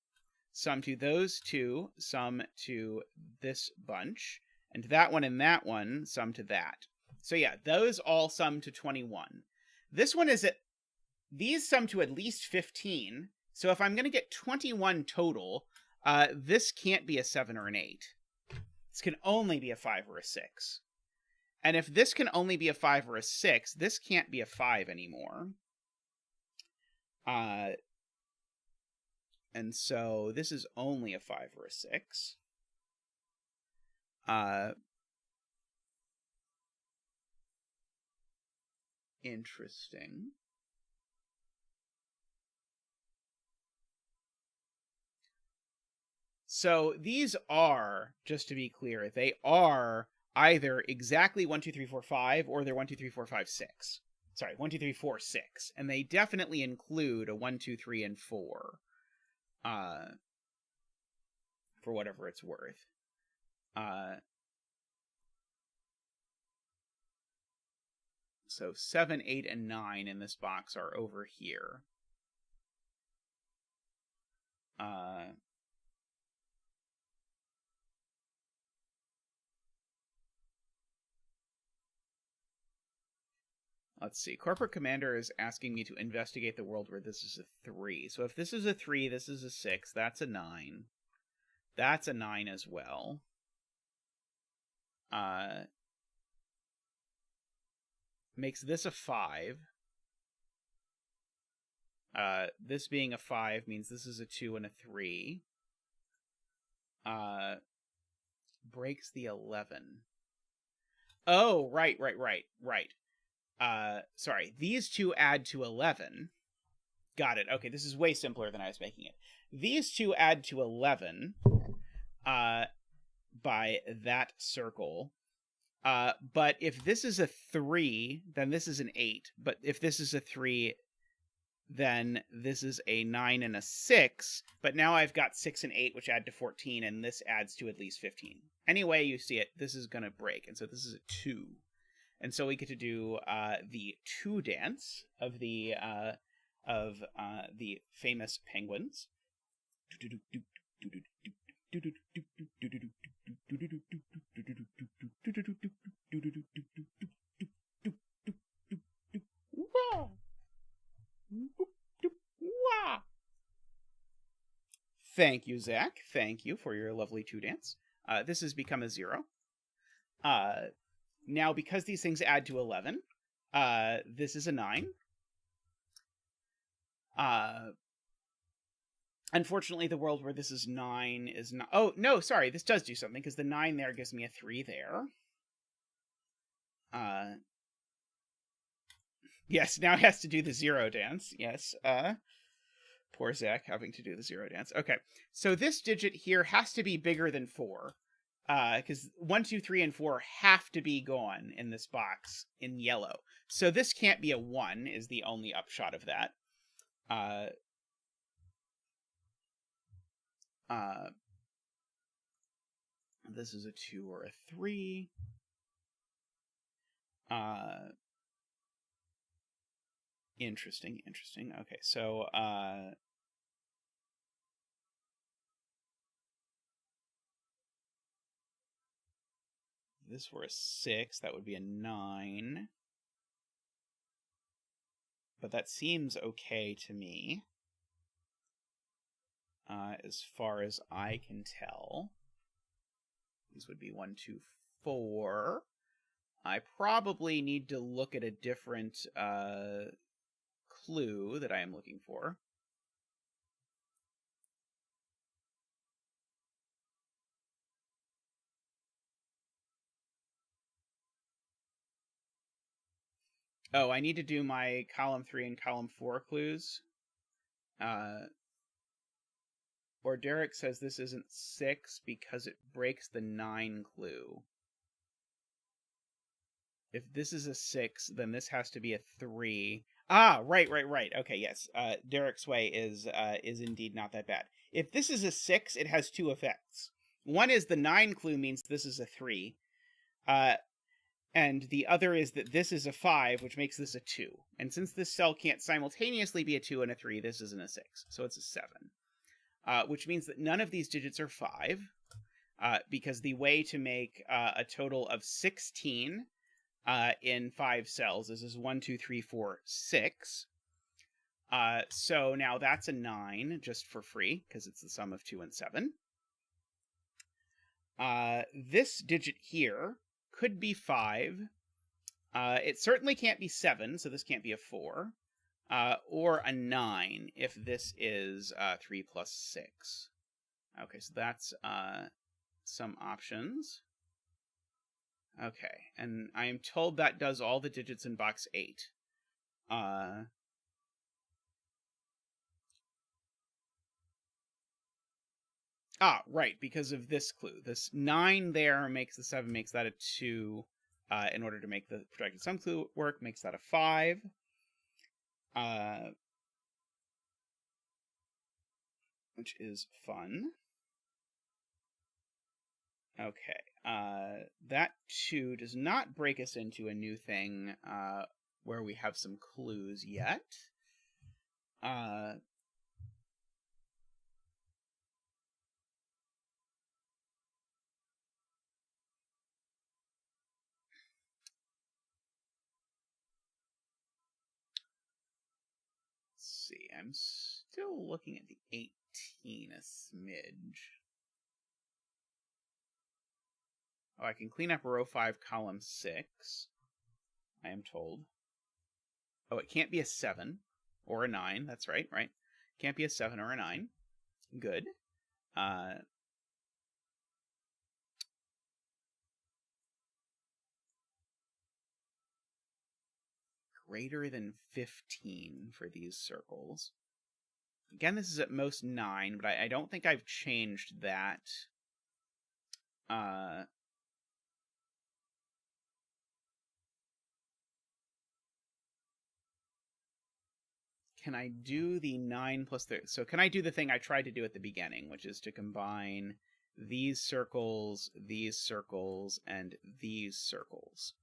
sum to those two, sum to this bunch, and that one sum to that. So yeah, those all sum to 21. This one is these sum to at least 15, so if I'm going to get 21 total, this can't be a 7 or an 8. This can only be a 5 or a 6. And if this can only be a 5 or a 6, this can't be a 5 anymore. And so this is only a 5 or a 6. Interesting. So these are, just to be clear, they are either exactly 1, 2, 3, 4, 5, or they're 1, 2, 3, 4, 5, 6. Sorry, 1, 2, 3, 4, 6. And they definitely include a 1, 2, 3, and 4. For whatever it's worth. So 7, 8, and 9 in this box are over here. Let's see. Corporate Commander is asking me to investigate the world where this is a 3. So if this is a 3, this is a 6. That's a 9. That's a 9 as well. Makes this a 5. This being a 5 means this is a 2 and a 3. Breaks the 11. Oh, right. Sorry, these two add to 11. Got it. Okay, this is way simpler than I was making it. These two add to 11 by that circle. But if this is a 3, then this is an 8. But if this is a 3, then this is a 9 and a 6. But now I've got 6 and 8, which add to 14, and this adds to at least 15. Anyway you see it, this is going to break. And so this is a 2. And so we get to do the 2 dance of the famous penguins. Thank you, Zach. Thank you for your lovely 2 dance. This has become a 0. Now, because these things add to 11, this is a 9. Unfortunately, the world where this is 9 is not... Oh, no, sorry, this does do something, because the 9 there gives me a 3 there. Yes, now it has to do the 0 dance. Yes, poor Zach having to do the 0 dance. Okay, so this digit here has to be bigger than 4. Because 1, 2, 3, and 4 have to be gone in this box in yellow. So this can't be a 1 is the only upshot of that. This is a 2 or a 3. Interesting. Okay, so if this were a 6, that would be a 9. But that seems okay to me. As far as I can tell. These would be 1, 2, 4. I probably need to look at a different clue that I am looking for. Oh, I need to do my column 3 and column 4 clues. Or Derek says this isn't 6 because it breaks the 9 clue. If this is a 6, then this has to be a 3. Ah, right. Okay, yes. Derek's way is indeed not that bad. If this is a 6, it has 2 effects. One is the 9 clue means this is a 3. And the other is that this is a 5, which makes this a 2. And since this cell can't simultaneously be a 2 and a 3, this isn't a 6. So it's a 7. Which means that none of these digits are 5, because the way to make a total of 16 in 5 cells is 1, 2, 3, 4, 6. So now that's a 9 just for free, because it's the sum of 2 and 7. This digit here could be 5. It certainly can't be 7, so this can't be a 4. Or a 9 if this is 3 plus 6. Okay, so that's some options. Okay, and I am told that does all the digits in box 8. Right, because of this clue. This 9 there makes the 7, makes that a 2. In order to make the projected sum clue work, makes that a 5. Which is fun. Okay, that 2 does not break us into a new thing where we have some clues yet. Let's see, I'm still looking at the 18 a smidge. Oh, I can clean up row 5, column 6, I am told. Oh, it can't be a 7 or a 9. That's right. Can't be a 7 or a 9. Good. Greater than 15 for these circles. Again, this is at most 9, but I don't think I've changed that. Can I do the 9 plus 3? So can I do the thing I tried to do at the beginning, which is to combine these circles, and these circles.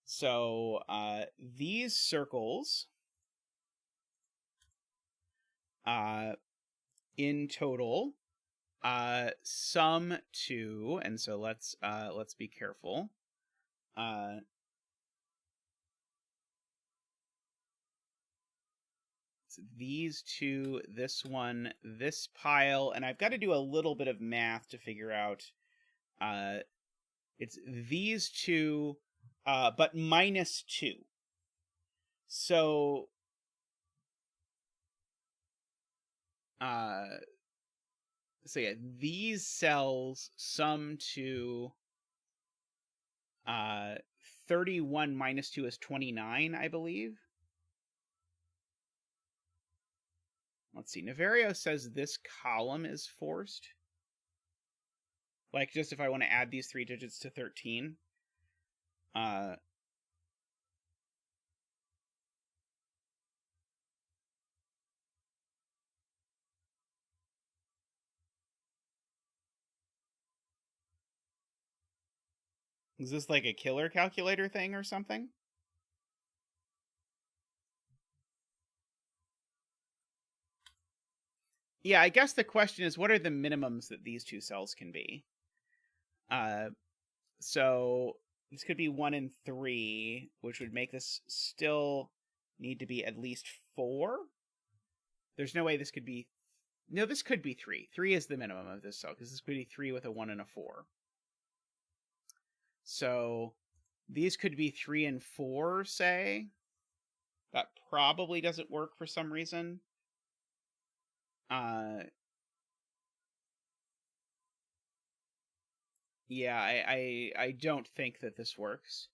So these circles in total sum to, and so let's be careful. These two, this one, this pile, and I've got to do a little bit of math to figure out. It's these two, but minus 2. So, yeah, these cells sum to 31 minus 2 is 29, I believe. Let's see. Naverio says this column is forced. Like, just if I want to add these 3 digits to 13. Is this like a killer calculator thing or something? Yeah, I guess the question is, what are the minimums that these two cells can be? So this could be 1 and 3, which would make this still need to be at least 4. There's no way this could be... No, this could be 3. 3 is the minimum of this cell, because this could be 3 with a 1 and a 4. So these could be 3 and 4, say. That probably doesn't work for some reason. Yeah, I don't think that this works.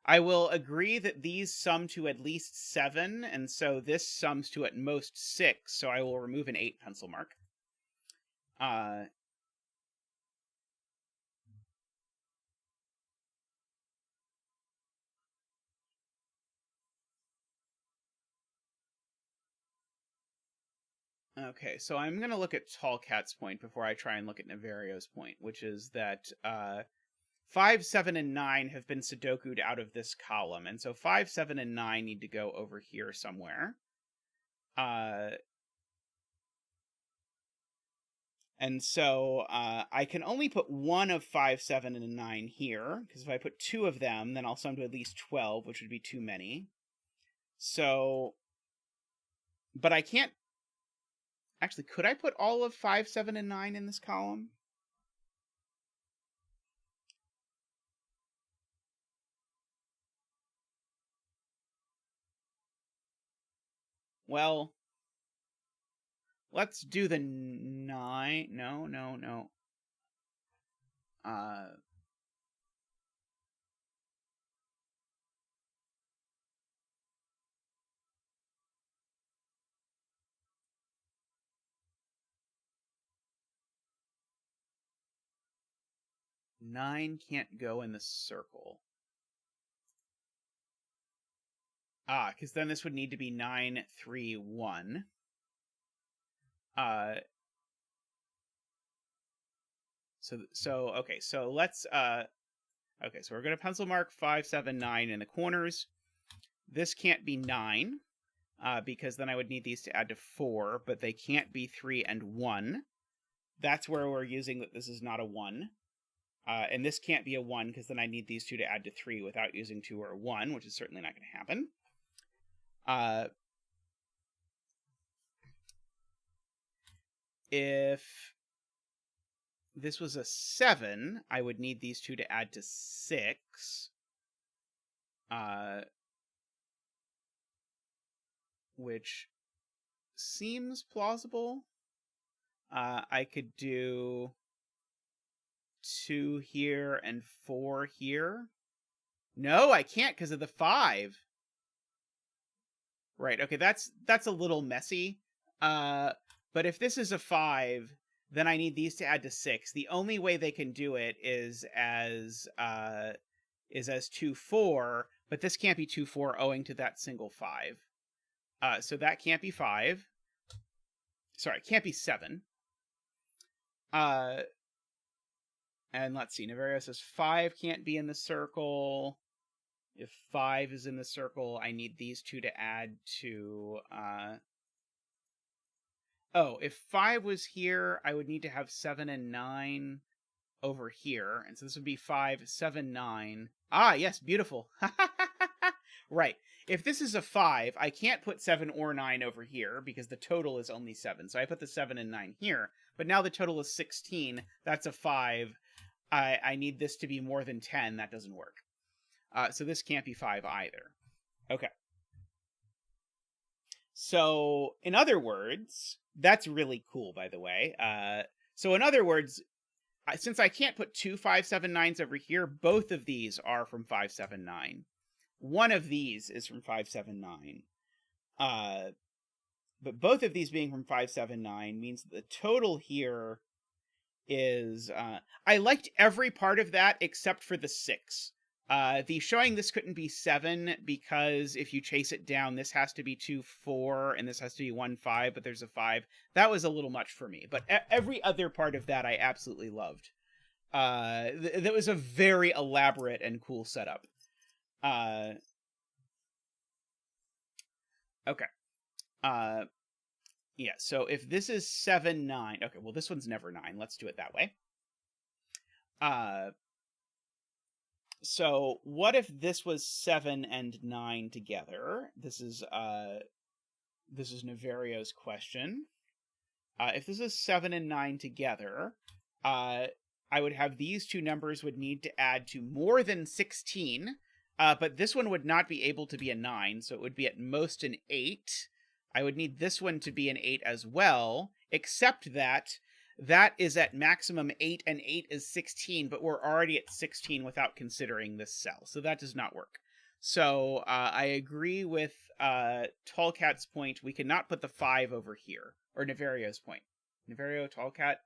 I will agree that these sum to at least 7, and so this sums to at most 6, so I will remove an 8 pencil mark. Okay, so I'm going to look at Tallcat's point before I try and look at Navario's point, which is that 5, 7, and 9 have been Sudoku'd out of this column, and so 5, 7, and 9 need to go over here somewhere. And so I can only put one of 5, 7, and 9 here, because if I put 2 of them, then I'll sum to at least 12, which would be too many. So, but I can't... Actually, could I put all of 5, 7, and 9 in this column? Well, let's do the 9. No. 9 can't go in the circle. Because then this would need to be 9, 3, 1. Okay, so let's okay, so we're gonna pencil mark 5, 7, 9 in the corners. This can't be 9, because then I would need these to add to 4, but they can't be 3 and 1. That's where we're using that this is not a 1. And this can't be a 1, because then I need these two to add to 3 without using 2 or 1, which is certainly not going to happen. If this was a 7, I would need these two to add to 6. Which seems plausible. I could do 2 here and 4 here. No, I can't because of the 5. Right, okay, that's a little messy. But if this is a 5, then I need these to add to 6. The only way they can do it is as 2, 4, but this can't be 2, 4 owing to that single 5. So that can't be 5. Sorry, it can't be 7. And let's see, Navario says 5 can't be in the circle. If 5 is in the circle, I need these two to add to... Oh, if 5 was here, I would need to have 7 and 9 over here. And so this would be 5, 7, 9. Ah, yes, beautiful. Right. If this is a 5, I can't put 7 or 9 over here because the total is only 7. So I put the 7 and 9 here. But now the total is 16. That's a 5. I need this to be more than 10. That doesn't work. So this can't be 5 either. Okay. So, in other words, that's really cool, by the way. So in other words, since I can't put 2 5, 7, 9s over here, both of these are from 5, 7, 9. One of these is from 5, 7, 9. But both of these being from 5, 7, 9 means that the total here is... I liked every part of that except for the 6. The showing this couldn't be 7 because if you chase it down, this has to be 2, 4, and this has to be 1, 5, but there's a 5. That was a little much for me, but every other part of that I absolutely loved. That was a very elaborate and cool setup. Okay. Yeah, so if this is 7, 9... Okay, well, this one's never 9. Let's do it that way. So what if this was 7 and 9 together? This is Navario's question. If this is 7 and 9 together, I would have these two numbers would need to add to more than 16, but this one would not be able to be a 9, so it would be at most an 8. I would need this one to be an 8 as well, except that is at maximum 8, and 8 is 16, but we're already at 16 without considering this cell, so that does not work. So I agree with Tallcat's point. We cannot put the 5 over here. Or Navario's point. Navario, Tallcat?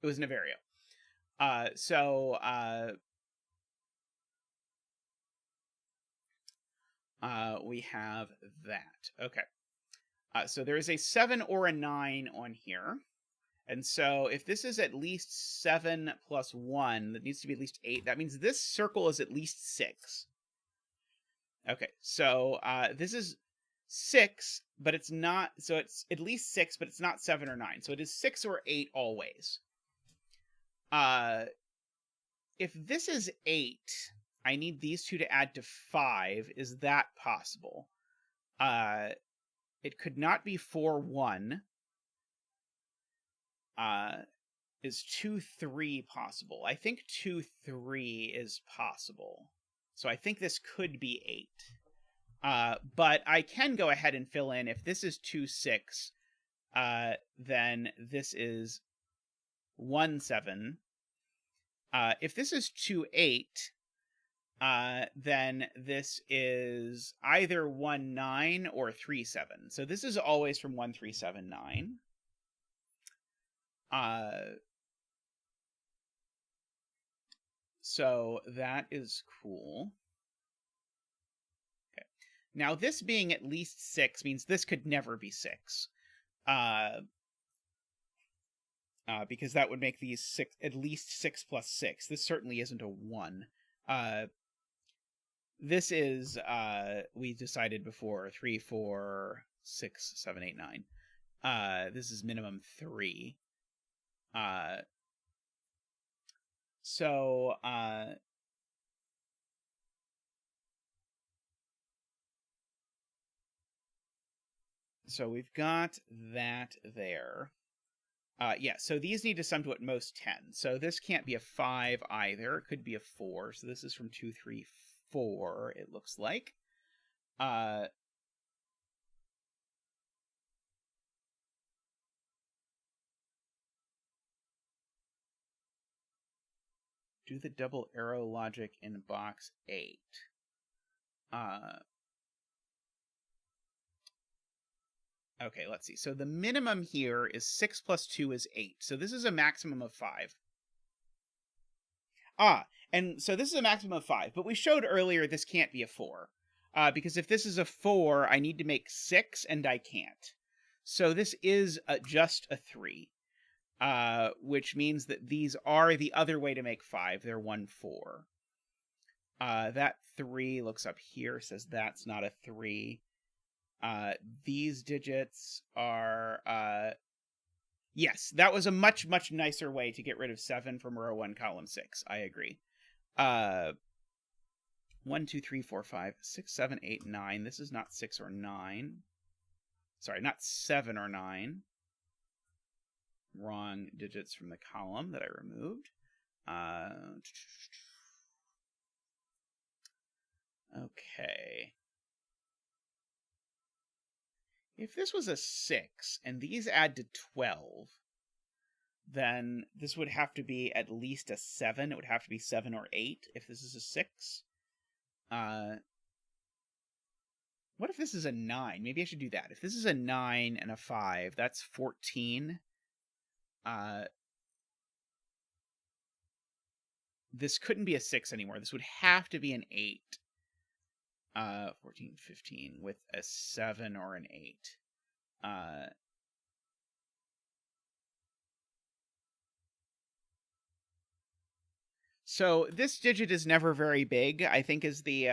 It was Navario. We have that. Okay. So there is a 7 or a 9 on here. And so if this is at least 7 plus 1, that needs to be at least 8. That means this circle is at least 6. Okay, so this is 6, but it's not... So it's at least 6, but it's not 7 or 9. So it is 6 or 8 always. If this is 8, I need these two to add to 5. Is that possible? It could not be 4, 1. Is 2, 3 possible? I think 2, 3 is possible. So I think this could be 8. But I can go ahead and fill in. If this is 2, 6, then this is 1, 7. If this is 2, 8, then this is either 1, 9 or 3, 7. So this is always from 1, 3, 7, 9. So that is cool. Okay. Now this being at least 6 means this could never be 6. Because that would make these 6, at least 6 plus 6. This certainly isn't a 1. This is, we decided before, 3, 4, 6, 7, 8, 9. This is minimum 3. So we've got that there. Yeah, so these need to sum to at most 10. So this can't be a 5 either. It could be a 4. So this is from 2, 3, 4, it looks like. Do the double arrow logic in box 8. Okay, let's see. So the minimum here is 6 plus 2 is 8. So this is a maximum of 5. And so this is a maximum of 5. But we showed earlier this can't be a 4. Because if this is a 4, I need to make 6, and I can't. So this is just a 3. Which means that these are the other way to make 5. They're 1, 4. That 3 looks up here, says that's not a 3. These digits are... yes, that was a much, much nicer way to get rid of 7 from row 1, column 6. I agree. 1, 2, 3, 4, 5, 6, 7, 8, 9. This is not 6 or 9. Sorry, not 7 or 9. Wrong digits from the column that I removed. Okay. If this was a 6, and these add to 12, then this would have to be at least a 7. It would have to be 7 or 8 if this is a 6. What if this is a 9? Maybe I should do that. If this is a 9 and a 5, that's 14. This couldn't be a 6 anymore. This would have to be an 8. 14, 15 with a 7 or an 8. So this digit is never very big, I think is the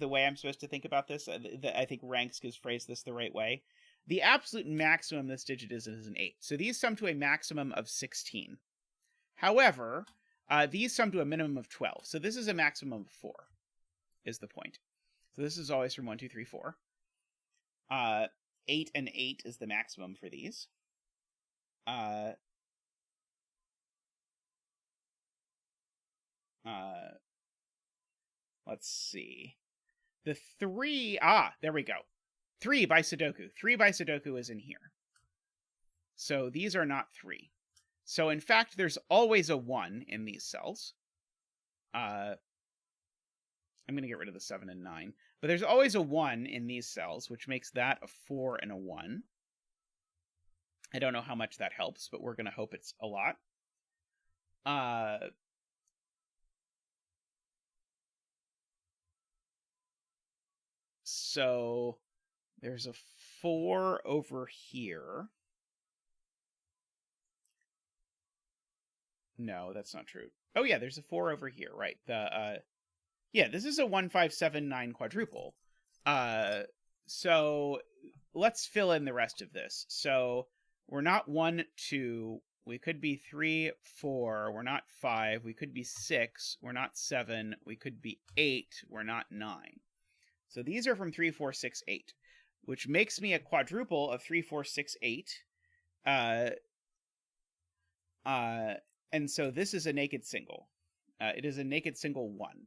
way I'm supposed to think about this. I think Ranks has phrased this the right way. The absolute maximum this digit is an 8. So these sum to a maximum of 16. However, these sum to a minimum of 12. So this is a maximum of 4, is the point. So this is always from 1, 2, 3, 4. 8 and 8 is the maximum for these. Let's see. The 3... there we go. 3 by Sudoku. 3 by Sudoku is in here. So these are not 3. So in fact, there's always a 1 in these cells. I'm going to get rid of the 7 and 9. But there's always a 1 in these cells, which makes that a 4 and a 1. I don't know how much that helps, but we're going to hope it's a lot. So there's a 4 over here. No, that's not true. Oh yeah, there's a 4 over here, right? Yeah, this is a 1, 5, 7, 9 quadruple. So let's fill in the rest of this. So we're not 1, 2. We could be 3, 4. We're not 5. We could be 6. We're not 7. We could be 8. We're not 9. So these are from 3, 4, 6, 8, which makes me a quadruple of 3, 4, 6, 8. And so this is a naked single. It is a naked single 1,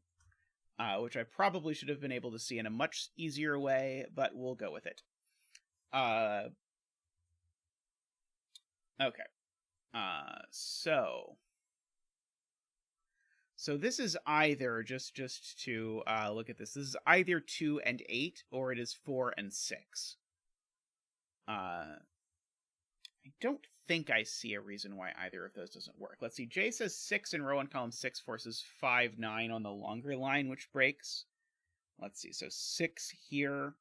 which I probably should have been able to see in a much easier way, but we'll go with it. Okay. So this is either, just to look at this is either 2 and 8, or it is 4 and 6. I don't think I see a reason why either of those doesn't work. Let's see. J says 6 in row 1, column 6 forces 5, 9 on the longer line, which breaks. Let's see. So 6 here.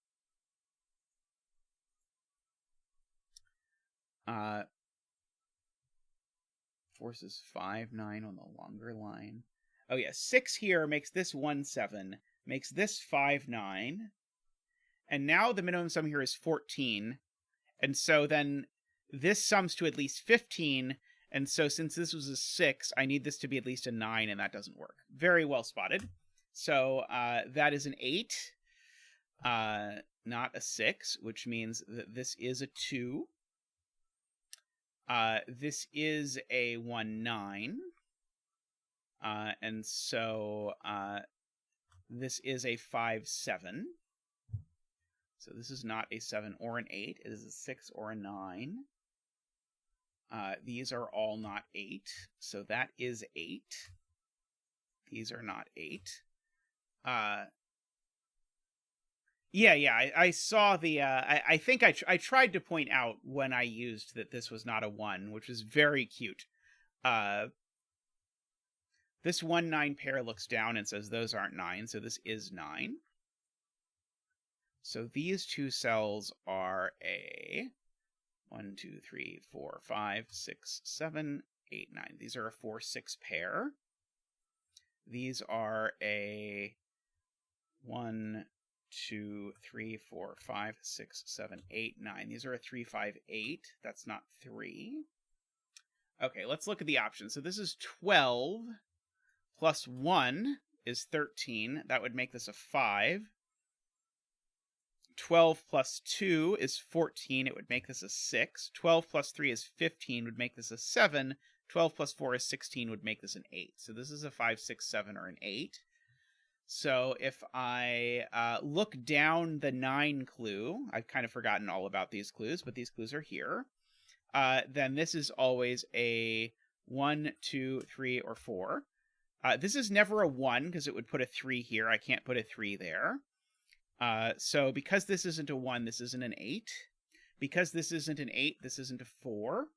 Forces 5, 9 on the longer line. Oh yeah, 6 here makes this 1, 7. Makes this 5, 9. And now the minimum sum here is 14. And so then this sums to at least 15, and so since this was a 6, I need this to be at least a 9, and that doesn't work. Very well spotted. So that is an 8, not a 6, which means that this is a 2. This is a 1, 9. And so this is a 5, 7. So this is not a 7 or an 8. It is a 6 or a 9. These are all not 8, so that is 8. These are not 8. Yeah, I saw the, I think I tried to point out when I used that this was not a 1, which is very cute. This 1, 9 pair looks down and says those aren't 9, so this is 9. So these two cells are a 1, 2, 3, 4, 5, 6, 7, 8, 9. These are a 4, 6 pair. These are a 1, 2, 3, 4, 5, 6, 7, 8, 9. These are a 3, 5, 8. That's not 3. Okay, let's look at the options. So this is 12 plus 1 is 13. That would make this a 5. 12 plus 2 is 14. It would make this a 6. 12 plus 3 is 15. Would make this a 7. 12 plus 4 is 16. Would make this an 8. So this is a 5, 6, 7, or an 8. So if I look down the 9 clue, I've kind of forgotten all about these clues, but these clues are here. Then this is always a 1, 2, 3, or 4. This is never a 1 because it would put a 3 here. I can't put a 3 there. So because this isn't a 1, this isn't an 8. Because this isn't an 8, this isn't a 4.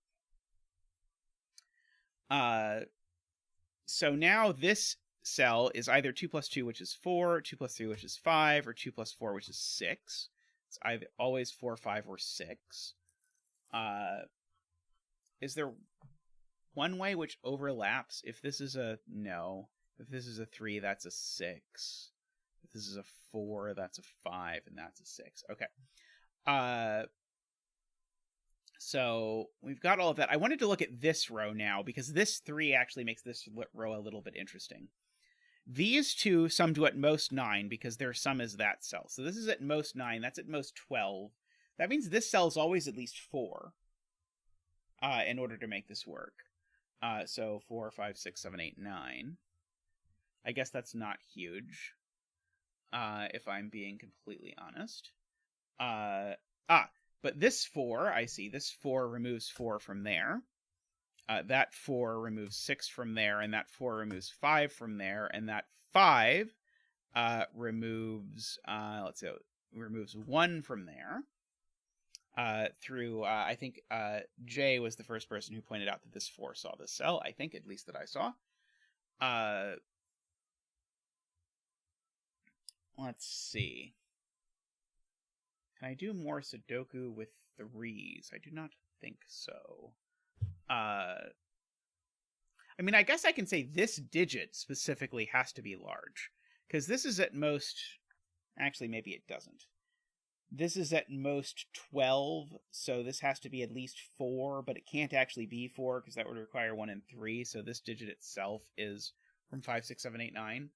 So now this cell is either 2 plus 2, which is 4, 2 plus 3, which is 5, or 2 plus 4, which is 6. It's either always 4, 5, or 6. Is there one way which overlaps? If this is a no. If this is a 3, that's a 6. If this is a 4, that's a 5, and that's a 6. Okay. So we've got all of that. I wanted to look at this row now, because this 3 actually makes this row a little bit interesting. These two sum to at most 9, because their sum is that cell. So this is at most 9. That's at most 12. That means this cell is always at least 4 in order to make this work. So 4, 5, 6, 7, 8, 9. I guess that's not huge, if I'm being completely honest. But this 4, I see, this 4 removes 4 from there. That 4 removes 6 from there, and that 4 removes 5 from there, and that 5 removes, let's see, removes 1 from there. Through, I think Jay was the first person who pointed out that this 4 saw this cell, I think, at least that I saw. Let's see. Can I do more Sudoku with 3s? I do not think so. I mean, I guess I can say this digit specifically has to be large, because this is at most... Actually, maybe it doesn't. This is at most 12, so this has to be at least 4, but it can't actually be 4, because that would require 1 and 3, so this digit itself is from 5, 6, 7, 8, 9.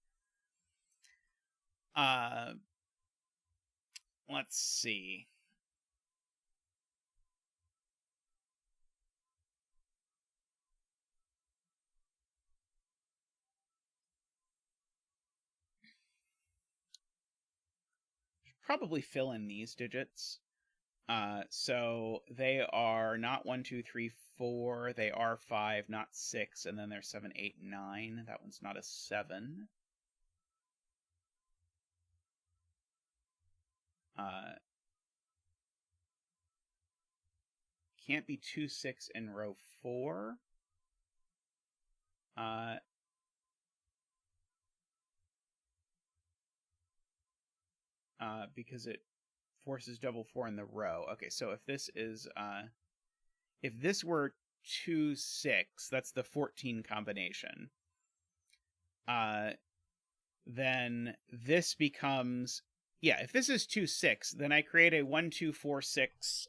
Let's see. Probably fill in these digits. So they are not 1, 2, 3, 4. They are 5, not 6, and then they're 7, 8, 9. That one's not a 7. Can't be 2, 6 in row 4. Because it forces double 4 in the row. Okay, so if this is, if this were 2, 6, that's the 14 combination. Then this becomes, yeah, if this is 2, 6, then I create a 1, 2, 4, 6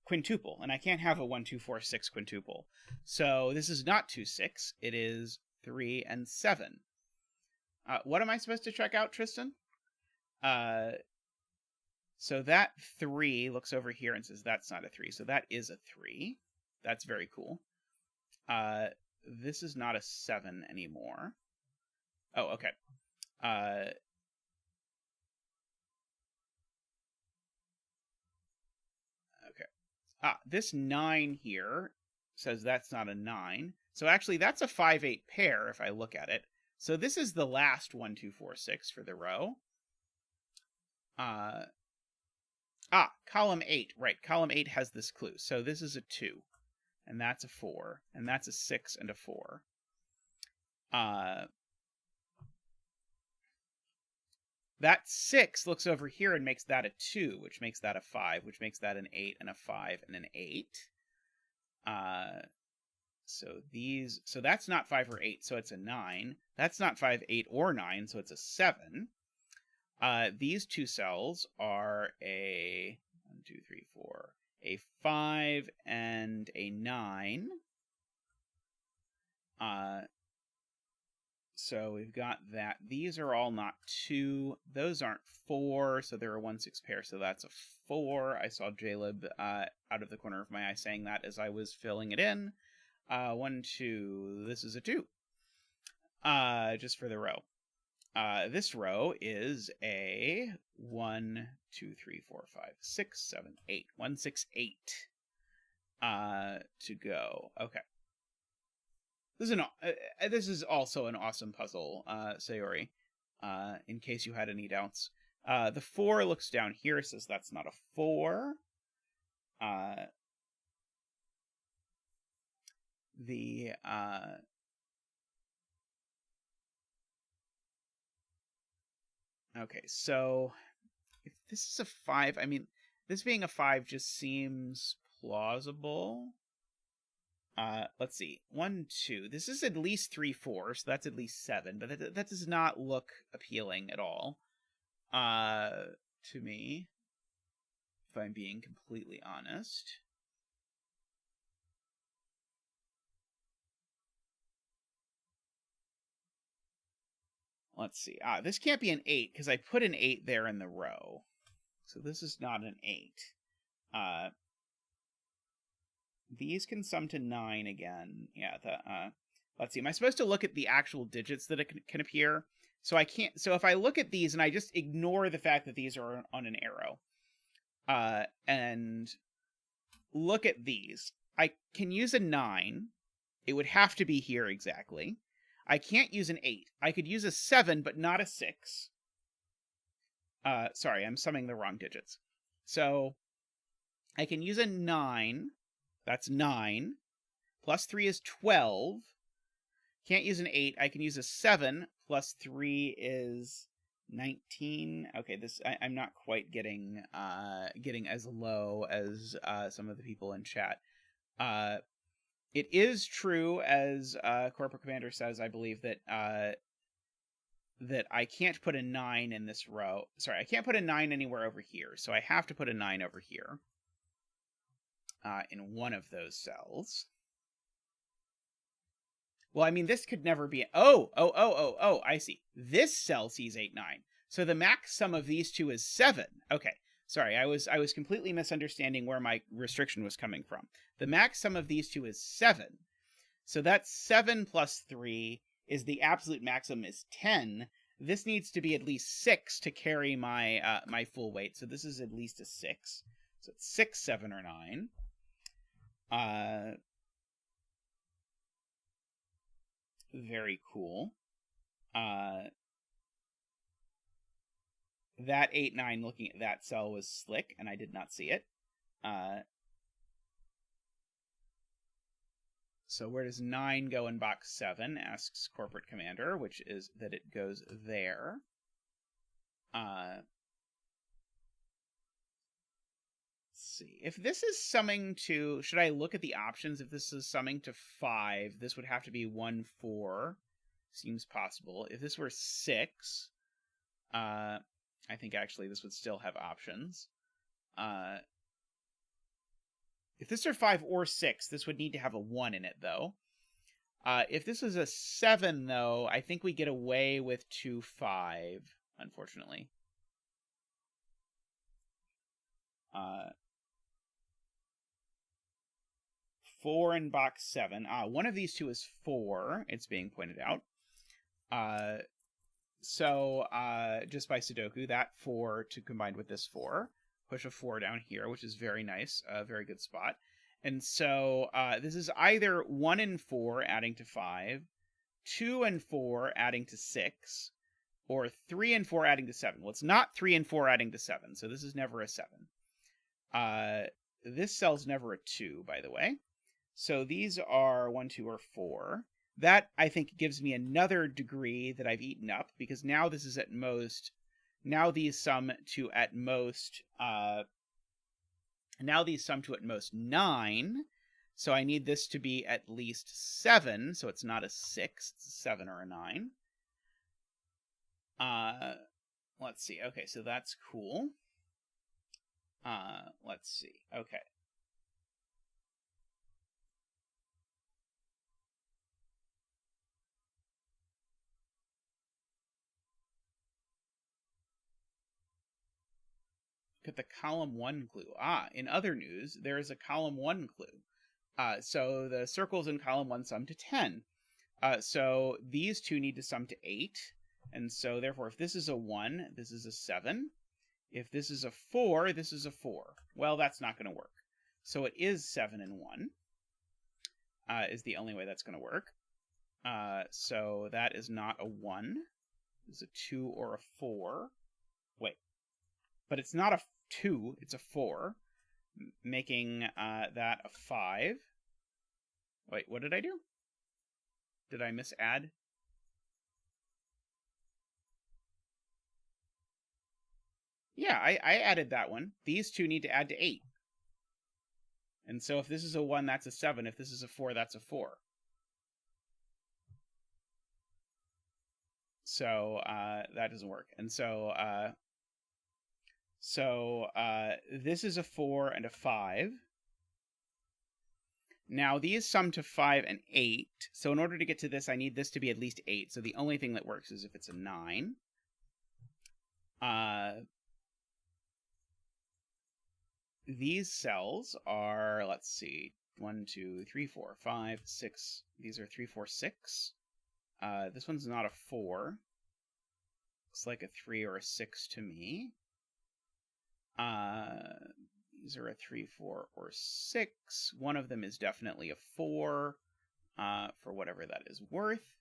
quintuple, and I can't have a 1, 2, 4, 6 quintuple. So this is not 2, 6, it is 3 and 7. What am I supposed to check out, Tristan? So that 3 looks over here and says that's not a 3, so that is a 3. That's very cool. This is not a 7 anymore. Oh, okay. Okay. This 9 here says that's not a 9. So actually, that's a 5-8 pair if I look at it. So this is the last 1, 2, 4, 6 for the row. Column 8. Right, column 8 has this clue. So this is a 2, and that's a 4, and that's a 6 and a 4. That 6 looks over here and makes that a 2, which makes that a 5, which makes that an 8 and a 5 and an 8. So that's not 5 or 8, so it's a 9. That's not 5, 8, or 9, so it's a 7. These two cells are a 1, 2, 3, 4, a 5 and a 9. So we've got that. These are all not 2. Those aren't 4, so they're a 1, 6 pair, so that's a 4. I saw Jaleb out of the corner of my eye saying that as I was filling it in. 1, 2, this is a 2. Just for the row. This row is a 1, 2, 3, 4, 5, 6, 7, 8. 1, 6, 8 to go. Okay. This is also an awesome puzzle, Sayori, in case you had any doubts. The 4 looks down here, says that's not a 4. Okay, so if this is a 5, I mean, this being a 5 just seems plausible. Let's see. 1, 2. This is at least 3, 4, so that's at least 7, but that does not look appealing at all. To me, if I'm being completely honest. Let's see. This can't be an 8, because I put an 8 there in the row. So this is not an 8. These can sum to 9 again. Yeah, let's see. Am I supposed to look at the actual digits that it can appear? So I can't. So if I look at these and I just ignore the fact that these are on an arrow, and look at these, I can use a 9. It would have to be here exactly. I can't use an 8. I could use a 7, but not a 6. Sorry, I'm summing the wrong digits. So I can use a 9. That's 9. Plus 3 is 12. Can't use an 8. I can use a 7. Plus 3 is 19. Okay, I'm not quite getting as low as some of the people in chat. It is true, as Corporal Commander says, I believe, that that I can't put a 9 in this row. Sorry, I can't put a 9 anywhere over here, so I have to put a 9 over here in one of those cells. Well, I mean, this could never be... Oh, I see. This cell sees 8, 9. So the max sum of these two is 7. Okay, sorry, I was completely misunderstanding where my restriction was coming from. The max sum of these two is 7. So that's 7 plus 3 is the absolute maximum is 10. This needs to be at least 6 to carry my my full weight. So this is at least a 6. So it's 6, 7, or 9. Very cool. That 8, 9 looking at that cell was slick, and I did not see it. So where does 9 go in box 7, asks Corporate Commander, which is that it goes there. Let's see. If this is summing to... Should I look at the options? If this is summing to 5, this would have to be 1, 4. Seems possible. If this were 6, I think actually this would still have options. If this were 5 or 6, this would need to have a 1 in it, though. If this was a 7, though, I think we get away with 2, 5, unfortunately. 4 in box 7. One of these two is 4, it's being pointed out. So just by Sudoku, that 4 to combine with this 4. Push a 4 down here, which is very nice. A very good spot. And so this is either 1 and 4 adding to 5, 2 and 4 adding to 6, or 3 and 4 adding to 7. Well, it's not 3 and 4 adding to 7, so this is never a 7. This cell's never a 2, by the way. So these are 1, 2, or 4. That, I think, gives me another degree that I've eaten up, because now this is at most... Now these sum to at most 9. So I need this to be at least 7. So it's not a 6, it's a 7 or a 9. Let's see. Okay, so that's cool. Let's see. Okay. At the column 1 clue. In other news, there is a column 1 clue. So the circles in column 1 sum to 10. So these two need to sum to 8. And so therefore, if this is a 1, this is a 7. If this is a 4, this is a 4. Well, that's not going to work. So it is 7 and 1. Is the only way that's going to work. So that is not a 1. It's a 2 or a 4. Wait. But it's not a 2, it's a 4, making that a 5. Wait, what did I do? Did I misadd? Yeah, I added that one. These two need to add to 8. And so if this is a 1, that's a 7. If this is a 4, that's a 4. So that doesn't work. And so... this is a 4 and a 5. Now, these sum to 5 and 8. So in order to get to this, I need this to be at least 8. So the only thing that works is if it's a 9. These cells are, let's see, 1, 2, 3, 4, 5, 6. These are 3, 4, 6. This one's not a 4. Looks like a 3 or a 6 to me. These are a 3, 4, or 6. One of them is definitely a 4, for whatever that is worth.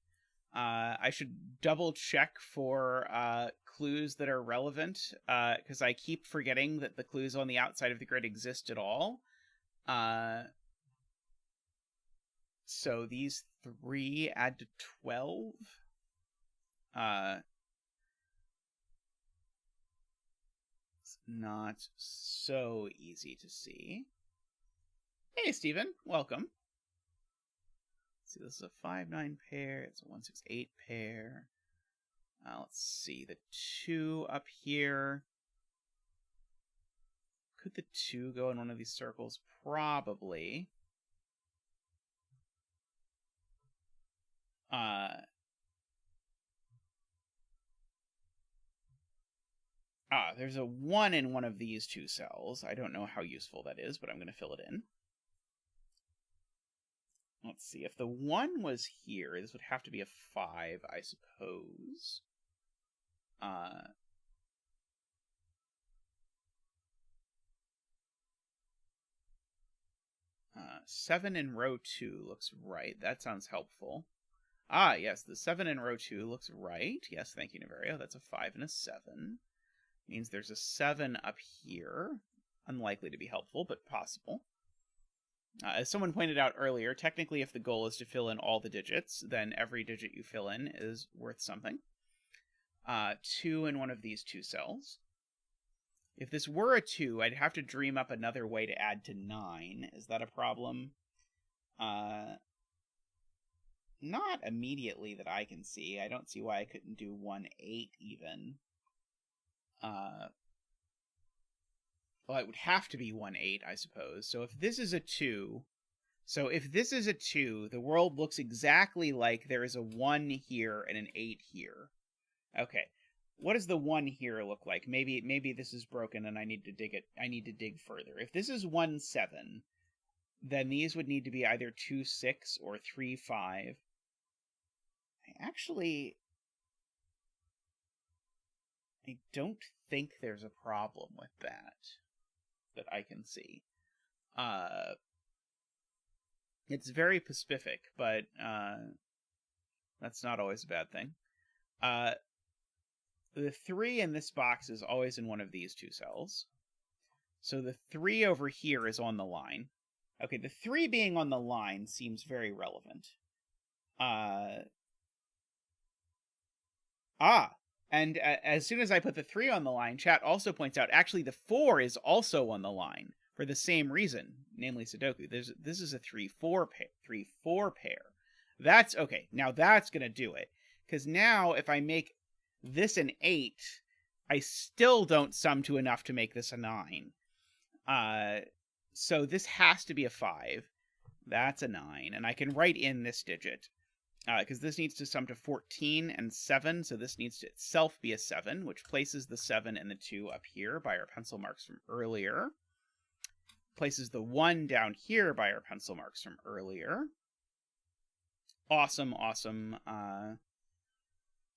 I should double check for clues that are relevant, because I keep forgetting that the clues on the outside of the grid exist at all. So these 3 add to 12. It's not so easy to see. Hey, Steven, welcome. See, this is a 5-9 pair. It's a 1-6-8 pair. Let's see, the 2 up here. Could the 2 go in one of these circles? Probably. There's a 1 in one of these 2 cells. I don't know how useful that is, but I'm going to fill it in. Let's see, if the 1 was here, this would have to be a 5, I suppose. 7 in row 2 looks right. That sounds helpful. Yes, the 7 in row 2 looks right. Yes, thank you, Naverio. That's a 5 and a 7. Means there's a 7 up here. Unlikely to be helpful, but possible. As someone pointed out earlier, technically if the goal is to fill in all the digits, then every digit you fill in is worth something. 2 in one of these 2 cells. If this were a 2, I'd have to dream up another way to add to 9. Is that a problem? Not immediately that I can see. I don't see why I couldn't do 1-8 even. Well, it would have to be 1-8, I suppose. So if this is a 2... So if this is a 2, the world looks exactly like there is a 1 here and an 8 here. Okay. What does the 1 here look like? Maybe this is broken and I need to dig further. If this is 1-7, then these would need to be either 2-6 or 3-5. I don't think there's a problem with that I can see. It's very Pacific, but that's not always a bad thing. The 3 in this box is always in one of these 2 cells. So the 3 over here is on the line. Okay, the 3 being on the line seems very relevant. And as soon as I put the 3 on the line, chat also points out, actually the 4 is also on the line for the same reason, namely Sudoku. This is a 3-4 pair. That's, okay, now that's going to do it. Because now if I make this an 8, I still don't sum to enough to make this a 9. So this has to be a 5. That's a 9. And I can write in this digit. Because this needs to sum to 14 and 7, so this needs to itself be a 7, which places the 7 and the 2 up here by our pencil marks from earlier. Places the 1 down here by our pencil marks from earlier. Awesome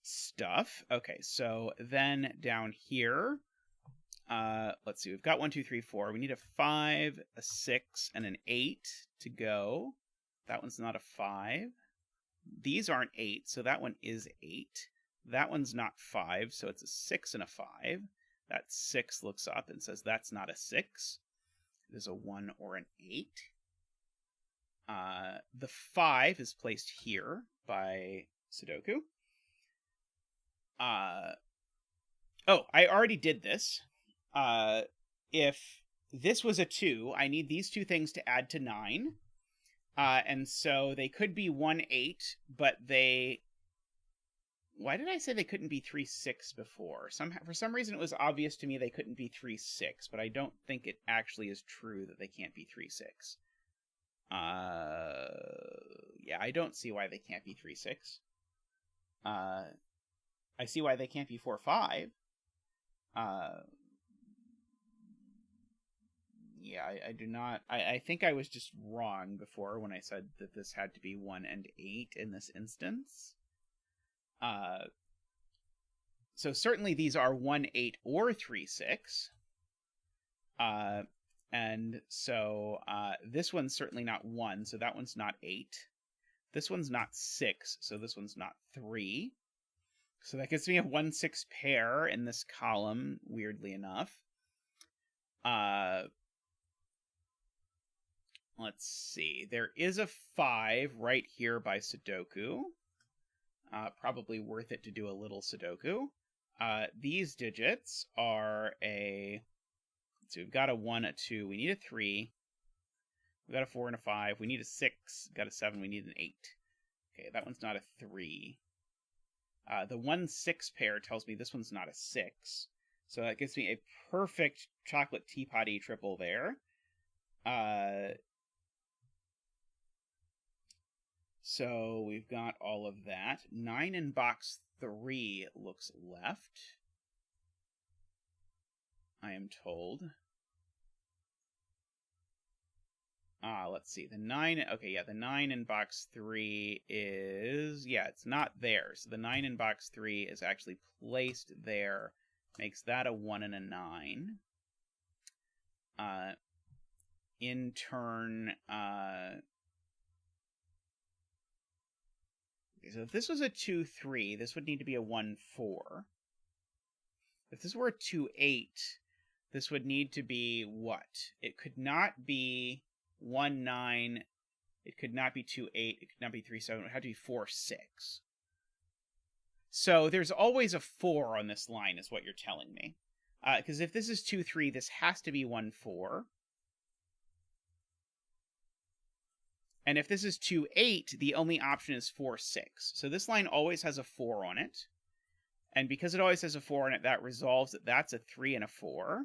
stuff. Okay, so then down here, let's see, we've got 1, 2, 3, 4. We need a 5, a 6, and an 8 to go. That one's not a 5. These aren't 8, so that one is 8. That one's not 5, so it's a 6 and a 5. That 6 looks up and says that's not a 6. It is a 1 or an 8. The 5 is placed here by Sudoku. Oh, I already did this. If this was a 2, I need these 2 things to add to 9. And so they could be 1-8, but they... Why did I say they couldn't be 3-6 before? For some reason it was obvious to me they couldn't be 3-6, but I don't think it actually is true that they can't be 3-6. Yeah, I don't see why they can't be 3-6. I see why they can't be 4-5. Yeah, I do not... I think I was just wrong before when I said that this had to be 1 and 8 in this instance. So certainly these are 1-8 or 3-6. And so this one's certainly not 1, so that one's not 8. This one's not 6, so this one's not 3. So that gives me a 1-6 pair in this column, weirdly enough. Let's see. There is a 5 right here by Sudoku. Probably worth it to do a little Sudoku. These digits are a... Let's see, we've got a 1, a 2. We need a 3. We've got a 4 and a 5. We need a 6. Got a 7. We need an 8. Okay, that one's not a 3. The 1-6 pair tells me this one's not a 6. So that gives me a perfect chocolate teapotty triple there. So we've got all of that. 9 in box 3 looks left, I am told. Let's see. The 9... Okay, yeah, the 9 in box 3 is... Yeah, it's not there. So the 9 in box 3 is actually placed there. Makes that a 1 and a 9. In turn... So if this was a 2-3, this would need to be a 1-4. If this were a 2-8, this would need to be what? It could not be 1-9. It could not be 2-8. It could not be 3-7. It would have to be 4-6. So there's always a 4 on this line, is what you're telling me. Because if this is 2-3, this has to be 1-4. And if this is 2-8, the only option is 4-6. So this line always has a 4 on it. And because it always has a 4 on it, that resolves that that's a 3 and a 4.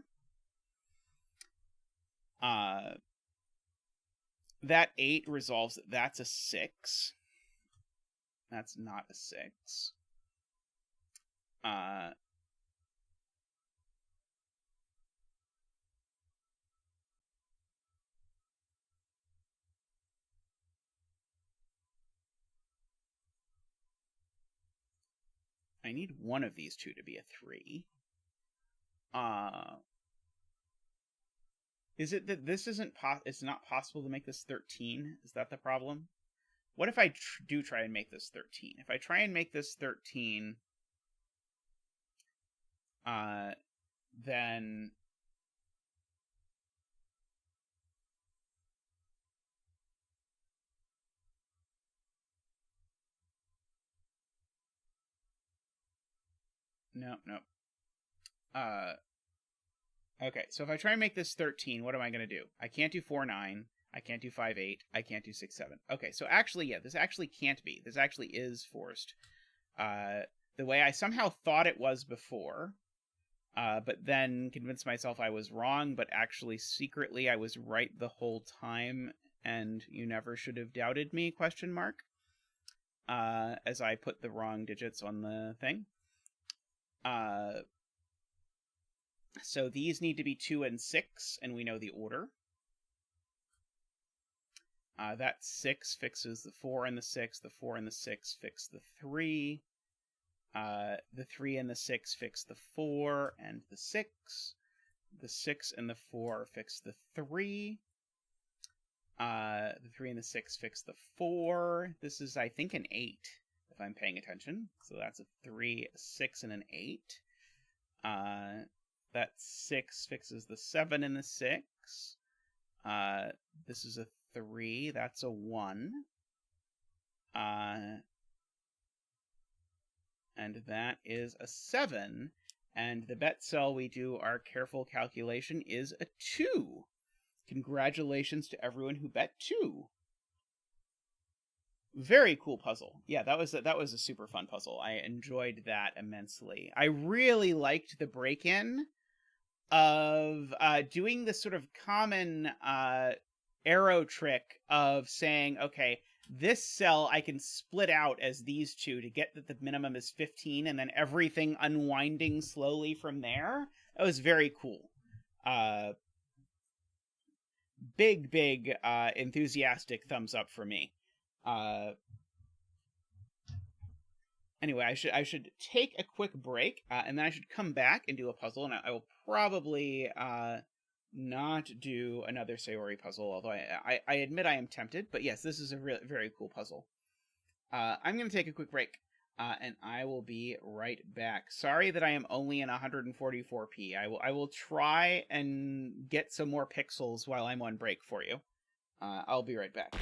That 8 resolves that that's a 6. That's not a 6. I need one of these two to be a 3. Is it that this isn't it's not possible to make this 13? Is that the problem? What if I do try and make this 13? If I try and make this 13, then... No. Okay, so if I try and make this 13, what am I going to do? I can't do 4-9. I can't do 5-8. I can't do 6-7. Okay, so actually, yeah, this actually can't be. This actually is forced. The way I somehow thought it was before, but then convinced myself I was wrong, but actually secretly I was right the whole time, and you never should have doubted me, question mark, as I put the wrong digits on the thing. So these need to be 2 and 6, and we know the order. That 6 fixes the 4 and the 6. The 4 and the 6 fix the 3. The 3 and the 6 fix the 4 and the 6. The 6 and the 4 fix the 3. The 3 and the 6 fix the 4. This is, I think, an 8, if I'm paying attention. So that's a 3, a 6, and an 8. That 6 fixes the 7 and the 6. This is a 3. That's a 1. And that is a 7. And the bet cell we do our careful calculation is a 2. Congratulations to everyone who bet 2. Very cool puzzle. Yeah, that was a super fun puzzle. I enjoyed that immensely. I really liked the break-in of doing this sort of common arrow trick of saying, okay, this cell I can split out as these two to get that the minimum is 15, and then everything unwinding slowly from there. That was very cool. Big enthusiastic thumbs up for me. Anyway, I should take a quick break, and then I should come back and do a puzzle, and I will probably not do another Sayori puzzle, although I admit I am tempted. But yes, this is a very cool puzzle. I'm going to take a quick break, and I will be right back. Sorry that I am only in 144p. I will try and get some more pixels while I'm on break for you. I'll be right back.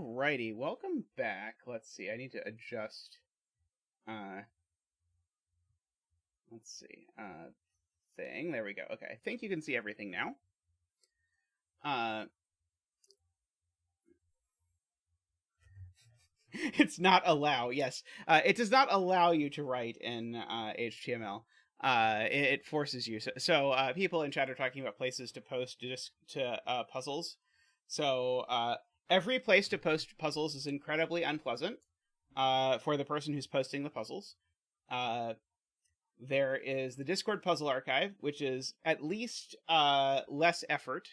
Alrighty, welcome back. Let's see, I need to adjust, let's see, thing. There we go. Okay, I think you can see everything now. It's not allow, yes. It does not allow you to write in HTML. It forces you. So people in chat are talking about places to post to puzzles. So every place to post puzzles is incredibly unpleasant for the person who's posting the puzzles. There is the Discord Puzzle Archive, which is at least less effort,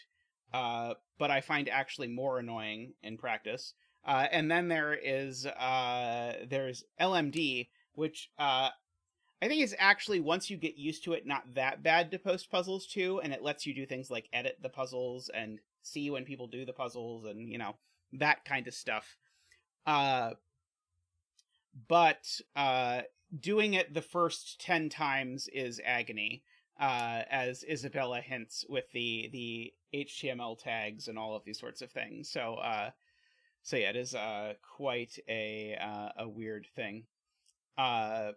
but I find actually more annoying in practice. And then there's LMD, which I think is actually, once you get used to it, not that bad to post puzzles to, and it lets you do things like edit the puzzles and see when people do the puzzles and, that kind of stuff. But doing it the first 10 times is agony, as Isabella hints with the HTML tags and all of these sorts of things. So yeah, it is quite a weird thing. Alrighty,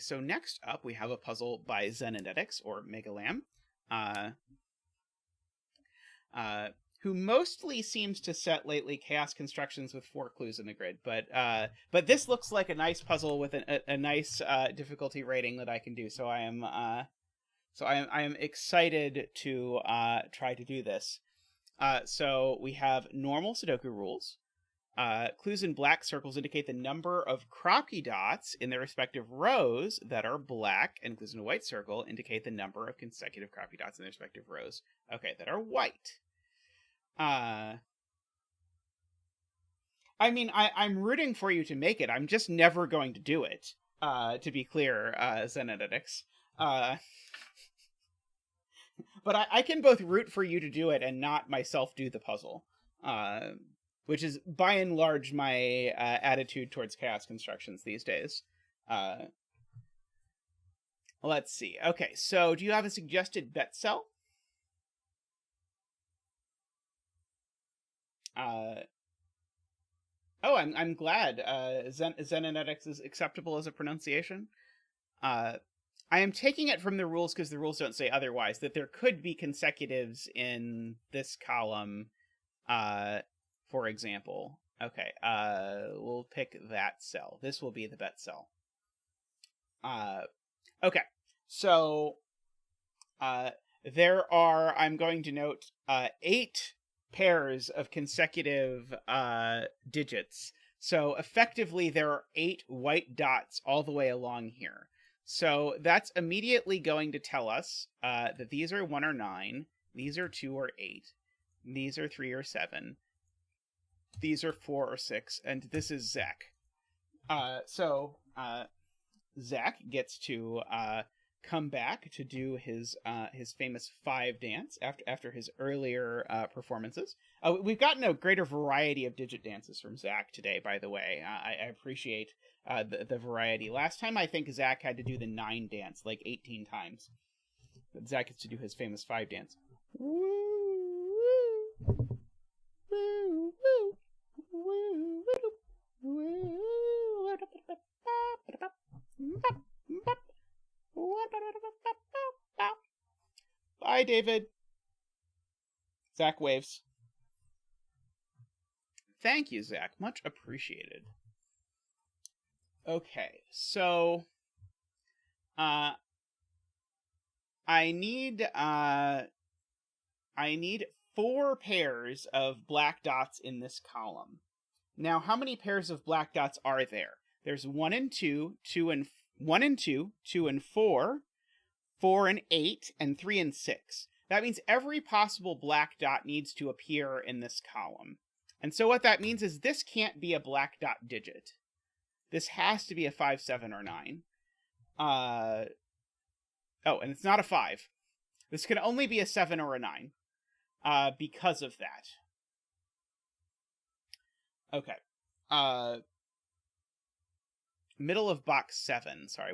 so next up we have a puzzle by Xenonetix, or Megalam, who mostly seems to set lately chaos constructions with 4 clues in the grid, but this looks like a nice puzzle with a nice difficulty rating that I can do. So I am excited to try to do this. So we have normal Sudoku rules. Clues in black circles indicate the number of Kropki dots in their respective rows that are black, and clues in a white circle indicate the number of consecutive Kropki dots in their respective rows, that are white. I mean, I'm rooting for you to make it. I'm just never going to do it, to be clear, Xenonetix. But I can both root for you to do it and not myself do the puzzle, which is, by and large, my attitude towards chaos constructions these days. Let's see. Okay, so do you have a suggested bet cell? I'm glad. Xenonetix is acceptable as a pronunciation. I am taking it from the rules, because the rules don't say otherwise, that there could be consecutives in this column, for example. Okay, we'll pick that cell. This will be the bet cell. Okay, so there are, I'm going to note, 8 pairs of consecutive digits. So effectively there are 8 white dots all the way along here. So that's immediately going to tell us that these are 1 or 9, these are 2 or 8, these are 3 or 7, these are 4 or 6, and this is Zach. So Zach gets to come back to do his famous 5 dance after his earlier performances. We've gotten a greater variety of digit dances from Zach today, by the way. I appreciate the variety. Last time, I think Zach had to do the 9 dance like 18 times. But Zach gets to do his famous 5 dance. Bye, David. Zach waves. Thank you, Zach. Much appreciated. Okay, so I need 4 pairs of black dots in this column. Now, how many pairs of black dots are there? There's 1 and 2, 1 and 2, 2 and 4, 4 and 8, and 3 and 6. That means every possible black dot needs to appear in this column. And so what that means is this can't be a black dot digit. This has to be a 5, 7, or 9. Oh, and it's not a 5. This can only be a 7 or a 9 because of that. Okay. Middle of box 7. Sorry,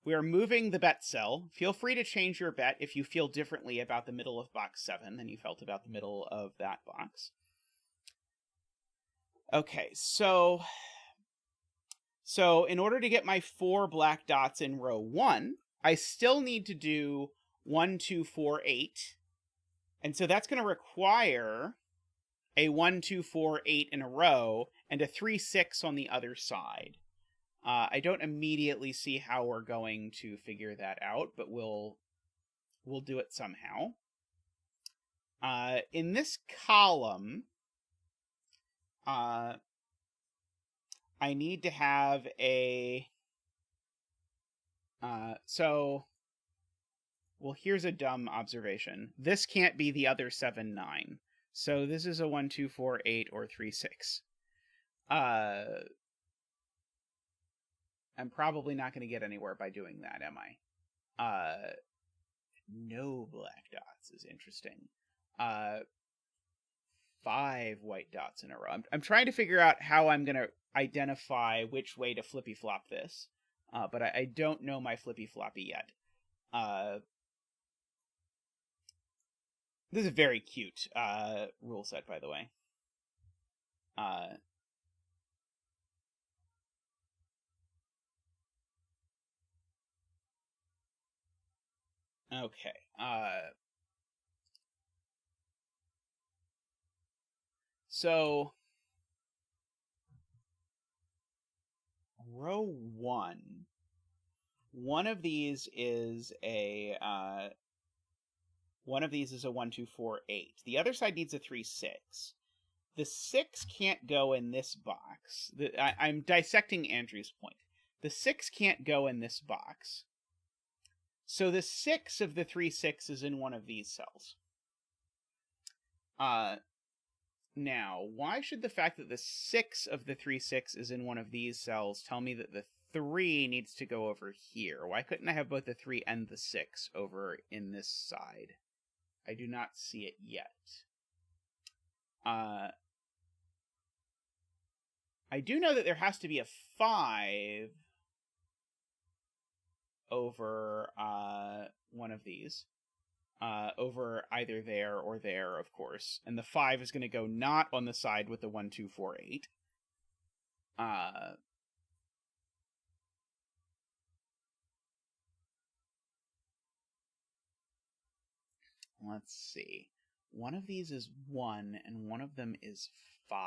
We are moving the bet cell. Feel free to change your bet if you feel differently about the middle of box 7 than you felt about the middle of that box. Okay, so in order to get my 4 black dots in row 1, I still need to do 1, 2, 4, 8. And so that's going to require a 1, 2, 4, 8 in a row and a 3, 6 on the other side. I don't immediately see how we're going to figure that out, but we'll do it somehow. In this column, I need to have a... well, here's a dumb observation. This can't be the other 7, 9. So this is a 1, 2, 4, 8, or 3, 6. I'm probably not going to get anywhere by doing that, am I? No black dots is interesting. 5 white dots in a row. I'm trying to figure out how I'm going to identify which way to flippy-flop this. But I don't know my flippy-floppy yet. This is a very cute rule set, by the way. Okay. So row 1. One of these is a 1, 2, 4, 8. The other side needs a 3, 6. The 6 can't go in this box. I'm dissecting Andrew's point. The 6 can't go in this box. So the 6 of the 3, 6 is in one of these cells. Now, why should the fact that the 6 of the 3, 6 is in one of these cells tell me that the 3 needs to go over here? Why couldn't I have both the 3 and the 6 over in this side? I do not see it yet. I do know that there has to be a 5 over one of these. Over either there or there, of course. And the 5 is going to go not on the side with the 1, 2, 4, 8. Let's see. One of these is 1, and one of them is 5.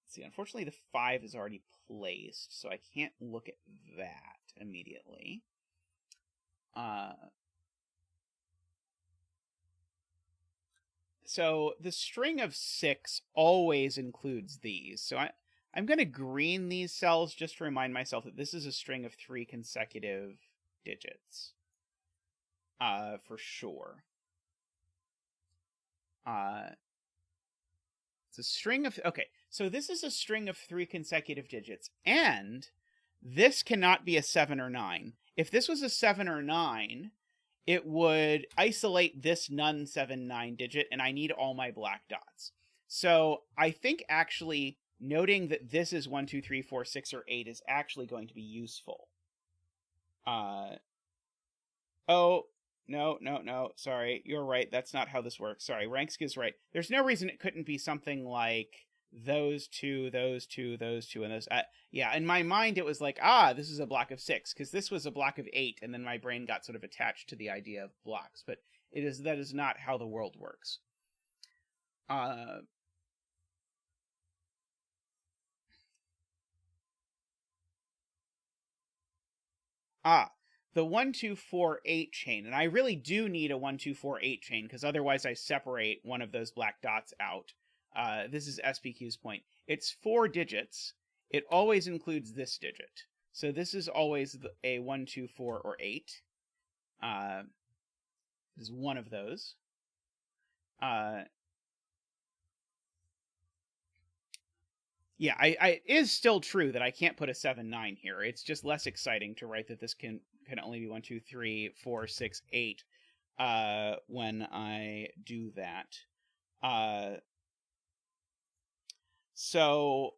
See, unfortunately, the 5 is already placed, so I can't look at that immediately. So the string of 6 always includes these. So I'm going to green these cells just to remind myself that this is a string of 3 consecutive digits. For sure. It's a string of... Okay, so this is a string of 3 consecutive digits, and this cannot be a 7 or 9. If this was a 7 or 9, it would isolate this none 7, 9 digit, and I need all my black dots. So I think actually noting that this is 1, 2, 3, 4, 6, or 8 is actually going to be useful. Oh, no, sorry, you're right, that's not how this works. Sorry, Ranksk is right. There's no reason it couldn't be something like those two, those two, those two, and those... yeah, in my mind it was like, this is a block of 6, because this was a block of 8, and then my brain got sort of attached to the idea of blocks, but that is not how the world works. The 1, 2, 4, 8 chain, and I really do need a 1, 2, 4, 8 chain, because otherwise I separate one of those black dots out. This is SPQ's point. It's 4 digits. It always includes this digit. So this is always a 1, 2, 4, or 8. This is one of those. Yeah, it is still true that I can't put a 7, 9 here. It's just less exciting to write that this can only be 1, 2, 3, 4, 6, 8 when I do that. So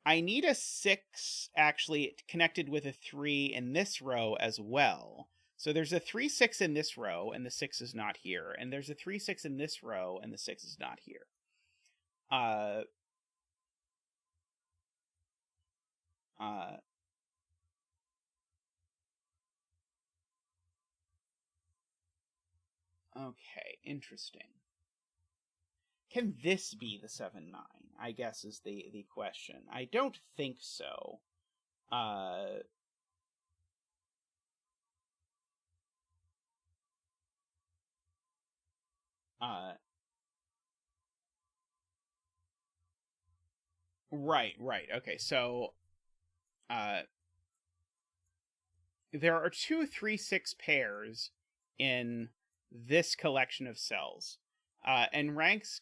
I need a 6 actually connected with a 3 in this row as well. So there's a 3, 6 in this row, and the 6 is not here. And there's a 3, 6 in this row, and the 6 is not here. Okay, interesting. Can this be the 7, 9? I guess is the question. I don't think so. Right. Okay, so there are 2 3 6 pairs in this collection of cells. And Ranks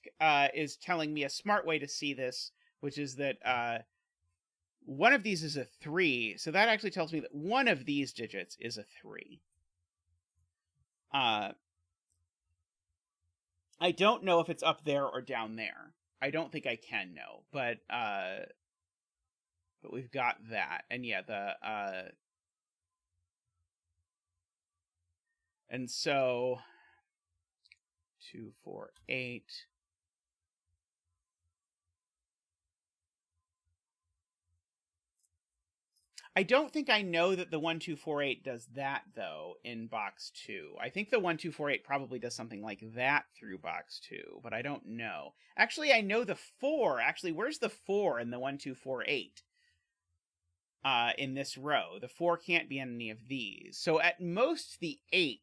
is telling me a smart way to see this, which is that one of these is a 3, so that actually tells me that one of these digits is a 3. I don't know if it's up there or down there. I don't think I can know, but we've got that. And yeah, and so 2 4 8. I don't think I know that the 1 2 4 8 does that though in box 2. I think the 1 2 4 8 probably does something like that through box 2, but I don't know. Actually, I know the 4. Actually, where's the 4 in the 1 2 4 8? In this row. The 4 can't be in any of these. So at most the 8.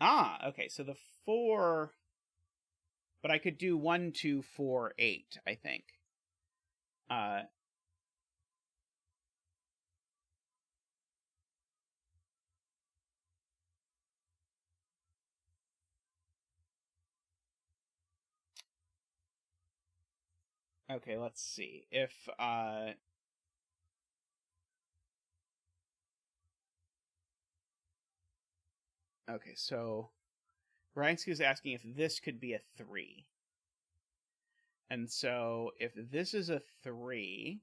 Okay, so the 4, but I could do 1 2 4 8, I think. Okay, let's see. If okay, so Ryansky is asking if this could be a 3. And so if this is a 3,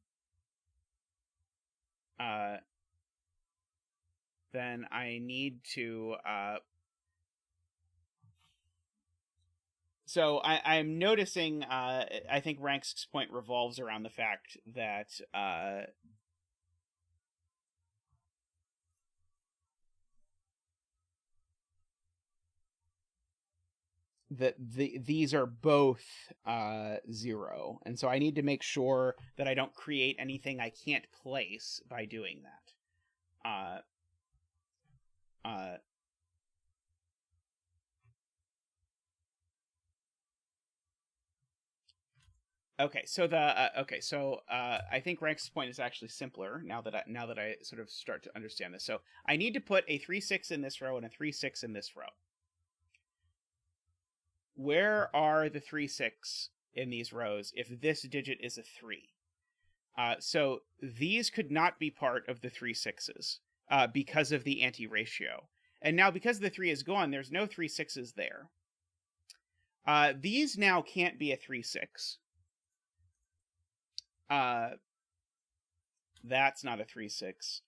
then I need to so I'm noticing I think Rank's point revolves around the fact that these are both 0, and so I need to make sure that I don't create anything I can't place by doing that. Okay, so I think Rank's point is actually simpler now that I sort of start to understand this. So I need to put a 3 6 in this row and a 3 6 in this row. Where are the 3 6 in these rows if this digit is a 3? So these could not be part of the 3 6s because of the anti-ratio. And now because the 3 is gone, there's no 3 6s there. These now can't be a 3 6. That's not a 3 6.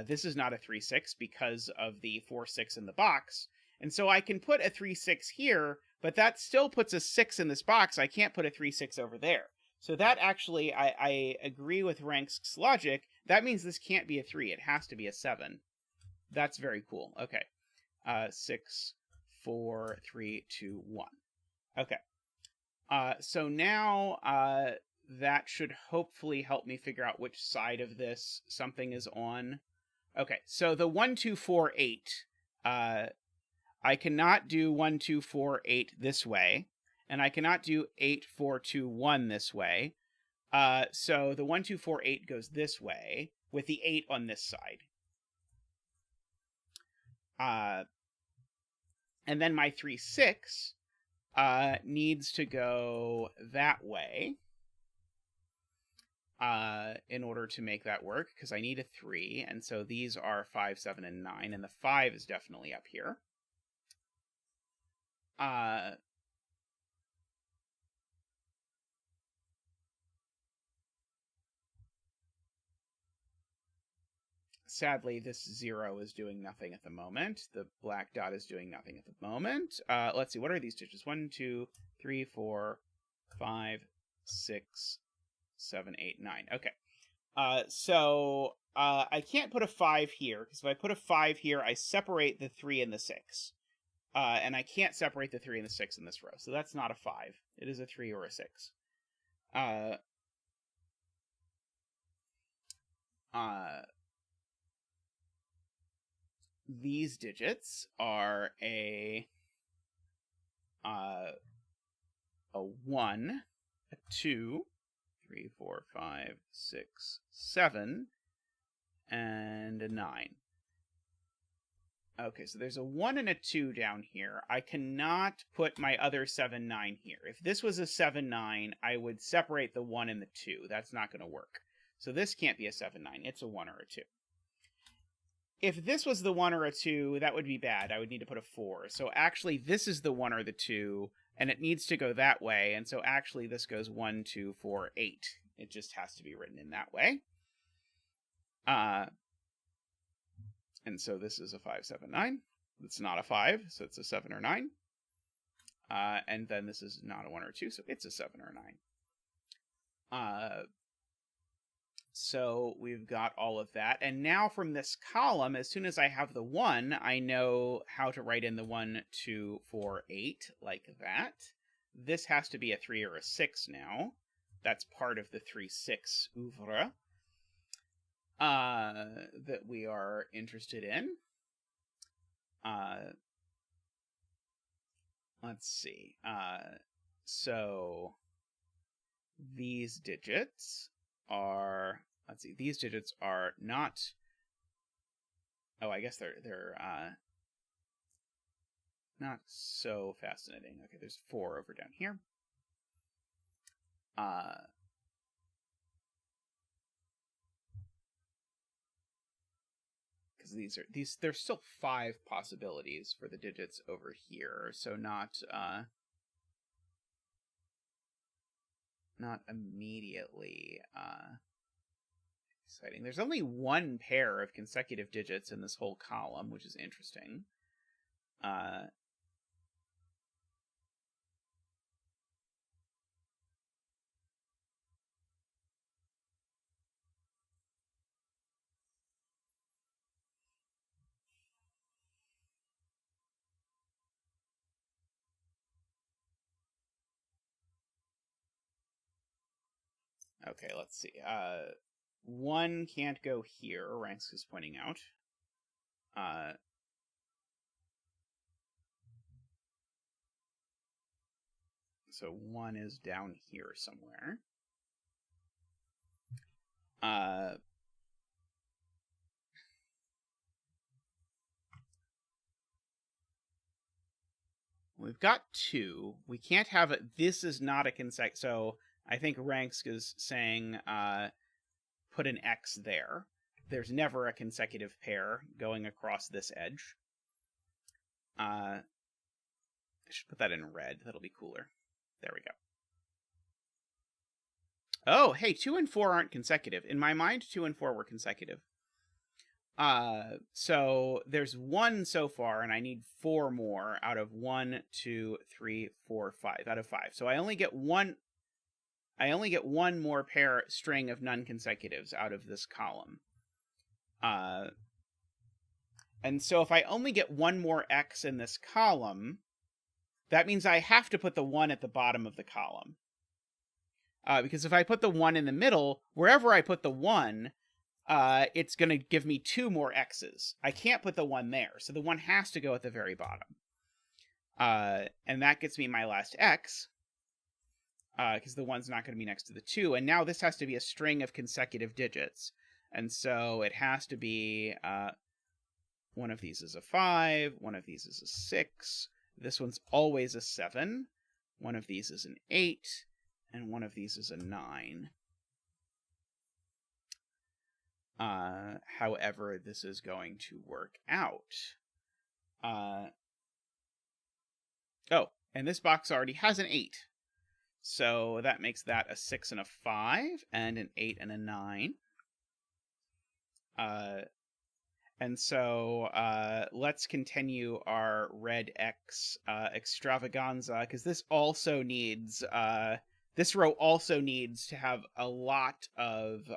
This is not a 3 6 because of the 4 6 in the box. And so I can put a 3 6 here, but that still puts a 6 in this box. I can't put a 3 6 over there. So that actually, I agree with Rank's logic. That means this can't be a 3. It has to be a 7. That's very cool. Okay. 6, 4, 3, 2, 1. Okay. So now that should hopefully help me figure out which side of this something is on. Okay, so the 1 2 4 8. I cannot do 1 2 4 8 this way, and I cannot do 8 4 2 1 this way. So the 1 2 4 8 goes this way with the 8 on this side. And then my 3 6 needs to go that way in order to make that work, because I need a 3, and so these are 5, 7, and 9, and the 5 is definitely up here. sadly, this 0 is doing nothing at the moment. The black dot is doing nothing at the moment. Let's see, what are these digits? 1, 2, 3, 4, 5, 6, 7, 8, 9. Okay. So I can't put a 5 here, because if I put a 5 here, I separate the 3 and the 6. And I can't separate the 3 and the 6 in this row, so that's not a 5. It is a 3 or a 6. These digits are a 1, a 2, 3, 4, 5, 6, 7, and a 9. Okay, so there's a 1 and a 2 down here. I cannot put my other 7, 9 here. If this was a 7, 9, I would separate the 1 and the 2. That's not going to work. So this can't be a 7, 9. It's a 1 or a 2. If this was the 1 or a 2, that would be bad. I would need to put a 4. So actually, this is the 1 or the 2, and it needs to go that way. And so actually, this goes 1, 2, 4, 8. It just has to be written in that way. And so this is a 5, 7, 9. It's not a 5, so it's a 7 or 9. And then this is not a 1 or 2, so it's a 7 or 9. So we've got all of that. And now from this column, as soon as I have the 1, I know how to write in the 1, 2, 4, 8, like that. This has to be a 3 or a 6 now. That's part of the 3, 6 oeuvre that we are interested in. Let's see. So these digits are, let's see, these digits are not, oh, I guess they're not so fascinating. Okay, there's 4 over down here. Because there's still 5 possibilities for the digits over here, so not immediately exciting. There's only 1 pair of consecutive digits in this whole column, which is interesting. Okay, let's see. 1 can't go here, Ranks is pointing out. So 1 is down here somewhere. We've got 2. We can't have it. This is not a consecutive. So I think Ranks is saying put an X there. There's never a consecutive pair going across this edge. I should put that in red. That'll be cooler. There we go. Oh, hey, 2 and 4 aren't consecutive. In my mind, 2 and 4 were consecutive. So there's 1 so far, and I need 4 more out of 1, 2, 3, 4, 5 out of 5. So I only get one more string of non-consecutives out of this column. And so if I only get 1 more X in this column, that means I have to put the 1 at the bottom of the column. Because if I put the 1 in the middle, wherever I put the 1, it's going to give me 2 more X's. I can't put the 1 there, so the 1 has to go at the very bottom. And that gets me my last X, because the 1's not going to be next to the 2. And now this has to be a string of consecutive digits. And so it has to be, one of these is a 5, one of these is a 6, this one's always a 7, one of these is an 8, and one of these is a 9. However, this is going to work out. Oh, and this box already has an 8. So that makes that a 6 and a 5, and an 8 and a 9. And so let's continue our red X extravaganza, because this also needs this row also needs to have a lot of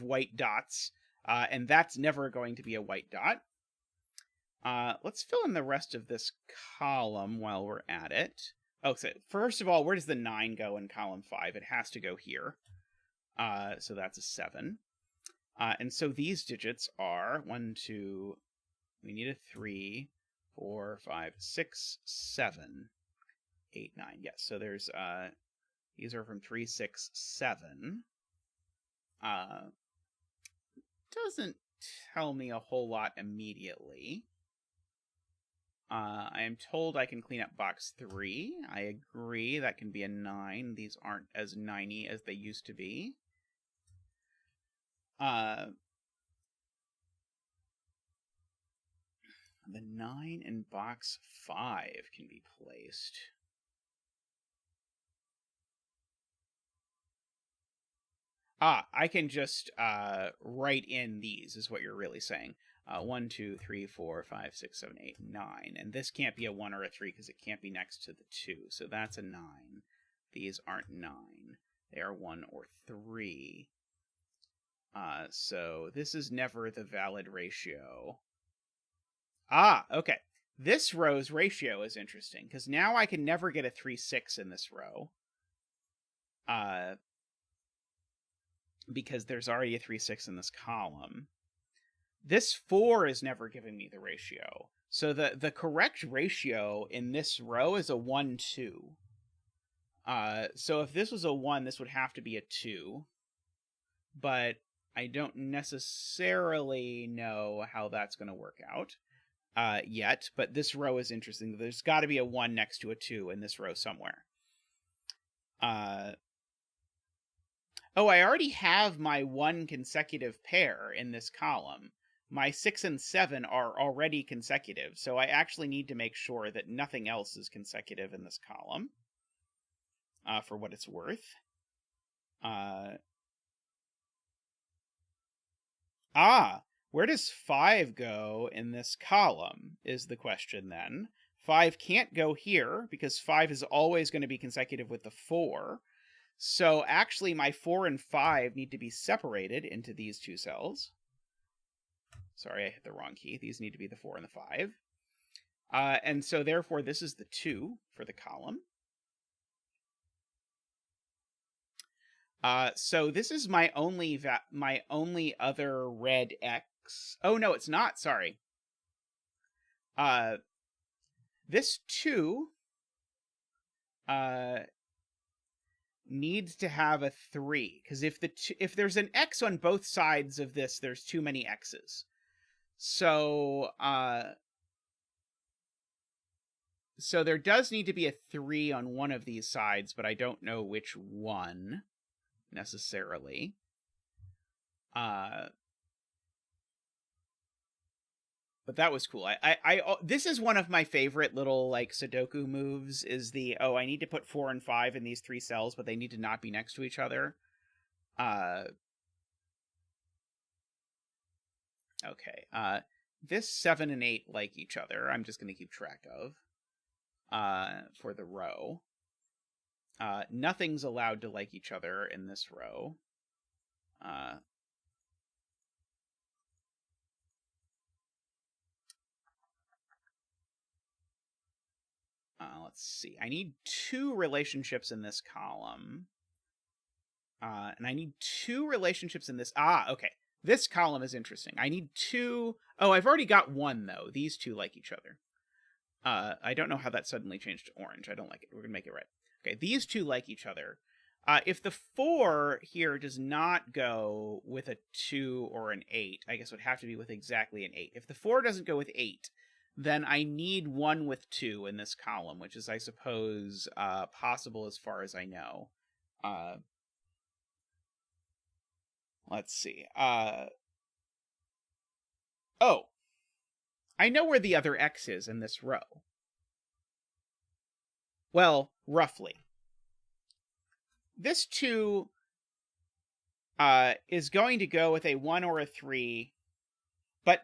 white dots, and that's never going to be a white dot. Let's fill in the rest of this column while we're at it. Oh, so first of all, where does the 9 go in column 5? It has to go here. So that's a 7. And so these digits are 1, 2, we need a 3, 4, 5, 6, 7, 8, 9. Yes, so there's, these are from 3, 6, 7. Doesn't tell me a whole lot immediately. I am told I can clean up box 3. I agree, that can be a 9. These aren't as 9-y as they used to be. The 9 in box 5 can be placed. I can just write in these, is what you're really saying. 1, 2, 3, 4, 5, 6, 7, 8, 9. And this can't be a 1 or a 3 because it can't be next to the 2. So that's a 9. These aren't 9. They are 1 or 3. So this is never the valid ratio. Okay. This row's ratio is interesting, because now I can never get a 3, 6 in this row. Because there's already a 3, 6 in this column. This 4 is never giving me the ratio. So the correct ratio in this row is a 1, 2. So if this was a 1, this would have to be a 2. But I don't necessarily know how that's going to work out yet. But this row is interesting. There's got to be a 1 next to a 2 in this row somewhere. Oh, I already have my 1 consecutive pair in this column. My 6 and 7 are already consecutive, so I actually need to make sure that nothing else is consecutive in this column, for what it's worth. Where does 5 go in this column, is the question then. 5 can't go here, because 5 is always going to be consecutive with the 4. So actually my 4 and 5 need to be separated into these two cells. Sorry, I hit the wrong key. These need to be the 4 and the 5. And so therefore this is the 2 for the column. So this is my only other red X. Oh no, it's not. Sorry. This 2 needs to have a 3, because if there's an X on both sides of this, there's too many X's. So so there does need to be a 3 on one of these sides, but I don't know which one necessarily. But that was cool. This is one of my favorite little like Sudoku moves, is the, I need to put 4 and 5 in these 3 cells, but they need to not be next to each other. Okay. This 7 and 8 like each other. I'm just going to keep track of for the row. Nothing's allowed to like each other in this row. Let's see. I need 2 relationships in this column. And I need 2 relationships in this. Okay. This column is interesting. I need 2. Oh, I've already got 1, though. These 2 like each other. I don't know how that suddenly changed to orange. I don't like it. We're going to make it red. Okay, these 2 like each other. If the 4 here does not go with a 2 or an 8, I guess it would have to be with exactly an 8. If the 4 doesn't go with 8, then I need 1 with 2 in this column, which is, I suppose, possible as far as I know. Let's see. Oh, I know where the other X is in this row. Well, roughly. This 2 is going to go with a 1 or a 3, but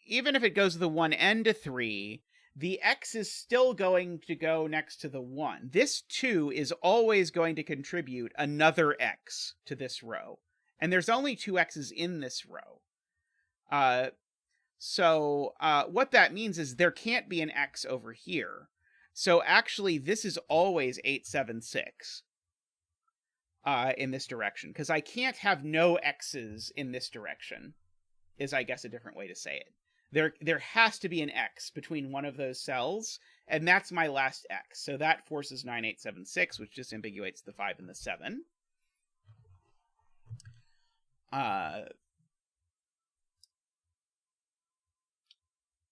even if it goes the 1 and a 3, the x is still going to go next to the 1. This 2 is always going to contribute another x to this row. And there's only 2 x's in this row. So what that means is there can't be an x over here. So actually, this is always 876 in this direction, because I can't have no x's in this direction, is I guess a different way to say it. There has to be an x between one of those cells, and that's my last x. So that forces 9876, which disambiguates the 5 and the 7.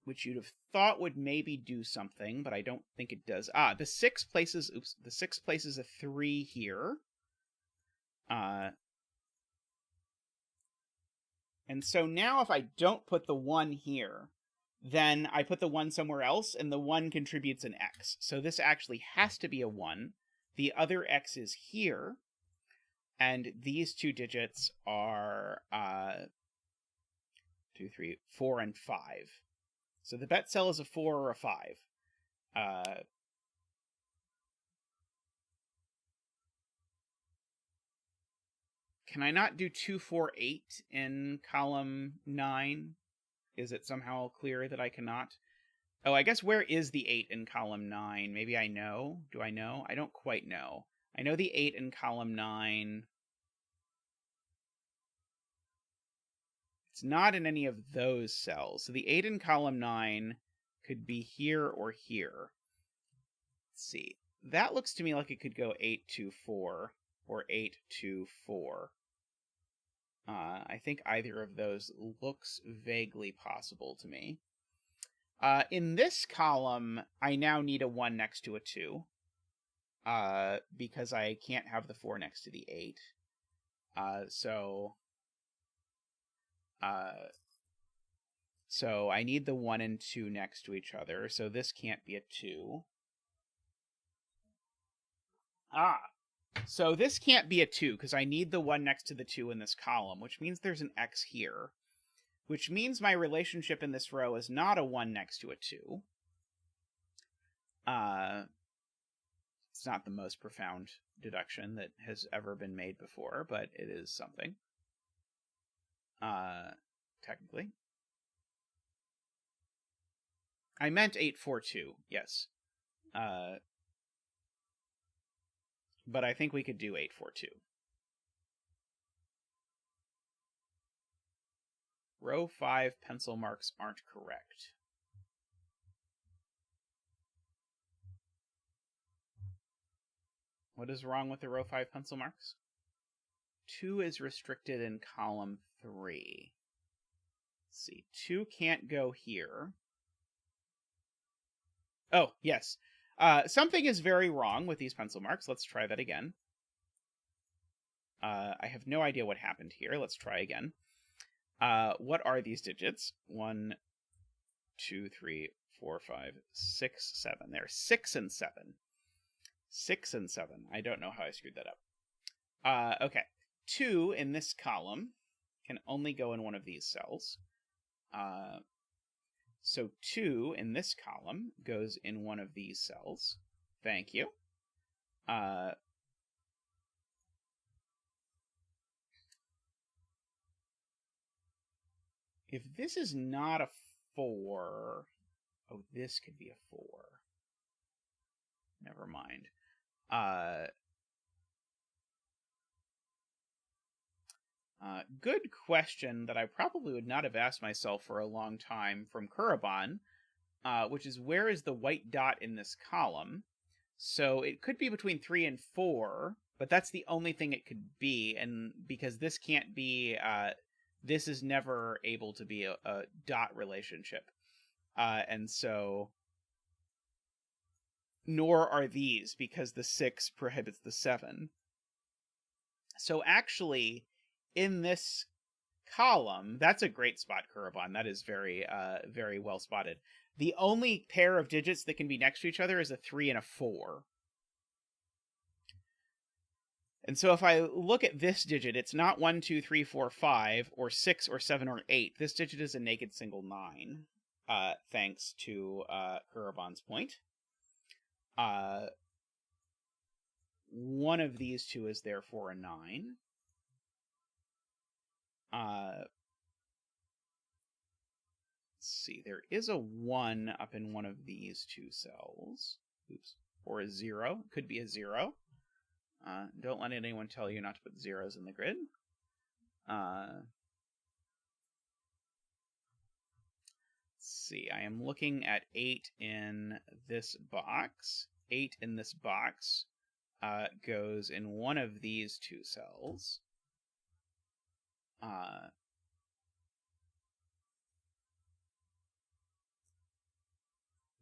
Which you'd have thought would maybe do something, but I don't think it does. The 6 places, the 6 places a 3 here. And so now if I don't put the 1 here, then I put the 1 somewhere else, and the 1 contributes an x. So this actually has to be a 1. The other x is here, and these 2 digits are 2, 3, 4, and 5. So the bet cell is a 4 or a 5. Can I not do 2, 4, 8 in column 9? Is it somehow clear that I cannot? Oh, I guess where is the 8 in column 9? Maybe I know. Do I know? I don't quite know. I know the 8 in column 9. It's not in any of those cells. So the 8 in column 9 could be here or here. Let's see. That looks to me like it could go 8, 2, 4 or 8, 2, 4. I think either of those looks vaguely possible to me. In this column, I now need a 1 next to a 2. Because I can't have the 4 next to the 8. So I need the 1 and 2 next to each other, so this can't be a 2. So this can't be a 2, because I need the 1 next to the 2 in this column, which means there's an x here, which means my relationship in this row is not a 1 next to a 2. It's not the most profound deduction that has ever been made before, but it is something. Technically. I meant 842, yes. But I think we could do 842. Row 5 pencil marks aren't correct. What is wrong with the row 5 pencil marks? 2 is restricted in column 3. Let's see, 2 can't go here. Oh, yes. Something is very wrong with these pencil marks. Let's try that again. I have no idea what happened here. Let's try again. What are these digits? 1, 2, 3, 4, 5, 6, 7. They're 6 and 7. 6 and 7. I don't know how I screwed that up. Okay. 2 in this column can only go in one of these cells. So 2 in this column goes in one of these cells. Thank you. If this is not a 4... Oh, this could be a 4. Never mind. Good question that I probably would not have asked myself for a long time from Kuraban, which is where is the white dot in this column? So it could be between 3 and 4, but that's the only thing it could be, and because this can't be, this is never able to be a dot relationship. And so, nor are these, because the 6 prohibits the 7. So actually, in this column, that's a great spot, Kuraban. That is very, very well spotted. The only pair of digits that can be next to each other is a 3 and a 4. And so if I look at this digit, it's not 1, 2, 3, 4, 5, or 6, or 7, or 8. This digit is a naked single 9, thanks to Kurobon's point. One of these two is therefore a 9. Let's see, there is a 1 up in one of these two cells. Oops. Or a 0. Could be a 0. Don't let anyone tell you not to put zeros in the grid. Let's see, I am looking at 8 in this box. 8 in this box goes in one of these two cells.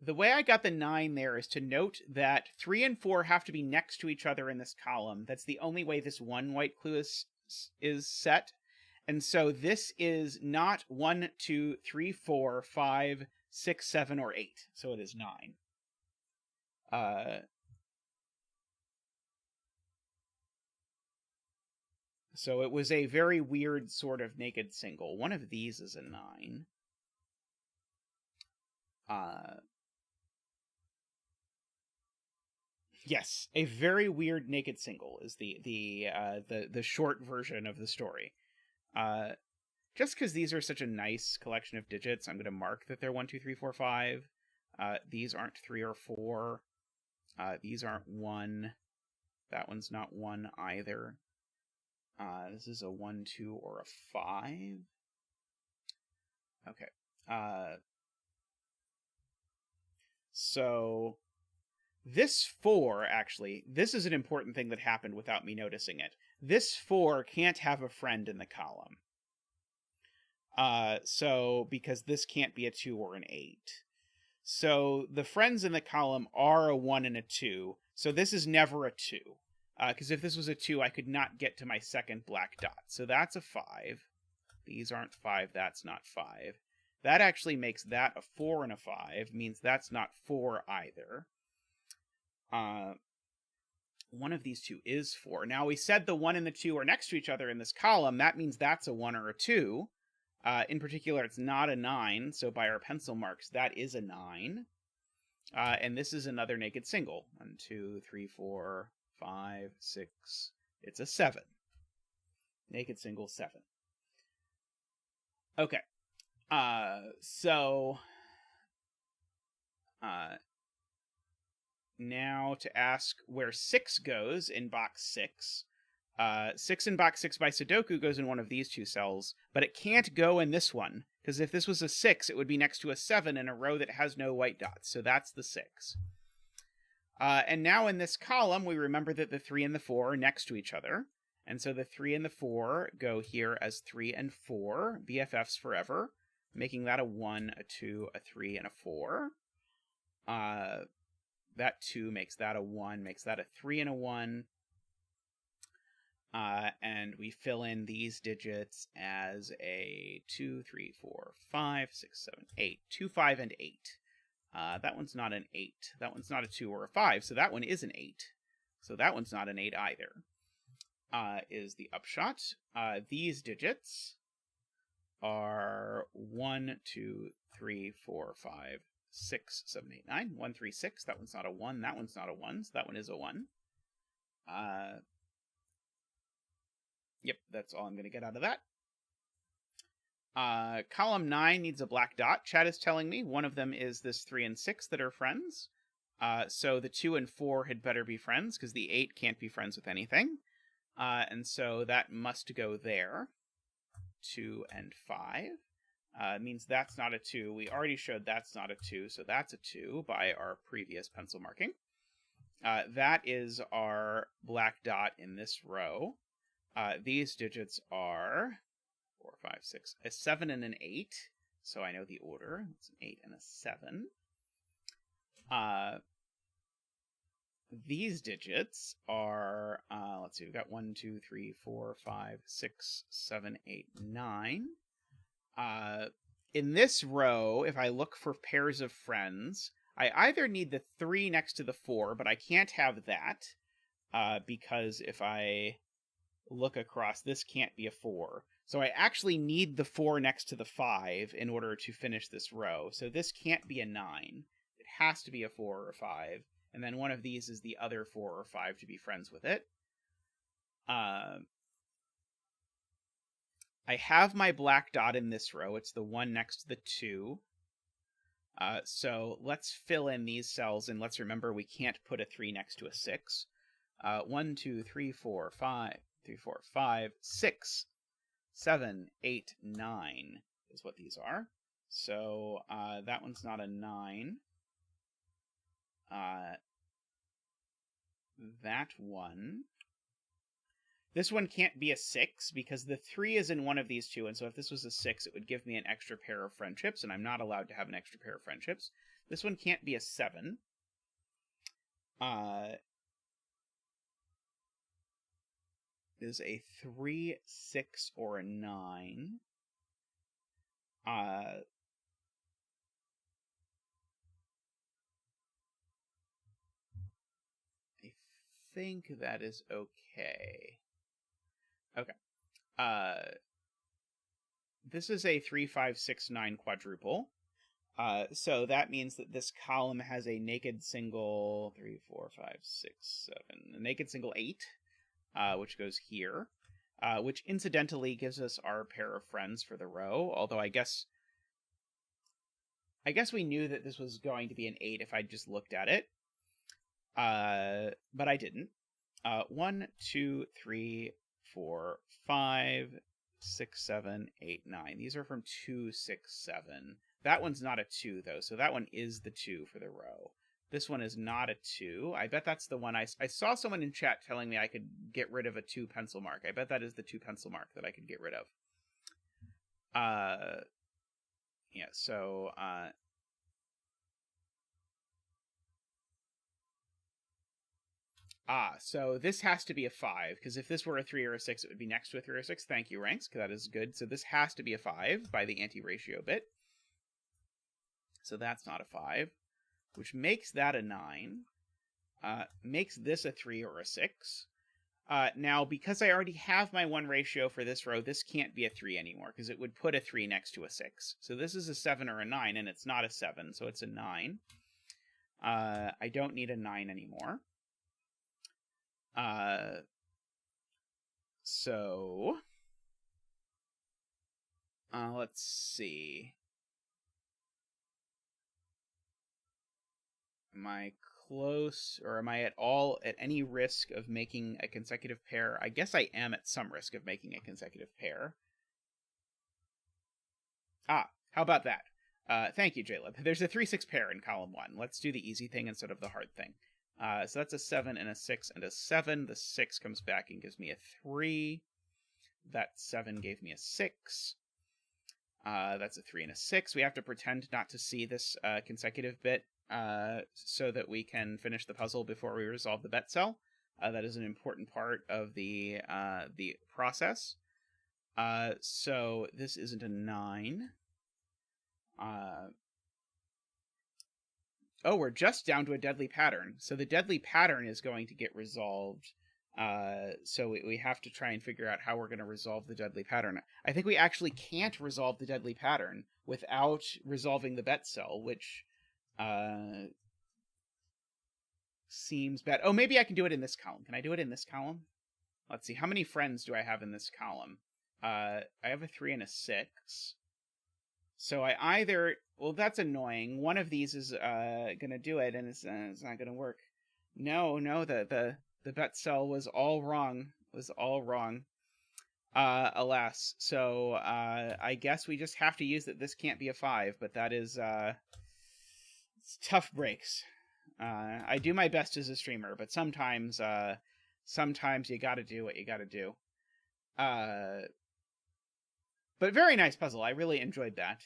The way I got the 9 there is to note that 3 and 4 have to be next to each other in this column. That's the only way this one white clue is set. And so this is not 1, 2, 3, 4, 5, 6, 7, or 8. So it is 9. So it was a very weird sort of naked single. One of these is a 9. Yes, a very weird naked single is the short version of the story. Just because these are such a nice collection of digits, I'm going to mark that they're 1, 2, 3, 4, 5. These aren't 3 or 4. These aren't 1. That one's not 1 either. This is a 1, 2, or a 5. Okay. So this 4, actually, this is an important thing that happened without me noticing it. This 4 can't have a friend in the column. So, because this can't be a 2 or an 8. So, the friends in the column are a 1 and a 2, so this is never a 2. Because if this was a 2, I could not get to my second black dot. So that's a 5. These aren't 5, that's not 5. That actually makes that a 4 and a 5, means that's not 4 either. One of these two is 4. Now, we said the 1 and the 2 are next to each other in this column. That means that's a 1 or a 2. In particular, it's not a 9, so by our pencil marks, that is a 9. And this is another naked single. 1, 2, 3, 4, 5, 6. It's a 7. Naked single 7. Okay. Now to ask where 6 goes in box 6. 6 in box 6 by Sudoku goes in one of these two cells, but it can't go in this one, because if this was a 6, it would be next to a 7 in a row that has no white dots, so that's the 6. And now in this column, we remember that the 3 and the 4 are next to each other, and so the 3 and the 4 go here as 3 and 4, BFFs forever, making that a 1, a 2, a 3, and a 4. That 2 makes that a 1, makes that a 3 and a 1. And we fill in these digits as a 2, 3, 4, 5, 6, 7, 8. 2, 5, and 8. That one's not an 8. That one's not a 2 or a 5, so that one is an 8. So that one's not an 8 either, is the upshot. These digits are 1, 2, 3, 4, 5, 6, 7, 8, 9. 1, 3, 6. That one's not a 1. That one's not a 1, so that one is a 1. Yep, that's all I'm going to get out of that. Column 9 needs a black dot. Chat is telling me one of them is this 3 and 6 that are friends. So the 2 and 4 had better be friends, because the 8 can't be friends with anything. And so that must go there. 2 and 5. Means that's not a 2. We already showed that's not a 2, so that's a 2 by our previous pencil marking. That is our black dot in this row. These digits are 4, 5, 6, a 7 and an 8. So I know the order. It's an 8 and a 7. These digits are, let's see, we've got 1, 2, 3, 4, 5, 6, 7, 8, 9. In this row, if I look for pairs of friends, I either need the 3 next to the 4, but I can't have that, because if I look across, this can't be a 4. So I actually need the 4 next to the 5 in order to finish this row. So this can't be a 9. It has to be a 4 or a 5. And then one of these is the other 4 or 5 to be friends with it. I have my black dot in this row. It's the one next to the 2. So let's fill in these cells, and let's remember we can't put a 3 next to a 6. 1, 2, 3, 4, 5, 3, 4, 5, 6, 7, 8, 9 is what these are. So that one's not a 9. That one. This one can't be a 6 because the 3 is in one of these two, and so if this was a 6, it would give me an extra pair of friendships, and I'm not allowed to have an extra pair of friendships. This one can't be a 7. Is a 3, 6, or a 9. I think that is okay. Okay. This is a 3, 5, 6, 9 quadruple. So that means that this column has a naked single 3, 4, 5, 6, 7, a naked single 8, which goes here, which incidentally gives us our pair of friends for the row. Although I guess we knew that this was going to be an 8 if I just looked at it, but I didn't. 1, 2, 3, 4, 5, 6, 7, 8, 9. These are from 2, 6, 7. That one's not a 2, though, so that one is the 2 for the row. This one is not a 2. I bet that's the one I saw someone in chat telling me I could get rid of a 2 pencil mark. I bet that is the 2 pencil mark that I could get rid of. Yeah, so... so this has to be a 5, because if this were a 3 or a 6, it would be next to a 3 or 6. Thank you, Ranks, because that is good. So this has to be a 5 by the anti-ratio bit. So that's not a 5, which makes that a 9. Makes this a 3 or a 6. Now, because I already have my 1 ratio for this row, this can't be a 3 anymore, because it would put a 3 next to a 6. So this is a 7 or a 9, and it's not a 7, so it's a 9. I don't need a 9 anymore. So let's see. Am I close, or am I at all at any risk of making a consecutive pair? I guess I am at some risk of making a consecutive pair. How about that? Thank you, Jaleb. There's a 3-6 pair in column 1. Let's do the easy thing instead of the hard thing. So that's a 7 and a 6 and a 7. The 6 comes back and gives me a 3. That 7 gave me a 6. That's a 3 and a 6. We have to pretend not to see this consecutive bit so that we can finish the puzzle before we resolve the bet cell. That is an important part of the process. So this isn't a 9. Oh, we're just down to a deadly pattern. So the deadly pattern is going to get resolved. So we have to try and figure out how we're going to resolve the deadly pattern. I think we actually can't resolve the deadly pattern without resolving the bet cell, which seems bad. Oh, maybe I can do it in this column. Can I do it in this column? Let's see. How many friends do I have in this column? I have a 3 and a 6. So I either... Well, that's annoying. One of these is going to do it, and it's not going to work. No, the bet cell was all wrong. Alas. So I guess we just have to use that this can't be a 5, but that is it's tough breaks. I do my best as a streamer, but sometimes you gotta do what you gotta do. But very nice puzzle. I really enjoyed that.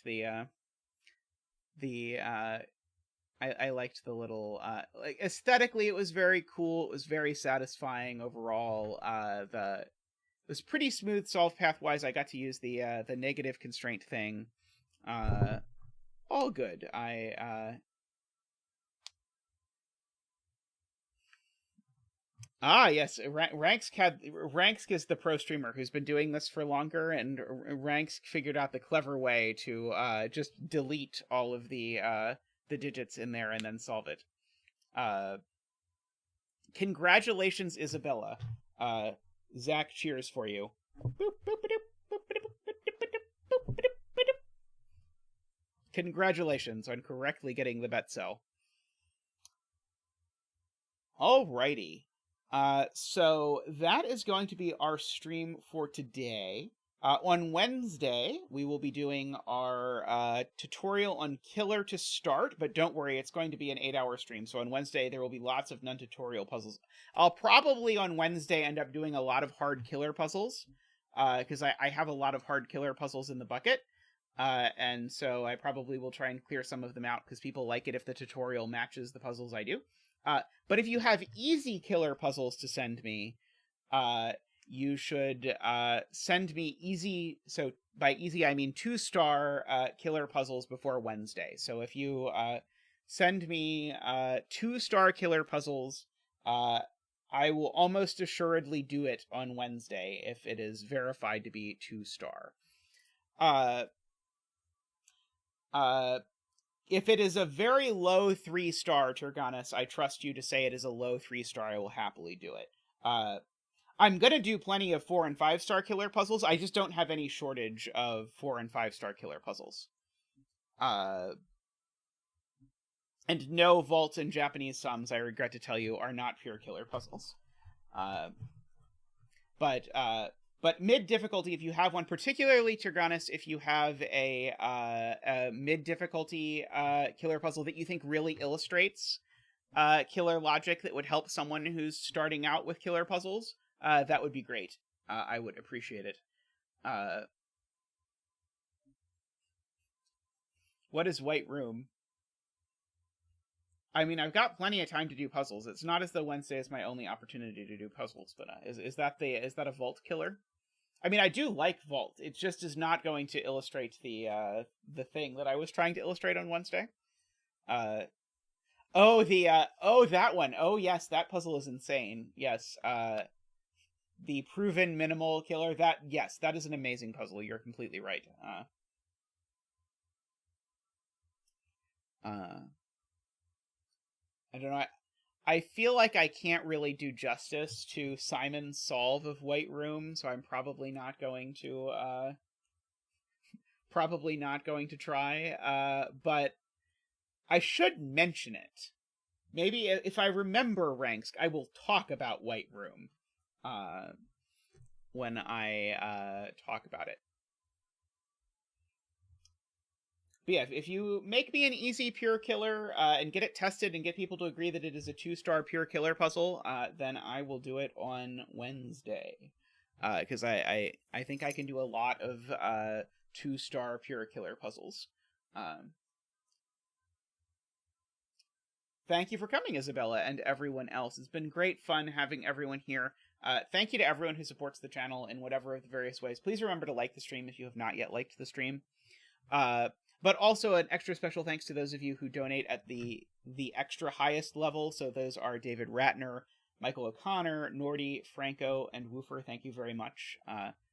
I liked the little like aesthetically it was very cool. It was very satisfying overall. It was pretty smooth solve path wise. I got to use the negative constraint thing. All good. Ah, yes, Ranksk is the pro streamer who's been doing this for longer, and Ranksk figured out the clever way to just delete all of the digits in there and then solve it. Congratulations, Isabella. Zach cheers for you. Congratulations on correctly getting the bet cell. Alrighty. So that is going to be our stream for today. On Wednesday, we will be doing our tutorial on Killer to start, but don't worry, it's going to be an 8-hour stream. So on Wednesday, there will be lots of non-tutorial puzzles. I'll probably on Wednesday end up doing a lot of hard killer puzzles, because I have a lot of hard killer puzzles in the bucket. And so I probably will try and clear some of them out because people like it if the tutorial matches the puzzles I do. But if you have easy killer puzzles to send me, you should send me easy. So by easy, I mean 2-star killer puzzles before Wednesday. So if you send me 2-star killer puzzles, I will almost assuredly do it on Wednesday if it is verified to be 2-star. If it is a very low 3-star, Turganis, I trust you to say it is a low 3-star. I will happily do it. I'm going to do plenty of 4 and 5-star killer puzzles. I just don't have any shortage of 4 and 5-star killer puzzles. And no, Vault and Japanese sums, I regret to tell you, are not pure killer puzzles. But mid-difficulty, if you have one, particularly, Turganis, if you have a mid-difficulty killer puzzle that you think really illustrates killer logic that would help someone who's starting out with killer puzzles, that would be great. I would appreciate it. What is White Room? I mean, I've got plenty of time to do puzzles. It's not as though Wednesday is my only opportunity to do puzzles, but is that a Vault killer? I mean, I do like Vault. It just is not going to illustrate the thing that I was trying to illustrate on Wednesday. That one. Oh, yes, that puzzle is insane. Yes, the proven minimal killer. Yes, that is an amazing puzzle. You're completely right. I don't know. I feel like I can't really do justice to Simon's solve of White Room, so I'm probably not going to try. But I should mention it. Maybe if I remember Ranksk, I will talk about White Room when I talk about it. But yeah, if you make me an easy pure killer and get it tested and get people to agree that it is a 2-star pure killer puzzle, then I will do it on Wednesday. Because I think I can do a lot of 2-star pure killer puzzles. Thank you for coming, Isabella, and everyone else. It's been great fun having everyone here. Thank you to everyone who supports the channel in whatever of the various ways. Please remember to like the stream if you have not yet liked the stream. But also an extra special thanks to those of you who donate at the extra highest level. So those are David Ratner, Michael O'Connor, Nordy, Franco, and Woofer. Thank you very much.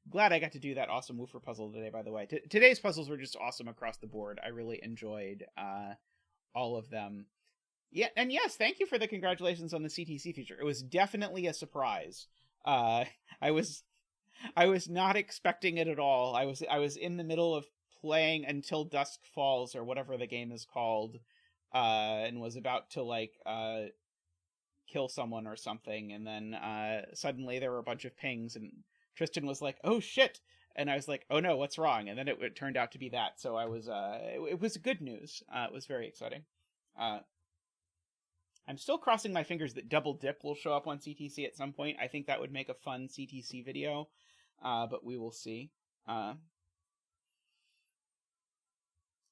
Glad I got to do that awesome Woofer puzzle today, by the way. Today's puzzles were just awesome across the board. I really enjoyed all of them. Yeah, and yes, thank you for the congratulations on the CTC feature. It was definitely a surprise. I was not expecting it at all. I was in the middle of playing Until Dusk Falls, or whatever the game is called, and was about to kill someone or something, and then suddenly there were a bunch of pings, and Tristan was like, "Oh shit," and I was like, "Oh no, what's wrong?" And then it turned out to be that. So I was it was good news. It was very exciting. I'm still crossing my fingers that Double Dip will show up on CTC at some point. I think that would make a fun CTC video, but we will see.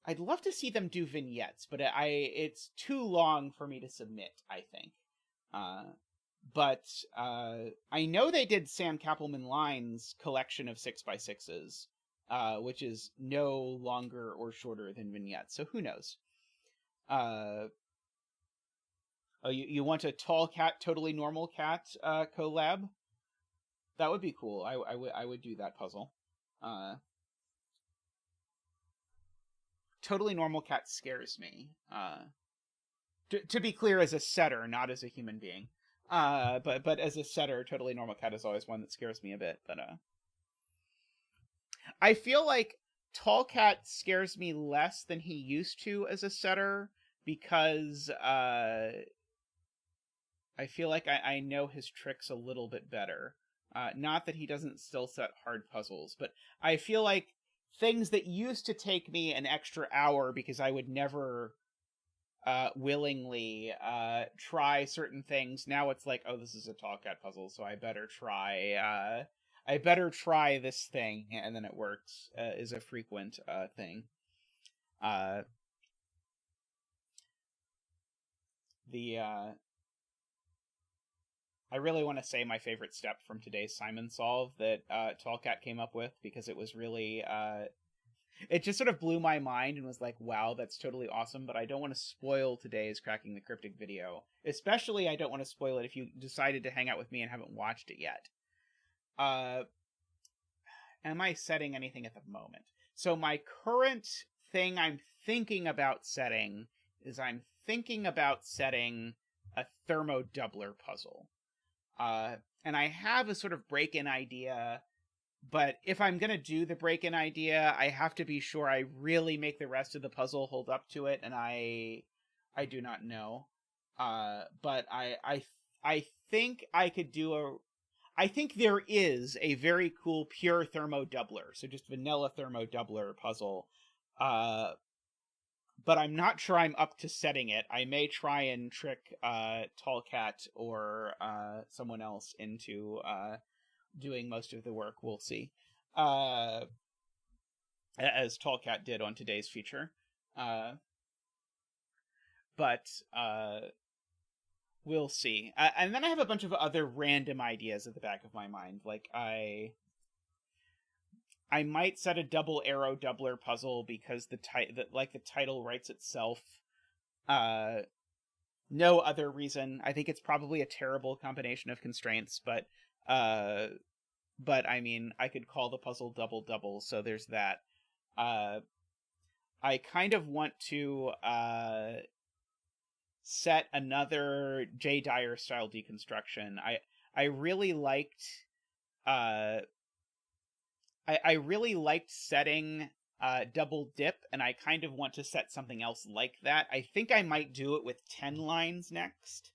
I'd love to see them do vignettes, but it's too long for me to submit, I think. But I know they did Sam Kappelman Line's collection of 6x6s, which is no longer or shorter than vignettes, so who knows? Oh, you want a tall cat, totally normal cat collab? That would be cool. I would do that puzzle. Totally normal cat scares me. To be clear, as a setter, not as a human being. But as a setter, totally normal cat is always one that scares me a bit. But I feel like tall cat scares me less than he used to as a setter because I feel like I know his tricks a little bit better. Not that he doesn't still set hard puzzles, but I feel like things that used to take me an extra hour because I would never willingly try certain things. Now it's like, oh, this is a tall cat puzzle, so I better try this thing, and then it works. Is a frequent thing. The I really want to say my favorite step from today's Simon Solve that Tall Cat came up with, because it was really it just sort of blew my mind and was like, wow, that's totally awesome, but I don't want to spoil today's Cracking the Cryptic video. Especially, I don't want to spoil it if you decided to hang out with me and haven't watched it yet. Am I setting anything at the moment? So my current thing I'm thinking about setting is I'm thinking about setting a thermo doubler puzzle. And I have a sort of break-in idea, but if I'm going to do the break-in idea, I have to be sure I really make the rest of the puzzle hold up to it, and I do not know. But I think I could do I think there is a very cool pure thermo doubler, so just vanilla thermo doubler puzzle. But I'm not sure I'm up to setting it. I may try and trick Tall Cat or someone else into doing most of the work. We'll see. As Tall Cat did on today's feature. But we'll see. And then I have a bunch of other random ideas at the back of my mind. Like, I might set a double arrow doubler puzzle because the title writes itself. No other reason. I think it's probably a terrible combination of constraints, but I mean, I could call the puzzle double double, so there's that. I kind of want to set another J. Dyer style deconstruction. I really liked I really liked setting double dip, and I kind of want to set something else like that. I think I might do it with 10 lines next,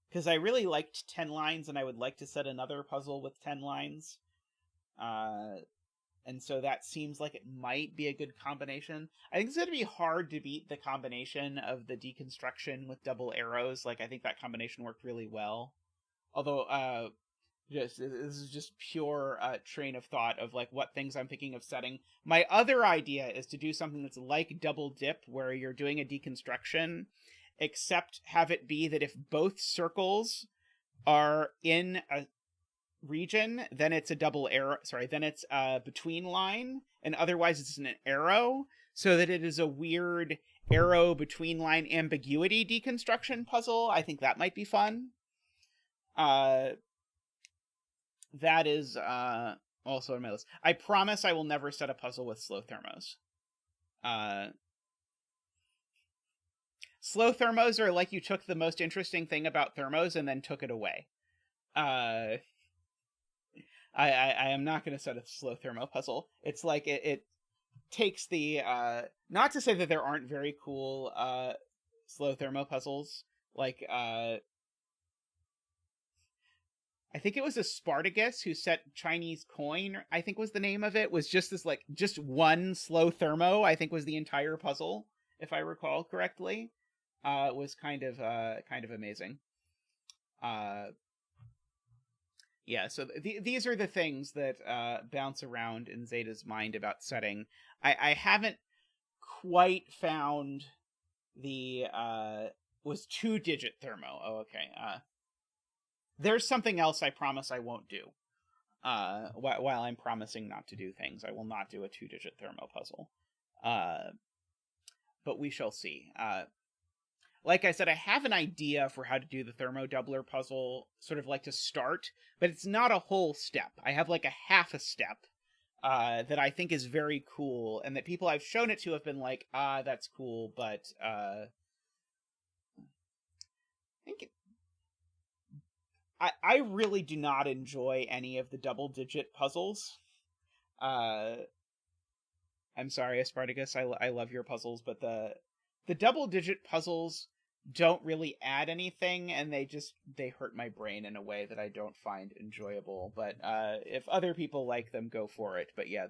because I really liked 10 lines, and I would like to set another puzzle with 10 lines. And so that seems like it might be a good combination. I think it's going to be hard to beat the combination of the deconstruction with double arrows. Like, I think that combination worked really well. Although, this is just pure train of thought of like what things I'm thinking of setting. My other idea is to do something that's like double dip, where you're doing a deconstruction, except have it be that if both circles are in a region, then it's a double arrow. Sorry, then it's a between line, and otherwise it's an arrow, so that it is a weird arrow between line ambiguity deconstruction puzzle. I think that might be fun. That is also on my list. I promise I will never set a puzzle with slow thermos. Slow thermos are like you took the most interesting thing about thermos and then took it away. I am not going to set a slow thermo puzzle. It's like it takes the not to say that there aren't very cool slow thermo puzzles, like I think it was a Spartacus who set Chinese coin, I think was the name of it, was just this like just one slow thermo, I think was the entire puzzle, if I recall correctly. It was kind of amazing. Yeah, so these are the things that bounce around in Zeta's mind about setting. I haven't quite found the was 2-digit thermo. Oh, okay. There's something else I promise I won't do. While I'm promising not to do things, I will not do a 2-digit thermo puzzle. But we shall see. like I said, I have an idea for how to do the thermo doubler puzzle, sort of like to start, but it's not a whole step. I have like a half a step that I think is very cool, and that people I've shown it to have been like, that's cool, but I think I really do not enjoy any of the double-digit puzzles. I'm sorry, Aspartagus, I love your puzzles, but the double-digit puzzles don't really add anything, and they hurt my brain in a way that I don't find enjoyable. But if other people like them, go for it. But yeah,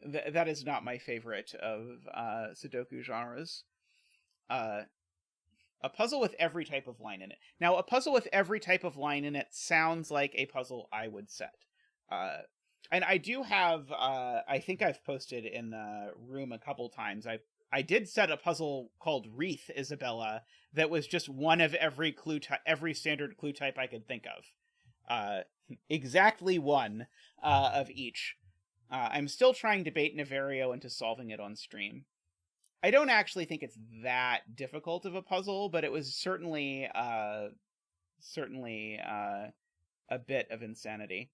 that is not my favorite of Sudoku genres. A puzzle with every type of line in it. Now, a puzzle with every type of line in it sounds like a puzzle I would set. And I do have, I think I've posted in the room a couple times, I did set a puzzle called Wreath, Isabella, that was just one of every every standard clue type I could think of. Exactly one of each. I'm still trying to bait Naverio into solving it on stream. I don't actually think it's that difficult of a puzzle, but it was certainly a bit of insanity.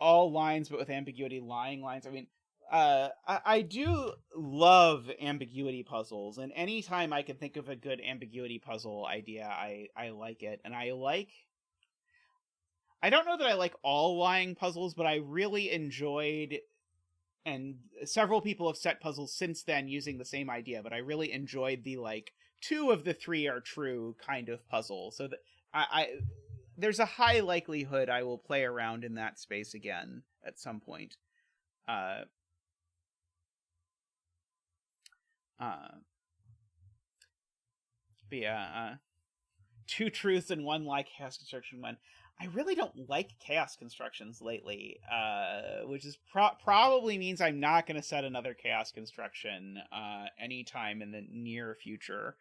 All lines, but with ambiguity, lying lines. I mean, I do love ambiguity puzzles, and anytime I can think of a good ambiguity puzzle idea, I like it. And I don't know that I like all lying puzzles, but I really enjoyed, and several people have set puzzles since then using the same idea, but I really enjoyed the, like, 2 of the 3 are true kind of puzzle. So that there's a high likelihood I will play around in that space again at some point. But yeah, 2 truths and 1 lie chaos construction one. I really don't like chaos constructions lately, which is probably means I'm not going to set another chaos construction anytime in the near future.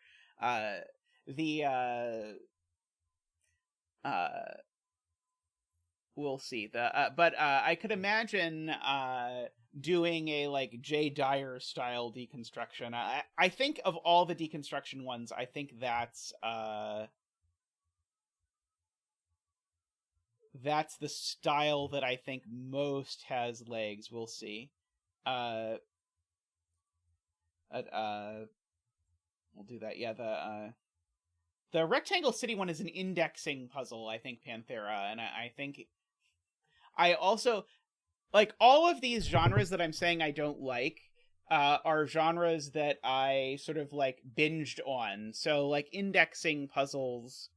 We'll see. But I could imagine doing a, like, Jay Dyer style deconstruction. I think of all the deconstruction ones, I think that's the style that I think most has legs. We'll see. We'll do that. Yeah, the Rectangle City one is an indexing puzzle, I think, Panthera, and I think I also like all of these genres that I'm saying I don't like are genres that I sort of, like, binged on. So, like, indexing puzzles,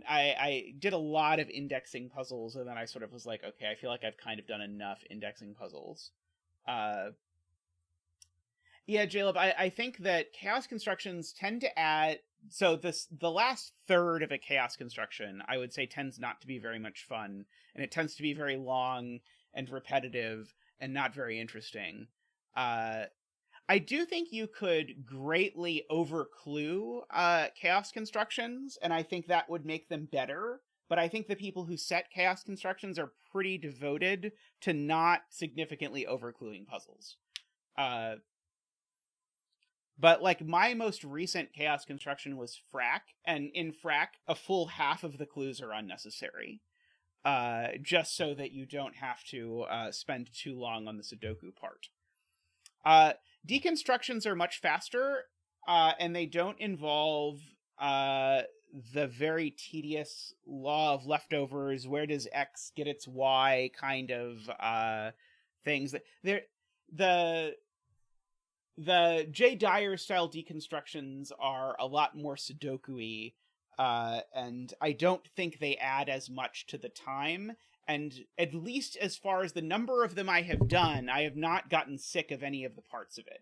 I did a lot of indexing puzzles, and then I sort of was like, okay, I feel like I've kind of done enough indexing puzzles. Yeah, Jaleb, I think that chaos constructions tend to add... So the last third of a chaos construction, I would say, tends not to be very much fun, and it tends to be very long and repetitive and not very interesting. I do think you could greatly overclue chaos constructions, and I think that would make them better. But I think the people who set chaos constructions are pretty devoted to not significantly overcluing puzzles. But, like, my most recent chaos construction was Frack, and in Frack, a full half of the clues are unnecessary. Just so that you don't have to spend too long on the Sudoku part. Deconstructions are much faster, and they don't involve the very tedious law of leftovers, where does X get its Y kind of things. The Jay Dyer style deconstructions are a lot more Sudoku-y, and I don't think they add as much to the time. And at least as far as the number of them I have done, I have not gotten sick of any of the parts of it.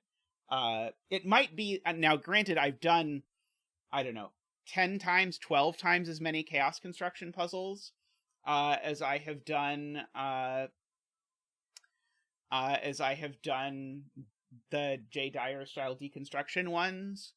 It might be... Now, granted, I've done, I don't know, 10 times, 12 times as many chaos construction puzzles as I have done... the Jay Dyer style deconstruction ones.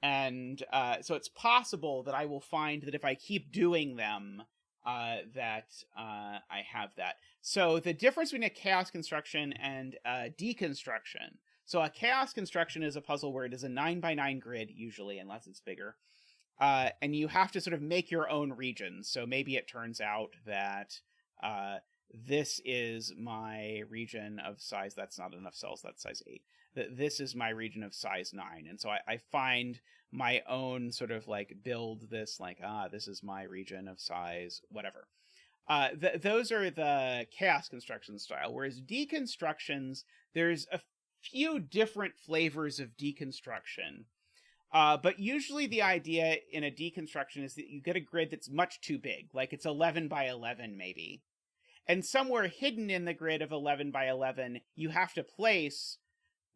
And so it's possible that I will find that if I keep doing them, that I have that. So the difference between a chaos construction and deconstruction. So a chaos construction is a puzzle where it is a 9x9 grid, usually, unless it's bigger. And you have to sort of make your own regions. So maybe it turns out that this is my region of size, that's not enough cells, that's size 8. This is my region of size 9. And so I find my own sort of like build this like, this is my region of size, whatever. Those are the chaos construction style. Whereas deconstructions, there's a few different flavors of deconstruction. But usually the idea in a deconstruction is that you get a grid that's much too big, like it's 11 by 11 maybe. And somewhere hidden in the grid of 11 by 11, you have to place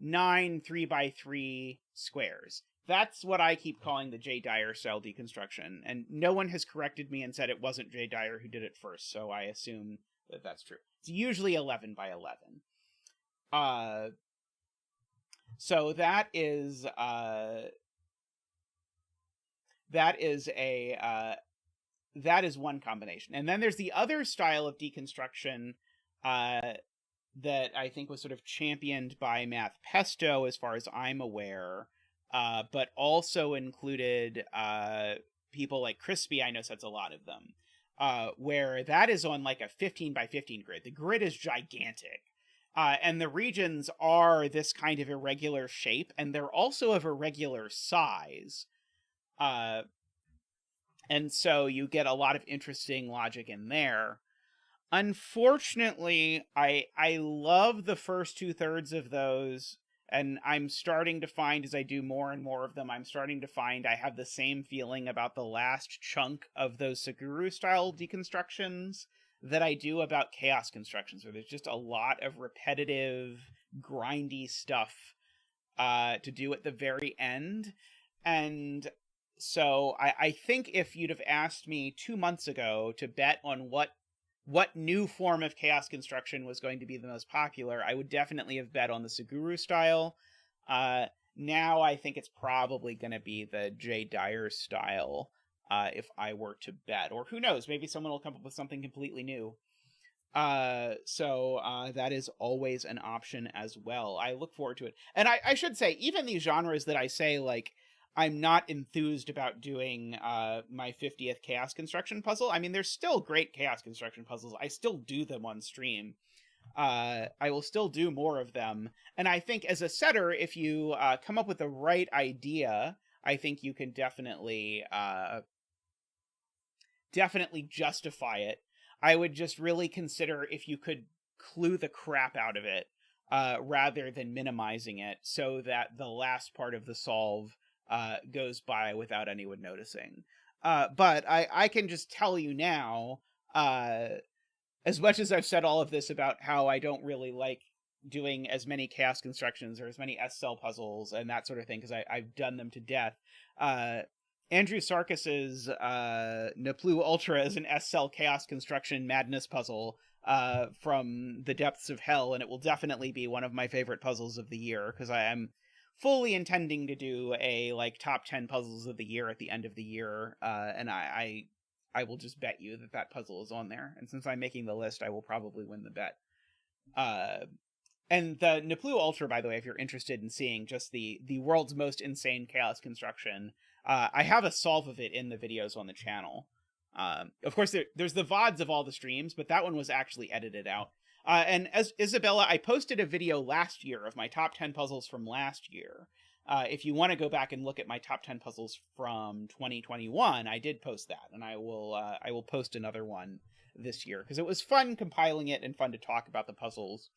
9 3x3 squares. That's what I keep calling the J. Dyer style deconstruction. And no one has corrected me and said it wasn't J. Dyer who did it first, so I assume that that's true. It's usually 11 by 11. So that is one combination. And then there's the other style of deconstruction that I think was sort of championed by Math Pesto, as far as I'm aware, but also included people like Crispy, I know sets a lot of them, where that is on like a 15 by 15 grid. The grid is gigantic. And the regions are this kind of irregular shape, and they're also of irregular size. And so you get a lot of interesting logic in there. Unfortunately, I love the first 2/3 of those, and I'm starting to find, as I do more and more of them, I'm starting to find I have the same feeling about the last chunk of those Sudoku-style deconstructions that I do about chaos constructions, where there's just a lot of repetitive, grindy stuff to do at the very end. And so I think if you'd have asked me 2 months ago to bet on what new form of chaos construction was going to be the most popular, I would definitely have bet on the Sudoku style. Now I think it's probably going to be the J. Dyer style, if I were to bet. Or who knows, maybe someone will come up with something completely new. So that is always an option as well. I look forward to it. And I should say, even these genres that I say, like, I'm not enthused about doing my 50th chaos construction puzzle. I mean, there's still great chaos construction puzzles. I still do them on stream. I will still do more of them. And I think as a setter, if you come up with the right idea, I think you can definitely justify it. I would just really consider if you could clue the crap out of it rather than minimizing it, so that the last part of the solve goes by without anyone noticing. But I can just tell you now, as much as I've said all of this about how I don't really like doing as many chaos constructions or as many S-cell puzzles and that sort of thing, because I've done them to death, Andrew Sarkis's Naplu Ultra is an S-cell chaos construction madness puzzle from the depths of hell, and it will definitely be one of my favorite puzzles of the year, because I am fully intending to do a like top 10 puzzles of the year at the end of the year, and I will just bet you that puzzle is on there. And since I'm making the list, I will probably win the bet. And the Naplu Ultra, by the way, if you're interested in seeing just the world's most insane chaos construction, I have a solve of it in the videos on the channel. Of course, there's the VODs of all the streams, but that one was actually edited out. And as Isabella, I posted a video last year of my top 10 puzzles from last year. If you want to go back and look at my top 10 puzzles from 2021, I did post that, and I will post another one this year, because it was fun compiling it and fun to talk about the puzzles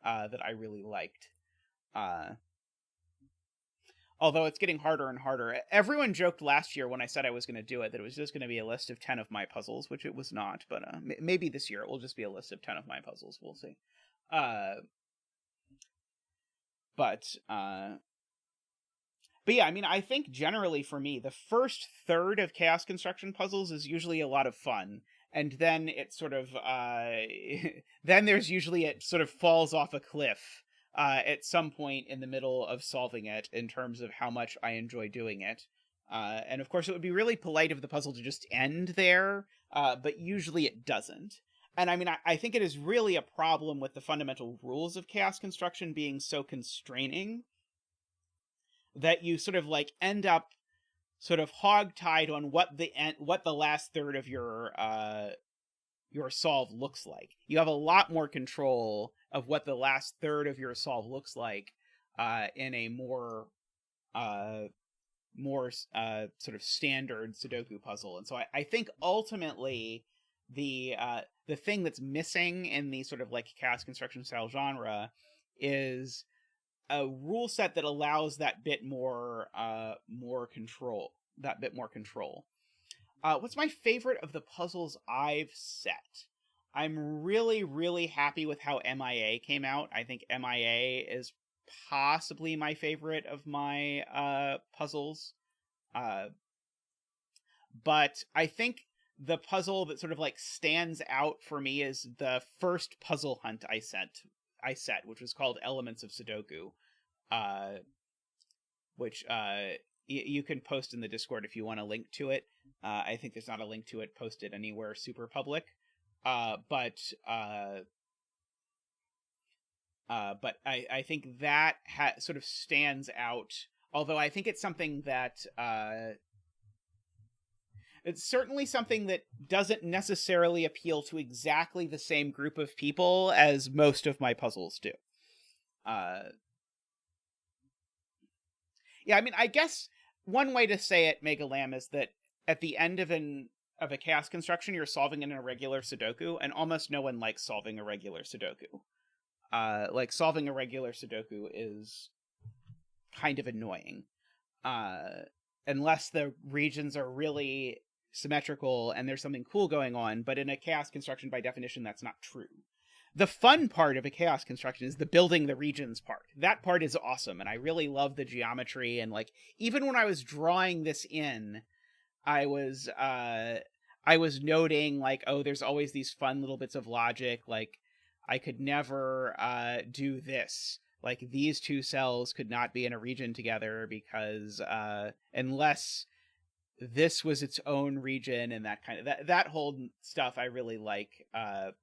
that I really liked. Although it's getting harder and harder. Everyone joked last year when I said I was going to do it that it was just going to be a list of 10 of my puzzles, which it was not. But maybe this year it will just be a list of 10 of my puzzles. We'll see. But yeah, I mean, I think generally for me, the first third of chaos construction puzzles is usually a lot of fun. And then it sort of, then there's usually, it sort of falls off a cliff at some point in the middle of solving it in terms of how much I enjoy doing it. And of course, it would be really polite of the puzzle to just end there, but usually it doesn't. And I mean, I think it is really a problem with the fundamental rules of chaos construction being so constraining that you sort of like end up sort of hogtied on what the last third of your solve looks like. You have a lot more control of what the last third of your solve looks like in a more sort of standard Sudoku puzzle. And so I think ultimately the thing that's missing in the sort of like chaos construction style genre is a rule set that allows that bit more control. What's my favorite of the puzzles I've set? I'm really, really happy with how MIA came out. I think MIA is possibly my favorite of my puzzles. But I think the puzzle that sort of like stands out for me is the first puzzle hunt I set, which was called Elements of Sudoku, which you can post in the Discord if you want a link to it. I think there's not a link to it posted anywhere super public, but I think that sort of stands out. Although I think it's something that it's certainly something that doesn't necessarily appeal to exactly the same group of people as most of my puzzles do. Yeah, I mean, I guess one way to say it, Mega Lamb, is that at the end of a chaos construction, you're solving an irregular Sudoku, and almost no one likes solving a regular Sudoku. Like, solving a regular Sudoku is kind of annoying. Unless the regions are really symmetrical and there's something cool going on, but in a chaos construction, by definition, that's not true. The fun part of a chaos construction is the building the regions part. That part is awesome, and I really love the geometry, and like, even when I was drawing this in, I was noting, like, oh, there's always these fun little bits of logic, like, I could never do this. Like, these two cells could not be in a region together because unless this was its own region, and that kind of that whole stuff I really like. And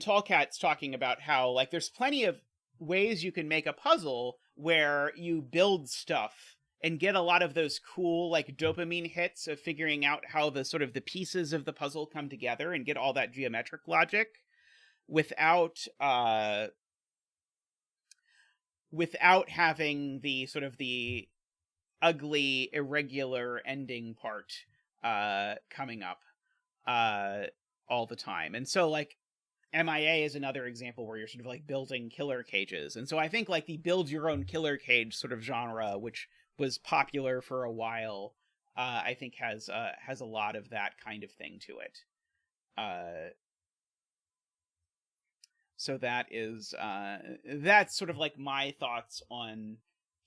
Tallcat's talking about how, like, there's plenty of ways you can make a puzzle where you build stuff and get a lot of those cool, like, dopamine hits of figuring out how the sort of the pieces of the puzzle come together and get all that geometric logic without having the sort of the ugly, irregular ending part coming up all the time. And so, like, MIA is another example where you're sort of like building killer cages. And so I think like the build your own killer cage sort of genre, which was popular for a while, I think has a lot of that kind of thing to it. So that is that's sort of like my thoughts on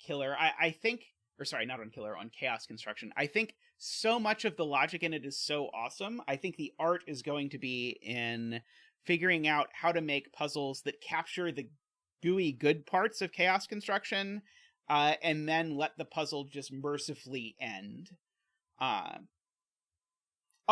killer. I think, or sorry, not on killer, on chaos construction. I think so much of the logic in it is so awesome. I think the art is going to be in figuring out how to make puzzles that capture the gooey good parts of chaos construction, and then let the puzzle just mercifully end. I'll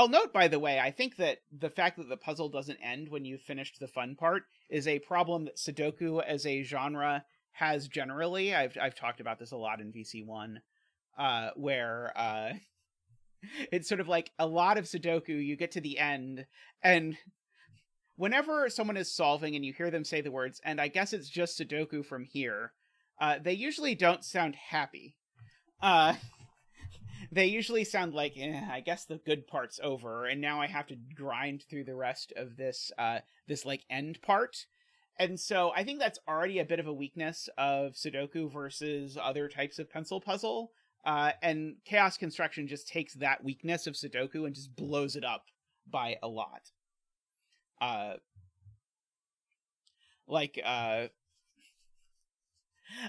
note, by the way, I think that the fact that the puzzle doesn't end when you've finished the fun part is a problem that Sudoku as a genre has generally. I've talked about this a lot in VC1, where it's sort of like a lot of Sudoku, you get to the end, and whenever someone is solving and you hear them say the words, and I guess it's just Sudoku from here, they usually don't sound happy. They usually sound like, I guess the good part's over, and now I have to grind through the rest of this like end part. And so I think that's already a bit of a weakness of Sudoku versus other types of pencil puzzle. And chaos construction just takes that weakness of Sudoku and just blows it up by a lot.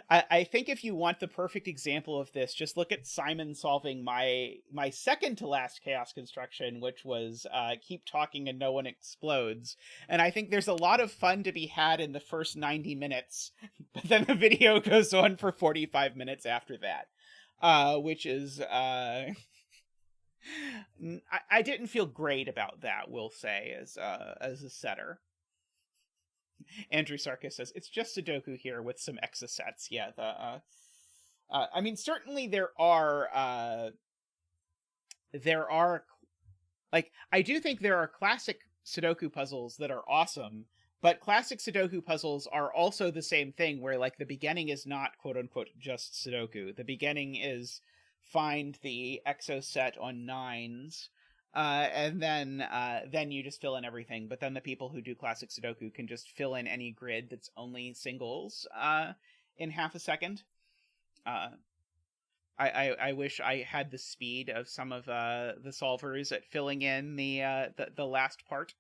I think if you want the perfect example of this, just look at Simon solving my second to last chaos construction, which was keep talking and no one explodes. And I think there's a lot of fun to be had in the first 90 minutes, but then the video goes on for 45 minutes after that, which is I didn't feel great about that, we'll say, as a setter. Andrew Sarkis says, it's just Sudoku here with some extra sets. Yeah, I mean, certainly there are, like, I do think there are classic Sudoku puzzles that are awesome, but classic Sudoku puzzles are also the same thing, where, like, the beginning is not, quote-unquote, just Sudoku. The beginning is find the exo set on 9s, and then you just fill in everything. But then the people who do classic Sudoku can just fill in any grid that's only singles in half a second. I wish I had the speed of some of the solvers at filling in the last part.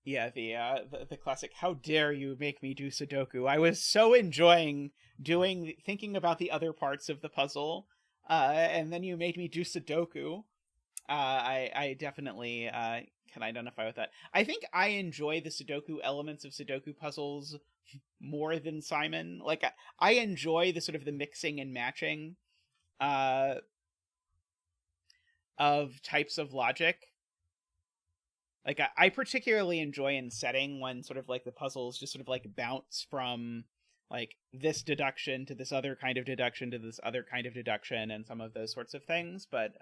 Yeah, the classic, how dare you make me do Sudoku. I was so enjoying thinking about the other parts of the puzzle, and then you made me do Sudoku. I definitely can identify with that. I think I enjoy the Sudoku elements of Sudoku puzzles more than Simon. Like, I enjoy the sort of the mixing and matching of types of logic. Like, I particularly enjoy in setting when sort of like the puzzles just sort of like bounce from like this deduction to this other kind of deduction to this other kind of deduction and some of those sorts of things, but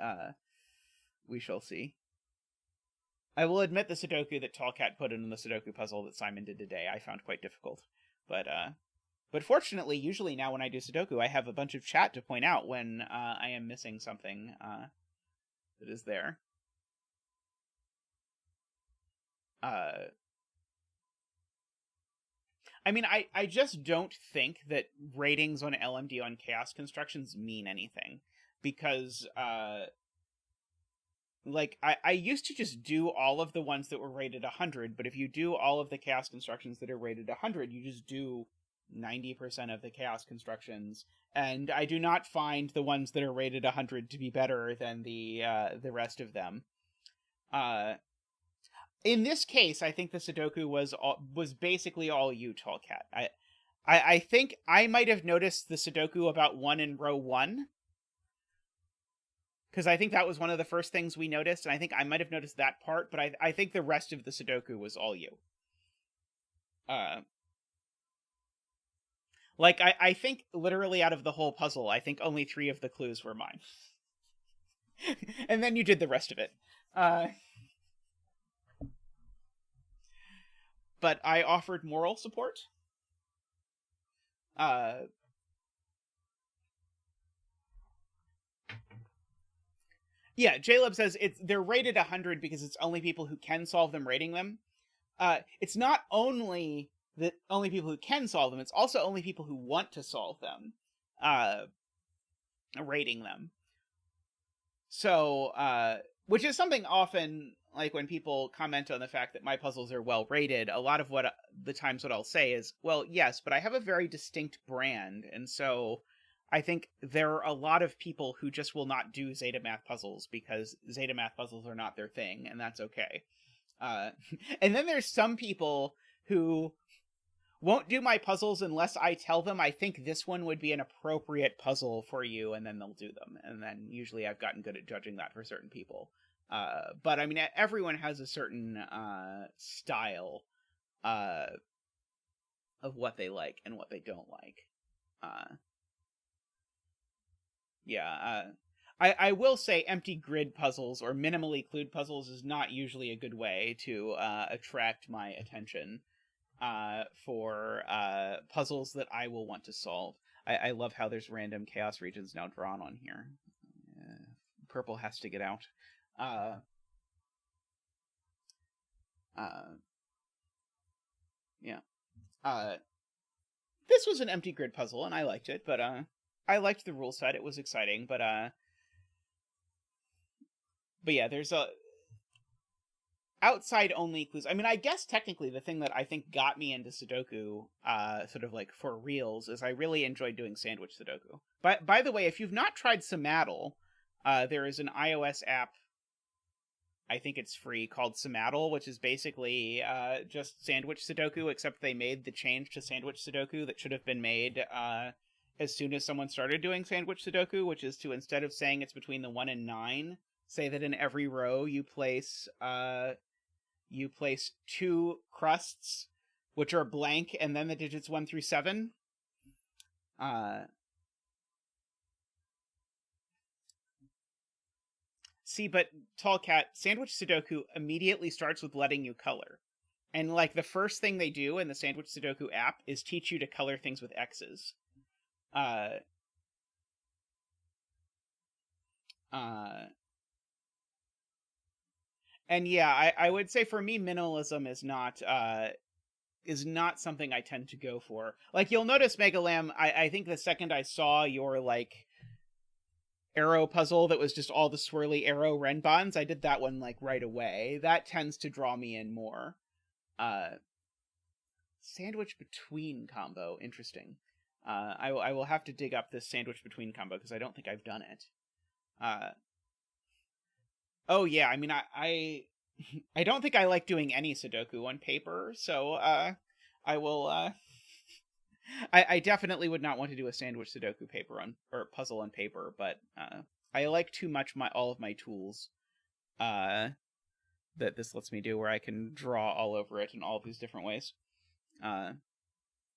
we shall see. I will admit the Sudoku that Tallcat put in the Sudoku puzzle that Simon did today I found quite difficult. But fortunately, usually now when I do Sudoku, I have a bunch of chat to point out when I am missing something that is there. I mean, I just don't think that ratings on LMD on chaos constructions mean anything, because like, I used to just do all of the ones that were rated 100, but if you do all of the chaos constructions that are rated 100, you just do 90% of the chaos constructions, and I do not find the ones that are rated 100 to be better than the rest of them. In this case, I think the Sudoku was basically all you, Tallcat. I think I might have noticed the Sudoku about 1 in row 1, because I think that was one of the first things we noticed, and I think I might have noticed that part, but I think the rest of the Sudoku was all you. Like, I think literally out of the whole puzzle, I think only 3 of the clues were mine. And then you did the rest of it. But I offered moral support. Yeah, Jaleb says they're rated 100 because it's only people who can solve them rating them. It's not only that only people who can solve them, it's also only people who want to solve them rating them. So, which is something often, like, when people comment on the fact that my puzzles are well rated, a lot of what the times what I'll say is, well, yes, but I have a very distinct brand, and so I think there are a lot of people who just will not do zetamath puzzles because zetamath puzzles are not their thing, and that's okay. And then there's some people who won't do my puzzles unless I tell them I think this one would be an appropriate puzzle for you, and then they'll do them. And then usually I've gotten good at judging that for certain people. But I mean, everyone has a certain style of what they like and what they don't like. Yeah, I will say empty grid puzzles or minimally clued puzzles is not usually a good way to attract my attention for puzzles that I will want to solve. I love how there's random chaos regions now drawn on here. Purple has to get out. Yeah. This was an empty grid puzzle, and I liked it, but I liked the rule set. It was exciting, but yeah, there's outside only clues. I mean, I guess technically the thing that I think got me into Sudoku, sort of like for reals, is I really enjoyed doing sandwich Sudoku. But by the way, if you've not tried Somaddle, there is an iOS app, I think it's free, called Somaddle, which is basically just sandwich Sudoku, except they made the change to sandwich Sudoku that should have been made as soon as someone started doing sandwich Sudoku, which is to, instead of saying it's between the 1 and 9, say that in every row you place 2 crusts, which are blank, and then the digits 1 through 7. See, but Tall Cat, Sandwich Sudoku immediately starts with letting you color. And, like, the first thing they do in the Sandwich Sudoku app is teach you to color things with X's. And yeah, I would say for me, minimalism is not something I tend to go for. Like, you'll notice, Megalam, I think the second I saw your, like, arrow puzzle that was just all the swirly arrow renbans, I did that one, like, right away. That tends to draw me in more. Sandwich between combo, interesting. I will have to dig up this sandwich between combo, because I don't think I've done it. Oh yeah, I mean, I don't think I like doing any Sudoku on paper, so I will I definitely would not want to do a sandwich Sudoku paper or puzzle on paper, but I like too much all of my tools that this lets me do, where I can draw all over it in all of these different ways.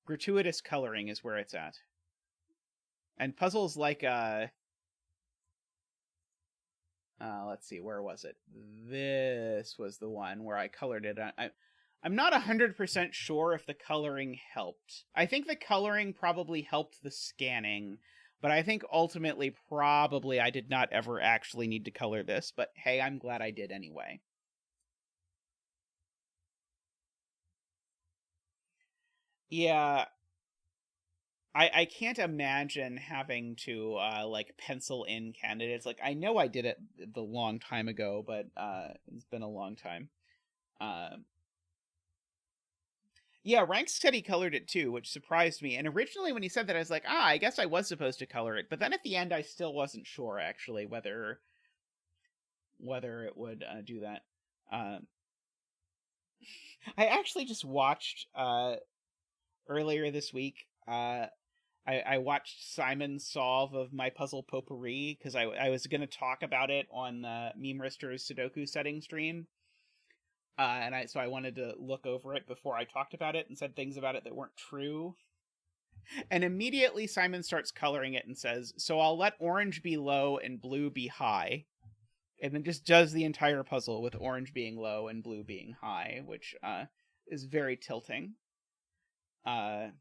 Gratuitous coloring is where it's at. And puzzles like let's see, where was it? This was the one where I colored it. I'm not 100% sure if the coloring helped. I think the coloring probably helped the scanning, but I think ultimately probably I did not ever actually need to color this, but hey, I'm glad I did anyway. Yeah, I can't imagine having to like pencil in candidates. Like, I know I did it the long time ago, but it's been a long time. Yeah, Rank said he colored it too, which surprised me. And originally when he said that, I was like, I guess I was supposed to color it. But then at the end, I still wasn't sure, actually, whether it would do that. I actually just watched earlier this week. I watched Simon's solve of My Puzzle Potpourri, because I was going to talk about it on the Meme Rister's Sudoku setting stream. And so I wanted to look over it before I talked about it and said things about it that weren't true. And immediately Simon starts coloring it and says, so I'll let orange be low and blue be high. And then just does the entire puzzle with orange being low and blue being high, which is very tilting. I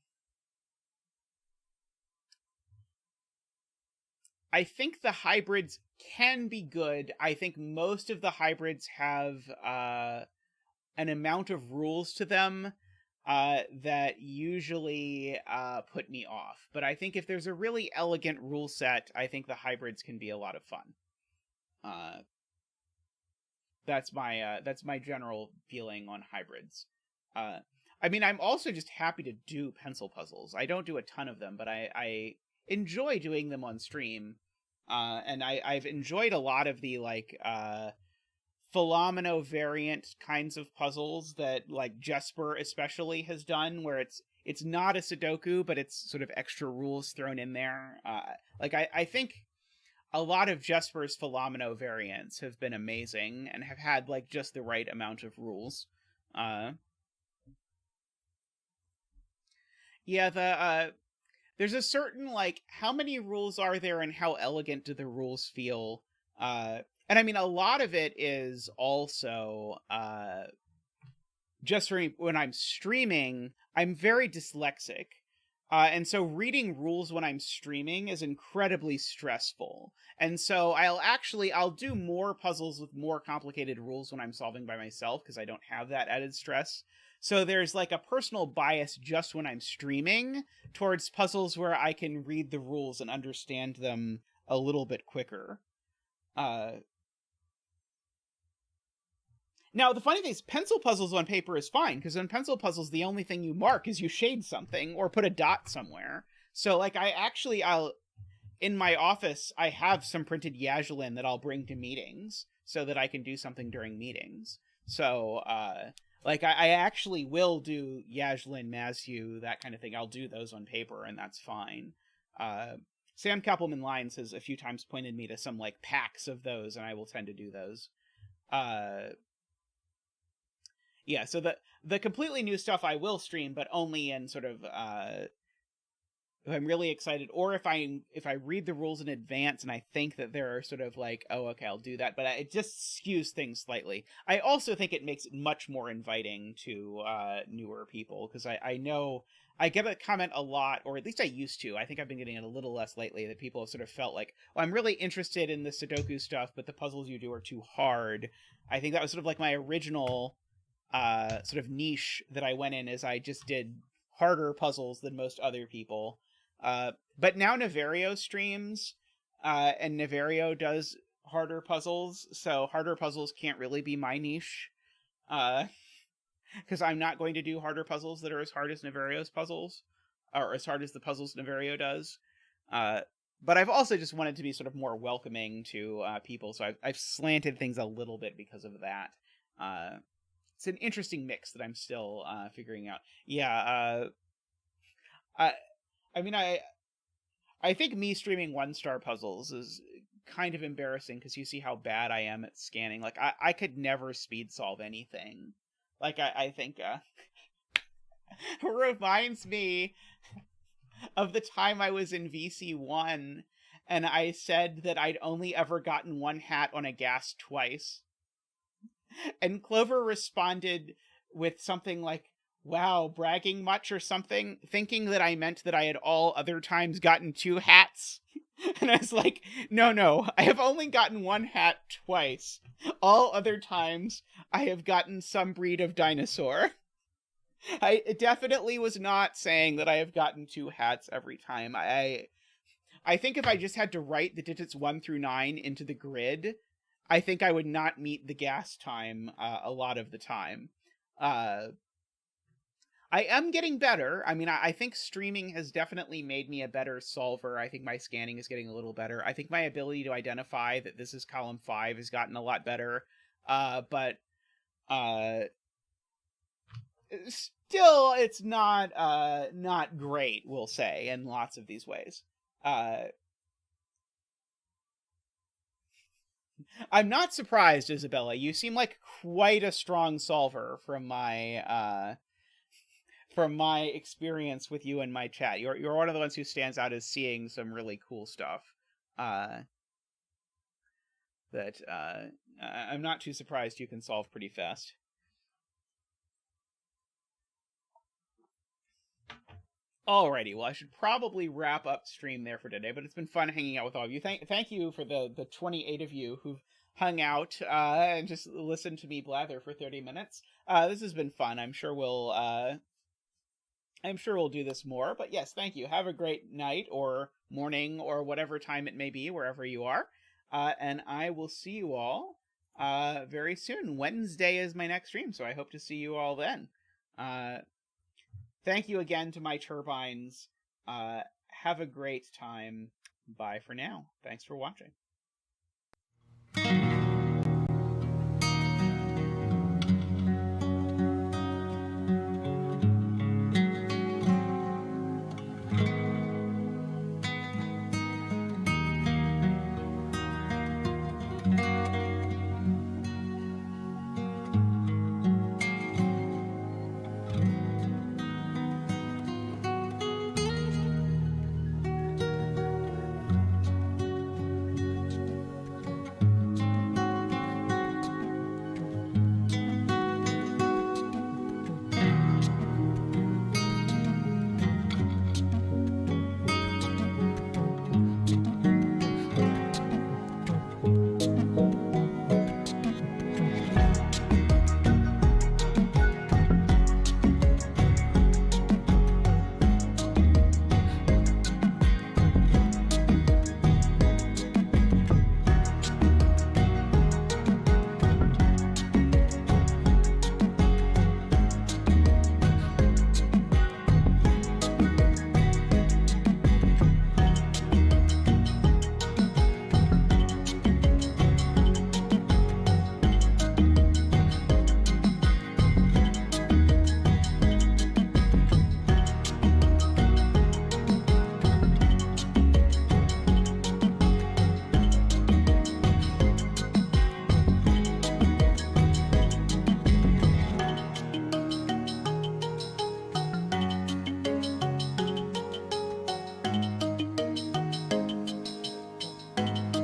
think the hybrids can be good. I think most of the hybrids have an amount of rules to them that usually put me off. But I think if there's a really elegant rule set, I think the hybrids can be a lot of fun. That's my general feeling on hybrids. I mean, I'm also just happy to do pencil puzzles. I don't do a ton of them, but I enjoy doing them on stream. And I've enjoyed a lot of the, like, Philomeno variant kinds of puzzles that, like, Jesper especially has done, where it's not a Sudoku, but it's sort of extra rules thrown in there. Like, I think a lot of Jesper's Philomeno variants have been amazing and have had, like, just the right amount of rules. Yeah, there's a certain, like, how many rules are there and how elegant do the rules feel? And I mean, a lot of it is also, just for me, when I'm streaming, I'm very dyslexic. And so reading rules when I'm streaming is incredibly stressful. And so I'll do more puzzles with more complicated rules when I'm solving by myself, because I don't have that added stress. So there's, like, a personal bias just when I'm streaming towards puzzles where I can read the rules and understand them a little bit quicker. Now, the funny thing is, pencil puzzles on paper is fine, because on pencil puzzles, the only thing you mark is you shade something or put a dot somewhere. So, like, I'll in my office, I have some printed Yajalin that I'll bring to meetings so that I can do something during meetings. So, like, I actually will do Yajalin, Masu, that kind of thing. I'll do those on paper, and that's fine. Sam Kappelman Lyons has a few times pointed me to some, like, packs of those, and I will tend to do those. Yeah, so the completely new stuff I will stream, but only in sort of if I'm really excited, or if I read the rules in advance and I think that they're sort of like, oh, okay, I'll do that, but it just skews things slightly. I also think it makes it much more inviting to newer people, because I know I get a comment a lot, or at least I used to. I think I've been getting it a little less lately, that people have sort of felt like, well, I'm really interested in the Sudoku stuff, but the puzzles you do are too hard. I think that was sort of like my original sort of niche that I went in, is I just did harder puzzles than most other people. But now Naverio streams, and Naverio does harder puzzles, so harder puzzles can't really be my niche, because I'm not going to do harder puzzles that are as hard as Naverio's puzzles, or as hard as the puzzles Naverio does. But I've also just wanted to be sort of more welcoming to people, so I've slanted things a little bit because of that. It's an interesting mix that I'm still figuring out. Yeah, I mean, I think me streaming 1-star puzzles is kind of embarrassing, because you see how bad I am at scanning. Like, I could never speed solve anything. Like, I think reminds me of the time I was in VC1, and I said that I'd only ever gotten one hat on a gas twice. And Clover responded with something like, wow, bragging much or something, thinking that I meant that I had all other times gotten 2 hats. And I was like, no, I have only gotten 1 hat twice. All other times, I have gotten some breed of dinosaur. I definitely was not saying that I have gotten 2 hats every time. I think if I just had to write the digits 1 through 9 into the grid, I think I would not meet the gas time a lot of the time. I am getting better. I mean, I think streaming has definitely made me a better solver. I think my scanning is getting a little better. I think my ability to identify that this is column 5 has gotten a lot better. But still, it's not great, we'll say, in lots of these ways. I'm not surprised, Isabella. You seem like quite a strong solver from my experience with you in my chat. You're one of the ones who stands out as seeing some really cool stuff. That I'm not too surprised you can solve pretty fast. Alrighty, well, I should probably wrap up stream there for today, but it's been fun hanging out with all of you. Thank you for the 28 of you who've hung out and just listened to me blather for 30 minutes. This has been fun. I'm sure we'll do this more, but yes, thank you. Have a great night or morning or whatever time it may be, wherever you are. And I will see you all very soon. Wednesday is my next stream, so I hope to see you all then. Thank you again to my turbines. Have a great time. Bye for now. Thanks for watching.